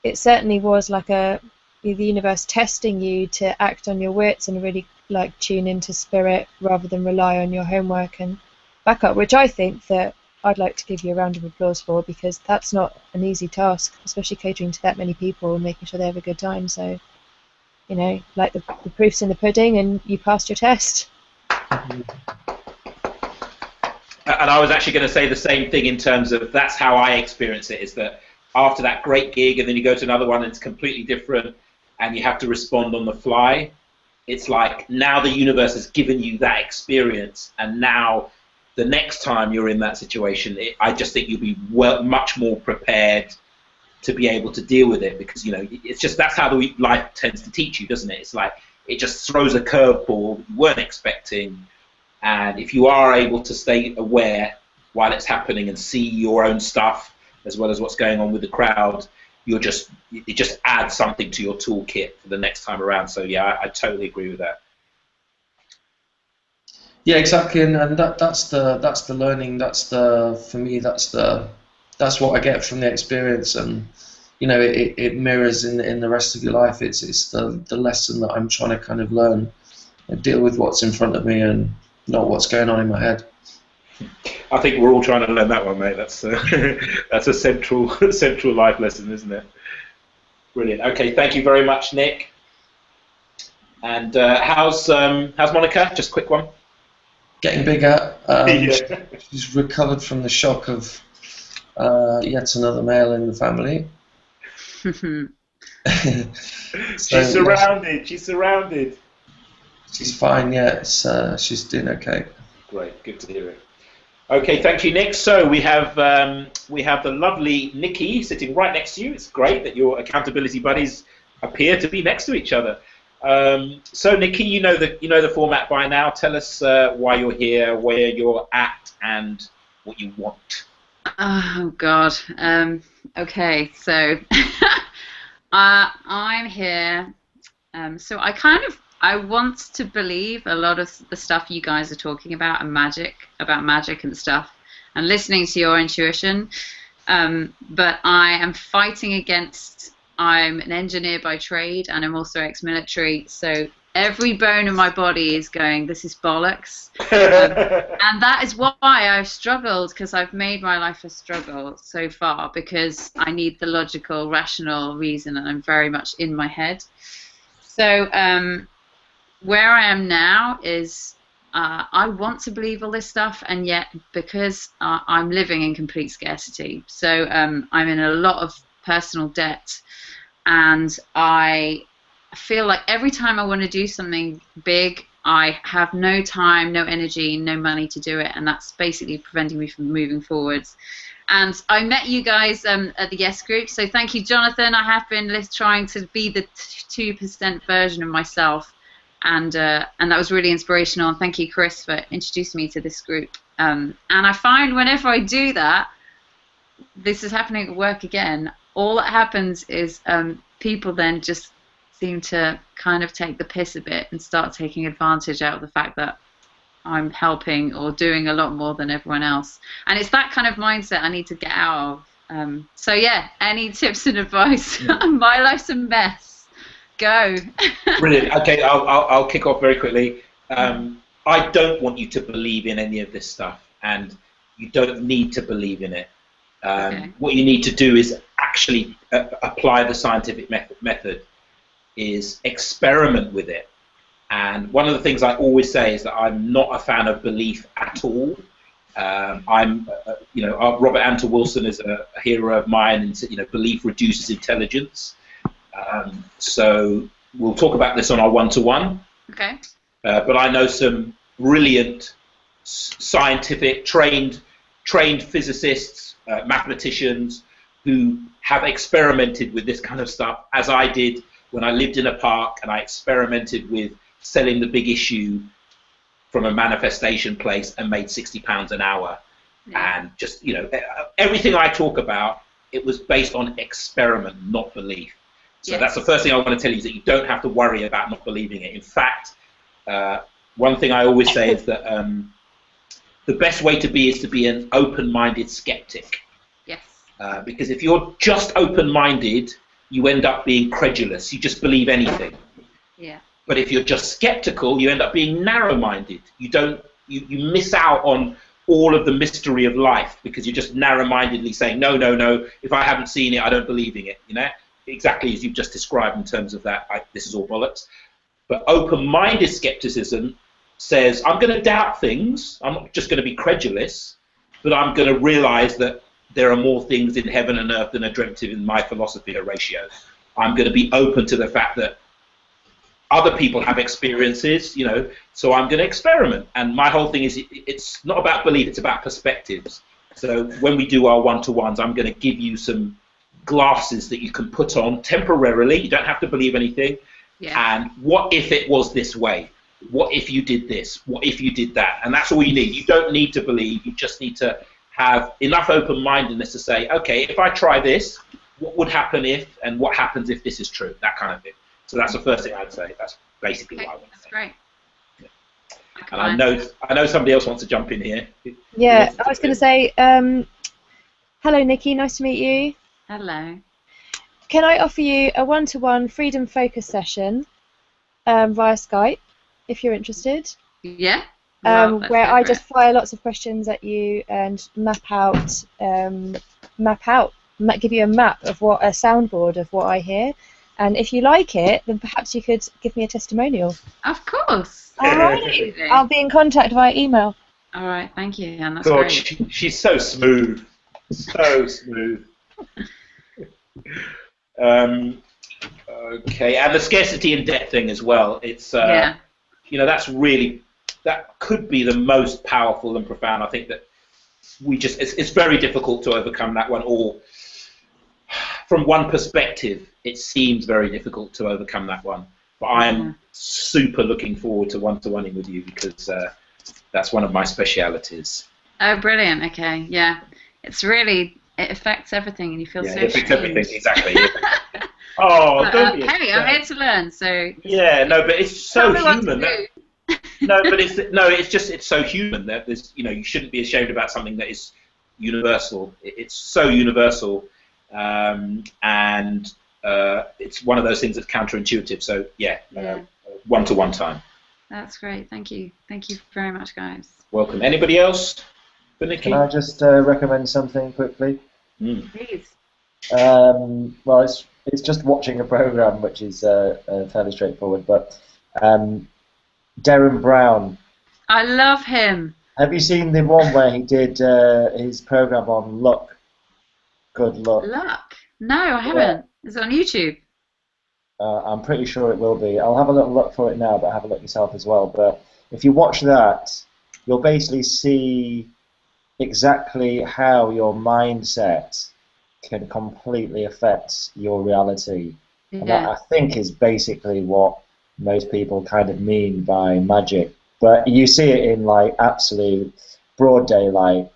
it certainly was like the universe testing you to act on your wits and really like tune into spirit rather than rely on your homework and backup, which I think that I'd like to give you a round of applause for, because that's not an easy task, especially catering to that many people and making sure they have a good time. So, you know, like the proof's in the pudding, and you passed your test. And I was actually going to say the same thing in terms of that's how I experience it, is that after that great gig and then you go to another one and it's completely different and you have to respond on the fly, it's like now the universe has given you that experience, and now the next time you're in that situation, I just think you'll be much more prepared to be able to deal with it, because, you know, it's just that's how life tends to teach you, doesn't it? It's like it just throws a curveball you weren't expecting. And if you are able to stay aware while it's happening and see your own stuff as well as what's going on with the crowd, it just adds something to your toolkit for the next time around. So yeah, I totally agree with that. Yeah, exactly, and that's the learning. For me, that's what I get from the experience, and you know, it mirrors in the rest of your life. It's the lesson that I'm trying to kind of learn and deal with what's in front of me and not what's going on in my head. I think we're all trying to learn that one, mate. That's that's a central life lesson, isn't it? Brilliant. Okay, thank you very much, Nick. And how's Monica? Just a quick one. Getting bigger. She's recovered from the shock of yet another male in the family. She's surrounded. She's surrounded. She's fine. Yeah, she's doing okay. Great. Good to hear it. Okay, thank you, Nick. So we have the lovely Nikki sitting right next to you. It's great that your accountability buddies appear to be next to each other. So Nikki, you know the format by now. Tell us why you're here, where you're at, and what you want. Oh God. Okay, so I'm here. So I want to believe a lot of the stuff you guys are talking about and magic and stuff, and listening to your intuition. But I am fighting against I'm an engineer by trade, and I'm also ex-military. So every bone in my body is going, this is bollocks. And that is why I've struggled, because I've made my life a struggle so far, because I need the logical, rational reason, and I'm very much in my head. So where I am now is I want to believe all this stuff, and yet because I'm living in complete scarcity, so I'm in a lot of personal debt, and I feel like every time I want to do something big, I have no time, no energy, no money to do it, and that's basically preventing me from moving forwards. And I met you guys at the Yes Group, so thank you, Jonathan. I have been trying to be the 2% version of myself, and that was really inspirational. And thank you, Chris, for introducing me to this group. And I find whenever I do that, this is happening at work again, all that happens is people then just seem to kind of take the piss a bit and start taking advantage out of the fact that I'm helping or doing a lot more than everyone else. And it's that kind of mindset I need to get out of. So yeah, any tips and advice? My life's a mess. Go. Brilliant. Okay, I'll kick off very quickly. I don't want you to believe in any of this stuff, and you don't need to believe in it. What you need to do is actually apply the scientific method, is experiment with it. And one of the things I always say is that I'm not a fan of belief at all. Robert Anton Wilson is a hero of mine, and belief reduces intelligence. So we'll talk about this on our one-to-one. Okay. But I know some brilliant scientific trained physicists, mathematicians who have experimented with this kind of stuff, as I did when I lived in a park and I experimented with selling the big issue from a manifestation place and made £60 an hour. Yeah. And just, everything I talk about, it was based on experiment, not belief. So that's the first thing I want to tell you, is that you don't have to worry about not believing it. In fact, one thing I always say is that the best way to be is to be an open-minded skeptic. Yes. Because if you're just open-minded, you end up being credulous. You just believe anything. Yeah. But if you're just skeptical, you end up being narrow-minded. You miss out on all of the mystery of life because you're just narrow-mindedly saying, no, if I haven't seen it, I don't believe in it. Exactly as you've just described in terms of that, this is all bollocks. But open-minded skepticism says, I'm going to doubt things. I'm not just going to be credulous, but I'm going to realize that there are more things in heaven and earth than are dreamt of in my philosophy, Horatio. I'm going to be open to the fact that other people have experiences, so I'm going to experiment. And my whole thing is, it's not about belief, it's about perspectives. So when we do our one-to-ones, I'm going to give you some glasses that you can put on temporarily. You don't have to believe anything. Yeah. And what if it was this way? What if you did this? What if you did that? And that's all you need. You don't need to believe. You just need to have enough open-mindedness to say, okay, if I try this, what would happen if, and what happens if this is true? That kind of thing. So that's the first thing I'd say. That's basically what I want to say. That's great. Yeah. And I know somebody else wants to jump in here. Yeah, I was going to say, hello, Nikki. Nice to meet you. Hello. Can I offer you a one-to-one freedom focus session via Skype, if you're interested? Yeah. Where I just fire lots of questions at you and give you a map of a soundboard of what I hear. And if you like it, then perhaps you could give me a testimonial. Of course. All right. I'll be in contact via email. All right. Thank you, Anne. That's God, great. She's so smooth. So smooth. Okay, and the scarcity and debt thing as well. It's that could be the most powerful and profound. I think that it's very difficult to overcome that one. Or from one perspective, it seems very difficult to overcome that one. But I am super looking forward to one-to-one-ing with you because that's one of my specialities. Oh, brilliant. Okay, yeah. It affects everything, and you feel so it affects strange. everything, exactly. Don't be. Hey, I'm here to learn, so... Yeah, no, but it's so human. It's so human that there's, you shouldn't be ashamed about something that is universal. It's so universal, and it's one of those things that's counterintuitive. So yeah, Yeah. one-to-one time. That's great. Thank you. Thank you very much, guys. Welcome. Anybody else for Nikki? Can I just recommend something quickly? Please. Well, it's just watching a program, which is fairly straightforward. But Derren Brown. I love him. Have you seen the one where he did his program on luck? Good luck. Luck? No, I haven't. Is it on YouTube? I'm pretty sure it will be. I'll have a little look for it now, but have a look yourself as well. But if you watch that, you'll basically see exactly how your mindset can completely affect your reality. And that, I think, is basically what most people kind of mean by magic. But you see it in like absolute broad daylight.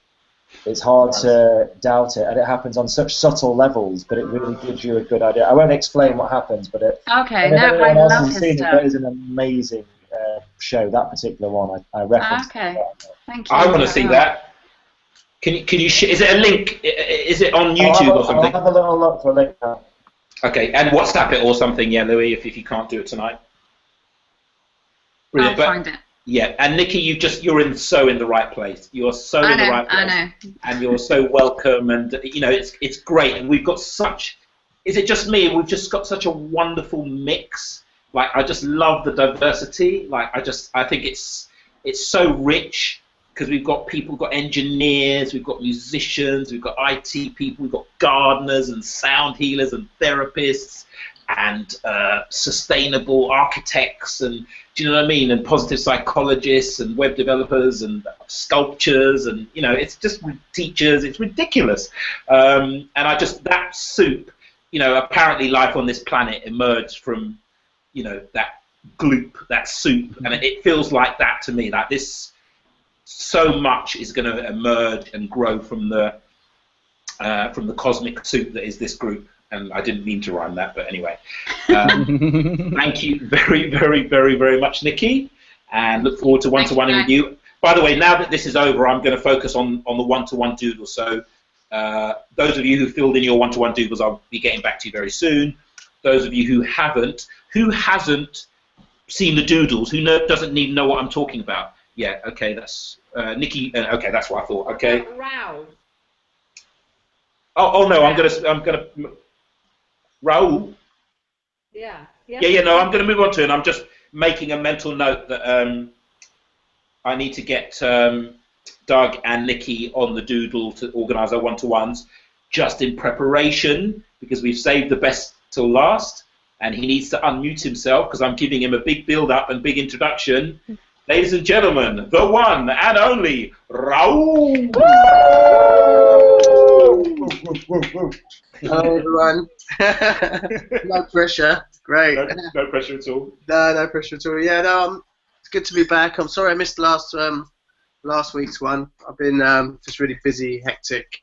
It's hard to doubt it, and it happens on such subtle levels, but it really gives you a good idea. I won't explain what happens, but it. Okay, no, I love his stuff. It is an amazing show. That particular one, I reference. Okay, thank you. I want to see that. Can you? Is it a link? Is it on YouTube or something? I'll have a little look for a link now. Okay, and WhatsApp it or something, yeah, Louis, if you can't do it tonight. Brilliant. I'll find it. Yeah, and Nikki, you're so in the right place. You're so in the right place. I know. And you're so welcome, and you know it's great. And we've got such. Is it just me? We've just got such a wonderful mix. Like I just love the diversity. Like I think it's so rich because we've got people, we've got engineers, we've got musicians, we've got IT people, we've got gardeners and sound healers and therapists and sustainable architects and do you know what I mean? And positive psychologists and web developers and sculptors and you know it's just teachers. It's ridiculous. And that soup, you know, apparently life on this planet emerged from you know that gloop, that soup, and it feels like that to me. Like this, so much is going to emerge and grow from the cosmic soup that is this group. And I didn't mean to rhyme that, but anyway. Thank you very, very, very, very much, Nikki, and look forward to one-to-one with you. By the way, now that this is over, I'm going to focus on the one-to-one doodles. So those of you who filled in your one-to-one doodles, I'll be getting back to you very soon. Those of you who hasn't seen the doodles, who doesn't even know what I'm talking about? Yeah, okay, that's Nikki. Okay, that's what I thought. Okay. Raoul. Oh no, I'm gonna. Raoul? Yeah. No, I'm going to move on to it. And I'm just making a mental note that I need to get Doug and Nikki on the doodle to organise our one-to-ones just in preparation because we've saved the best till last and he needs to unmute himself because I'm giving him a big build-up and big introduction. Ladies and gentlemen, the one and only Raoul! Hello everyone. No pressure. Great. No pressure at all. No pressure at all. Yeah, no, it's good to be back. I'm sorry I missed last week's one. I've been just really busy, hectic,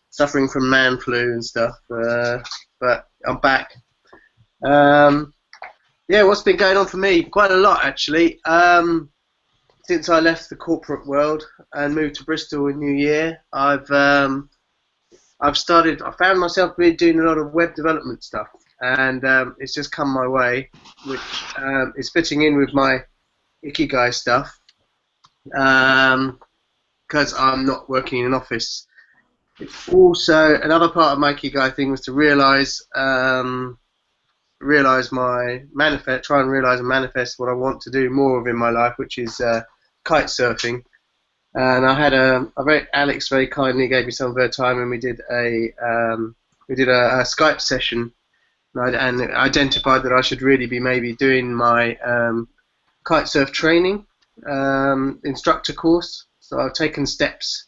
suffering from man flu and stuff. But I'm back. Yeah, what's been going on for me? Quite a lot actually. Since I left the corporate world and moved to Bristol in New Year, I found myself really doing a lot of web development stuff, and it's just come my way, which is fitting in with my Ikigai stuff, because I'm not working in an office. It's also another part of my Ikigai thing was to realize my manifest, try and realize and manifest what I want to do more of in my life, which is kite surfing. And I had Alex very kindly gave me some of her time, and we did a Skype session, and identified that I should really be maybe doing my kite surf training instructor course. So I've taken steps.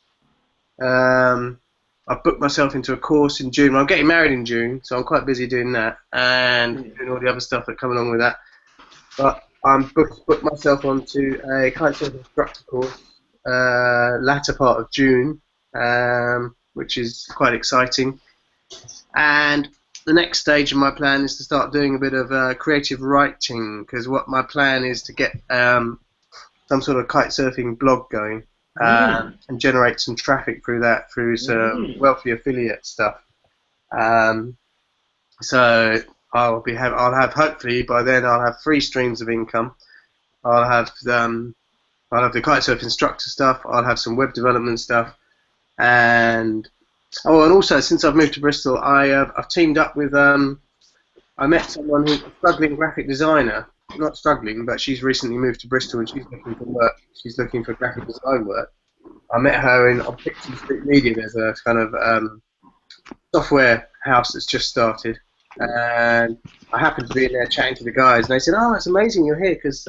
I've booked myself into a course in June. I'm getting married in June, so I'm quite busy doing that and doing all the other stuff that come along with that. But I'm booked myself onto a kite surf instructor course. Latter part of June, which is quite exciting. And the next stage of my plan is to start doing a bit of creative writing, because what my plan is to get some sort of kite surfing blog going and generate some traffic through that, through some wealthy affiliate stuff. So I'll have hopefully by then I'll have 3 streams of income. I'll have the kitesurf instructor stuff. I'll have some web development stuff, and also since I've moved to Bristol, I've teamed up with I met someone who's a struggling graphic designer. Not struggling, but she's recently moved to Bristol and she's looking for work. She's looking for graphic design work. I met her on Pixie Street Media. There's a kind of software house that's just started, and I happened to be in there chatting to the guys, and they said, "Oh, it's amazing you're here because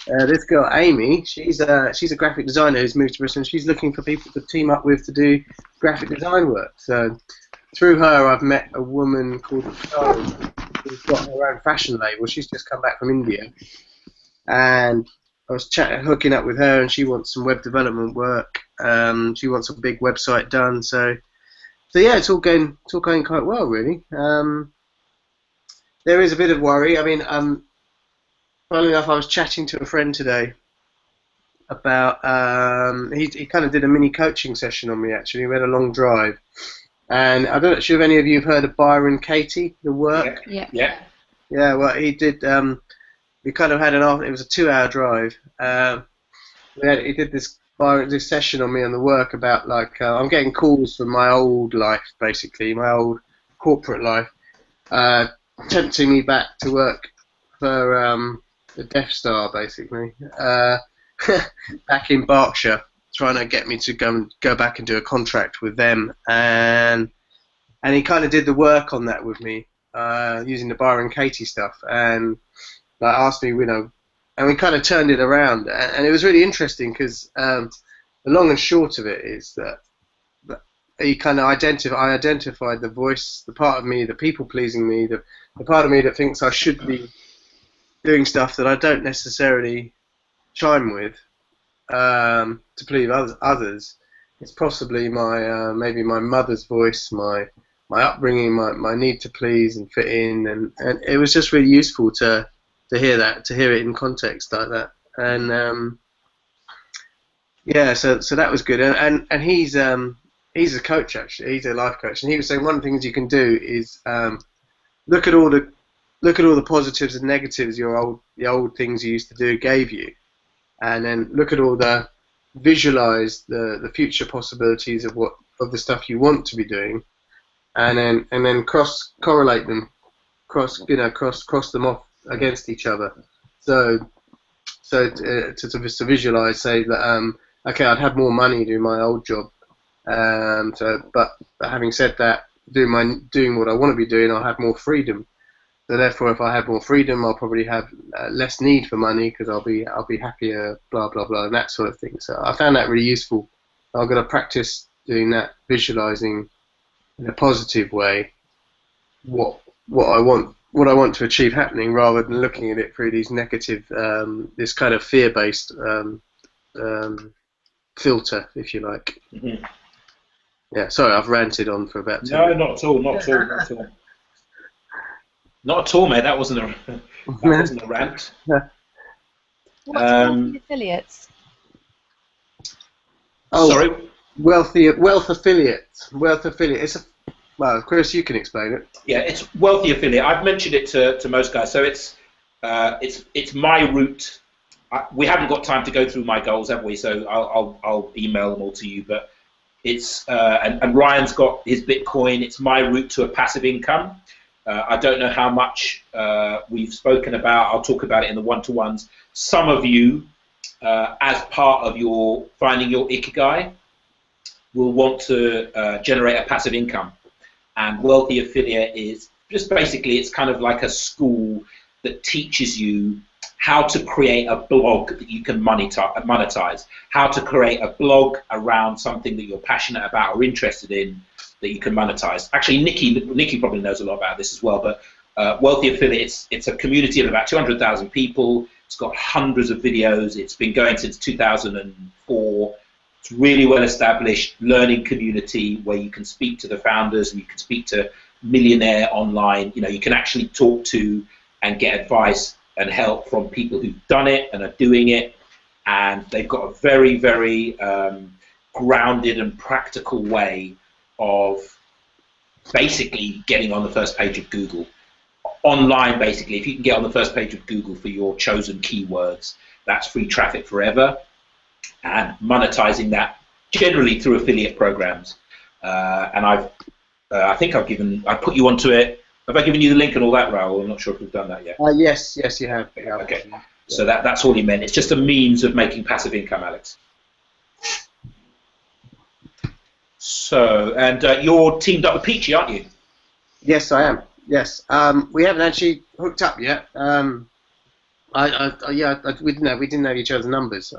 this girl Amy, she's a graphic designer who's moved to Bristol, and she's looking for people to team up with to do graphic design work." So through her, I've met a woman called Chloe who's got her own fashion label. She's just come back from India, and I was hooking up with her, and she wants some web development work. She wants a big website done. So yeah, it's all going quite well, really. There is a bit of worry. I mean, funnily enough, I was chatting to a friend today about he kind of did a mini coaching session on me. Actually, we had a long drive, and I don't know if any of you have heard of Byron Katie, the work. Yeah. Well, he did. We kind of had it was a 2-hour drive. He did this session on me on the work about like I'm getting calls from my old life, basically my old corporate life, tempting me back to work for the Death Star, basically, back in Berkshire, trying to get me to go back and do a contract with them, and he kind of did the work on that with me, using the Byron Katie stuff, and like asked me, and we kind of turned it around, and it was really interesting because the long and short of it is that he kind of identified the voice, the part of me, the people pleasing me, the part of me that thinks I should be doing stuff that I don't necessarily chime with to please others. It's possibly maybe my mother's voice, my upbringing, my need to please and fit in, and it was just really useful to hear it in context like that, and so that was good, and he's a coach, actually. He's a life coach, and he was saying one of the things you can do is look at all the positives and negatives the old things you used to do gave you, and then look at all visualize the future possibilities of the stuff you want to be doing, and then correlate them, cross them off against each other. So to visualize, say that okay, I'd have more money doing my old job. But having said that, doing what I want to be doing, I'll have more freedom. So therefore, if I have more freedom, I'll probably have less need for money because I'll be happier, blah blah blah, and that sort of thing. So I found that really useful. I'm going to practice doing that, visualizing in a positive way what I want to achieve happening, rather than looking at it through these negative, this kind of fear-based filter, if you like. Mm-hmm. Yeah, sorry, I've ranted on for about 2 No, minutes. not at all. Not at all, mate. That wasn't a rant. What's wealthy affiliates? Oh, sorry. Wealth affiliate. Well, Chris, you can explain it. Yeah, it's wealthy affiliate. I've mentioned it to most guys. So it's my route. We haven't got time to go through my goals, have we? So I'll email them all to you. But it's and Ryan's got his Bitcoin. It's my route to a passive income. I don't know how much we've spoken about. I'll talk about it in the one-to-ones. Some of you, as part of your finding your Ikigai, will want to generate a passive income. And Wealthy Affiliate is just basically, it's kind of like a school that teaches you how to create a blog that you can monetize, how to create a blog around something that you're passionate about or interested in that you can monetize. Actually, Nikki probably knows a lot about this as well, but Wealthy Affiliate, it's a community of about 200,000 people. It's got hundreds of videos. It's been going since 2004. It's really well established learning community where you can speak to the founders and you can speak to millionaire online. You know, you can actually talk to and get advice and help from people who've done it and are doing it. And they've got a very, very grounded and practical way of basically getting on the first page of Google. Online, basically, if you can get on the first page of Google for your chosen keywords, that's free traffic forever, and monetizing that generally through affiliate programs. And I think I put you onto it. Have I given you the link and all that, Raoul? I'm not sure if we've done that yet. Yes, you have. Okay. So that's all he meant. It's just a means of making passive income, Alex. So, and you're teamed up with Peachy, aren't you? Yes, I am. Yes. We haven't actually hooked up yet. We didn't know each other's numbers.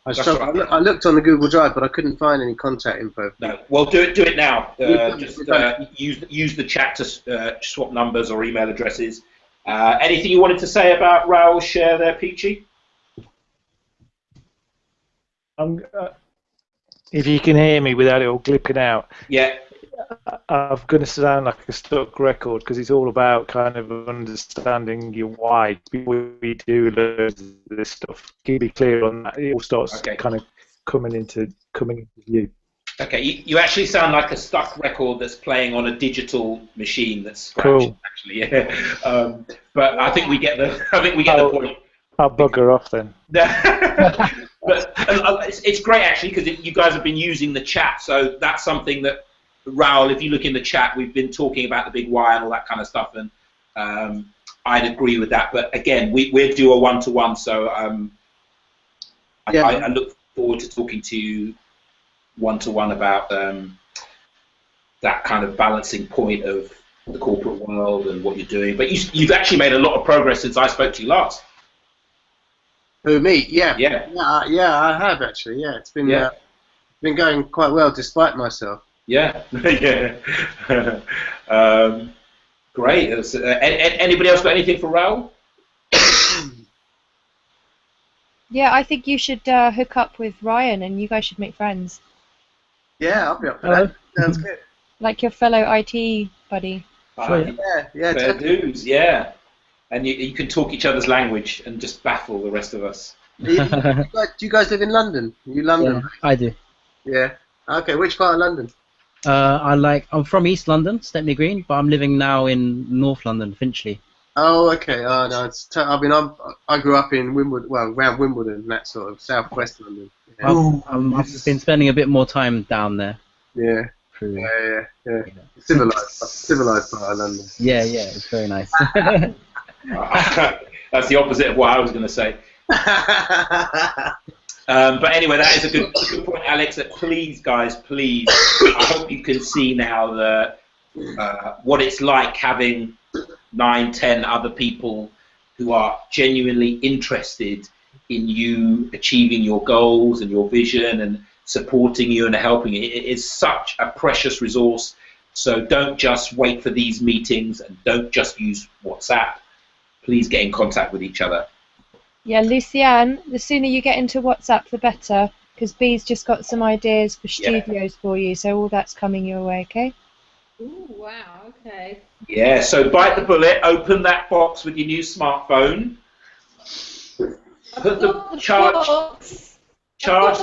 I looked on the Google Drive, but I couldn't find any contact info. No. Well, do it now. Use the chat to swap numbers or email addresses. Anything you wanted to say about Raoul's share there, Peachy? If you can hear me without it all clipping out. Yeah. I'm going to sound like a stuck record because it's all about kind of understanding your why before we do loads of this stuff. Can you be clear on that? It all starts kind of coming into view. Okay, you actually sound like a stuck record that's playing on a digital machine that's scratched. Cool. Actually, yeah. But I think we get the the point. I'll bugger off then. But it's great actually because you guys have been using the chat, so that's something that Raoul, if you look in the chat, we've been talking about the big why and all that kind of stuff, and I'd agree with that. But again, we'll do a one-to-one, so I look forward to talking to you one-to-one about that kind of balancing point of the corporate world and what you're doing. But you've actually made a lot of progress since I spoke to you last. Who, me? Yeah, I have actually. Yeah, it's been been going quite well despite myself. Yeah, yeah. Great. Anybody else got anything for Raoul? Yeah, I think you should hook up with Ryan and you guys should make friends. Yeah, I'll be up for that. Sounds good. Like your fellow IT buddy. Yeah, fair dues, yeah. And you can talk each other's language and just baffle the rest of us. Do you guys live in London? Are you London? Yeah, I do. Yeah. Okay, which part of London? I'm from East London, Stepney Green, but I'm living now in North London, Finchley. Oh, okay. Oh no, I grew up in Wimbledon, well, around Wimbledon, that sort of southwest London. Yeah. I've been spending a bit more time down there. Yeah. True. Yeah. Civilized part of London. Yeah, it's very nice. That's the opposite of what I was going to say. But anyway, that is a good point, Alex. That please, guys, please, I hope you can see now what it's like having 9, 10 other people who are genuinely interested in you achieving your goals and your vision and supporting you and helping you. It is such a precious resource. So don't just wait for these meetings and don't just use WhatsApp. Please get in contact with each other. Yeah, Lucianne, the sooner you get into WhatsApp, the better, because Bee's just got some ideas for studios for you, so all that's coming your way, okay? Ooh, wow, okay. Yeah, so bite the bullet, open that box with your new smartphone, put the charge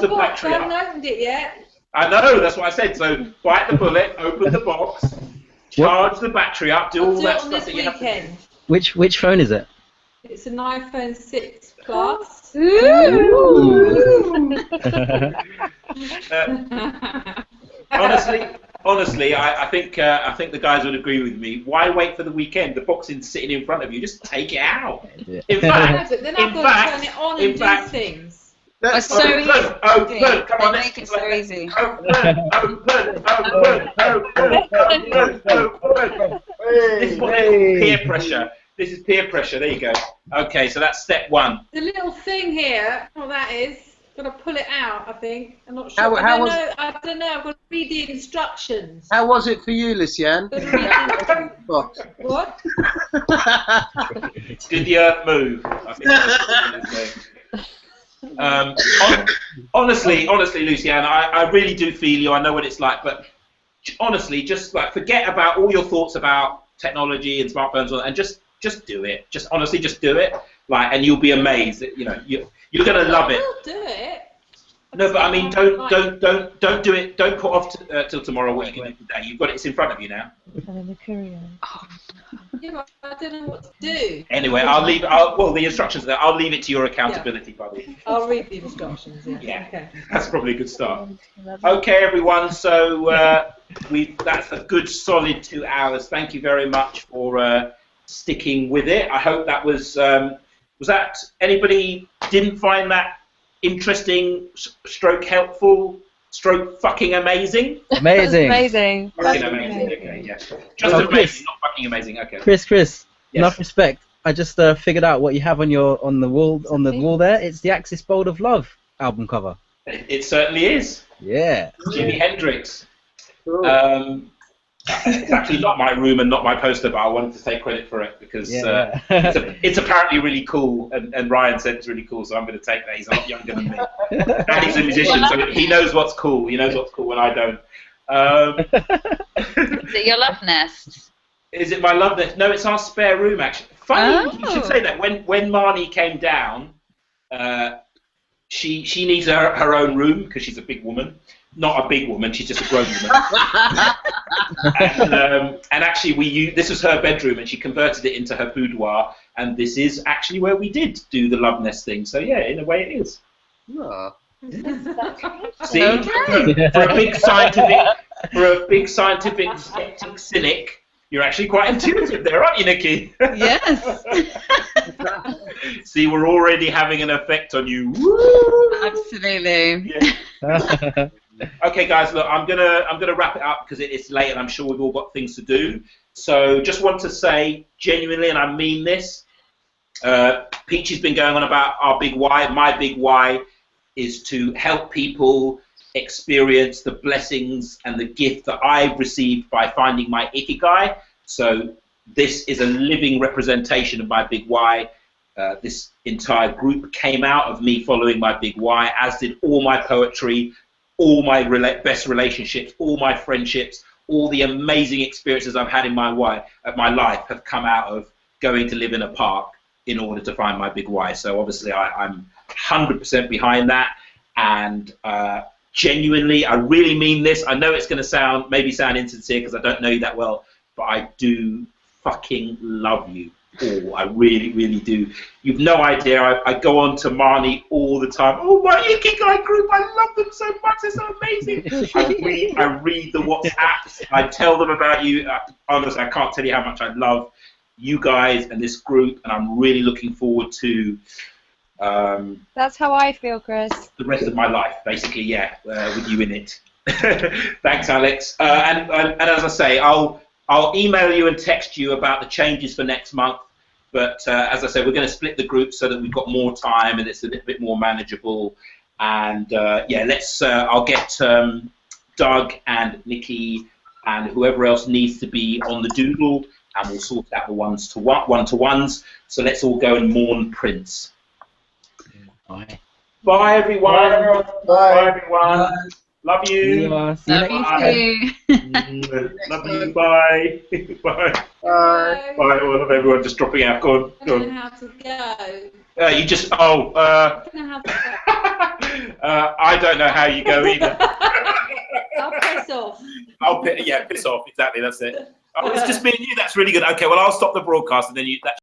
the battery up. I haven't opened it yet. I know, that's what I said, so bite the bullet, open the box, charge the battery up, do all that stuff that you have to do. Which phone is it? It's an iPhone 6 Plus. Honestly, I think the guys would agree with me. Why wait for the weekend? The boxing's sitting in front of you. Just take it out. In fact, but then I've got to turn it on and do things. It's so easy. Open. Come on, they make it so easy. Open. This is what they call peer pressure. This is peer pressure. There you go. Okay, so that's step one. The little thing here, what that is, got to pull it out, I think. I'm not sure. I don't know. I've got to read the instructions. How was it for you, Lucianne? What? Did the earth move? I think that's honestly, Lucianne, I really do feel you. I know what it's like, but honestly, just like forget about all your thoughts about technology and smartphones and just do it. Just honestly, just do it. And you'll be amazed. That, you're gonna love it. I'll do it. No, but I mean, don't do it. Don't put off till tomorrow what you can do today. You've got it. It's in front of you now. And then the courier. Yeah, but I don't know what to do. Anyway, I'll leave. Well, the instructions there. I'll leave it to your accountability, buddy. I'll read the instructions. Yeah. Yeah. Okay. That's probably a good start. Okay, everyone. So that's a good solid 2 hours. Thank you very much for sticking with it. I hope that was that anybody didn't find that interesting, stroke helpful, stroke fucking amazing? Amazing. Amazing. Fucking amazing. Okay, yeah. Just amazing, Chris. not fucking amazing. Okay. Chris, Yes. enough respect. I just figured out what you have on the wall there. It's the Axis Bold of Love album cover. It certainly is. Yeah. Jimi Hendrix. It's actually not my room and not my poster, but I wanted to take credit for it because it's apparently really cool, and Ryan said it's really cool, so I'm going to take that. He's a lot younger than me, and he's a musician, so he knows what's cool. He knows what's cool when I don't. Is it your love nest? Is it my love nest? No, it's our spare room, actually. Funny, you should say that. When Marnie came down, she needs her own room because she's a big woman. Not a big woman, she's just a grown woman. And actually, this was her bedroom, and she converted it into her boudoir. And this is actually where we did do the love nest thing. So yeah, in a way, it is. Oh. See, for a big scientific skeptic cynic, you're actually quite intuitive there, aren't you, Nikki? Yes. See, we're already having an effect on you. Woo! Absolutely. Yeah. Okay, guys, look, I'm gonna wrap it up because it's late and I'm sure we've all got things to do. So, just want to say genuinely, and I mean this, Peachy's been going on about our big why. My big why is to help people experience the blessings and the gift that I've received by finding my Ikigai. So, this is a living representation of my big why. This entire group came out of me following my big why, as did all my poetry. All my best relationships, all my friendships, all the amazing experiences I've had in my life have come out of going to live in a park in order to find my big why. So obviously I'm 100% behind that, and genuinely, I really mean this. I know it's going to maybe sound insincere because I don't know you that well, but I do fucking love you all. I really, really do. You've no idea. I go on to Marnie all the time. Oh, my Ikigai group, I love them so much. They're so amazing. I read the WhatsApps. I tell them about you. Honestly, I can't tell you how much I love you guys and this group, and I'm really looking forward to That's how I feel, Chris. the rest of my life, basically, yeah, with you in it. Thanks, Alex. And as I say, I'll email you and text you about the changes for next month. But as I said, we're going to split the group so that we've got more time and it's a little bit more manageable. And yeah, I'll get Doug and Nikki and whoever else needs to be on the doodle, and we'll sort out the one-to-ones. So let's all go and mourn Prince. Bye. Bye, everyone. Bye, everyone. Love you. See you next time. Love you. Bye. Bye. Bye. Bye. I love everyone just dropping out. Go on. I don't know how to go. You just. I don't know how to go. I don't know how you go either. I'll piss off. Piss off. Exactly. That's it. Oh, it's just me and you. That's really good. Okay. Well, I'll stop the broadcast and then that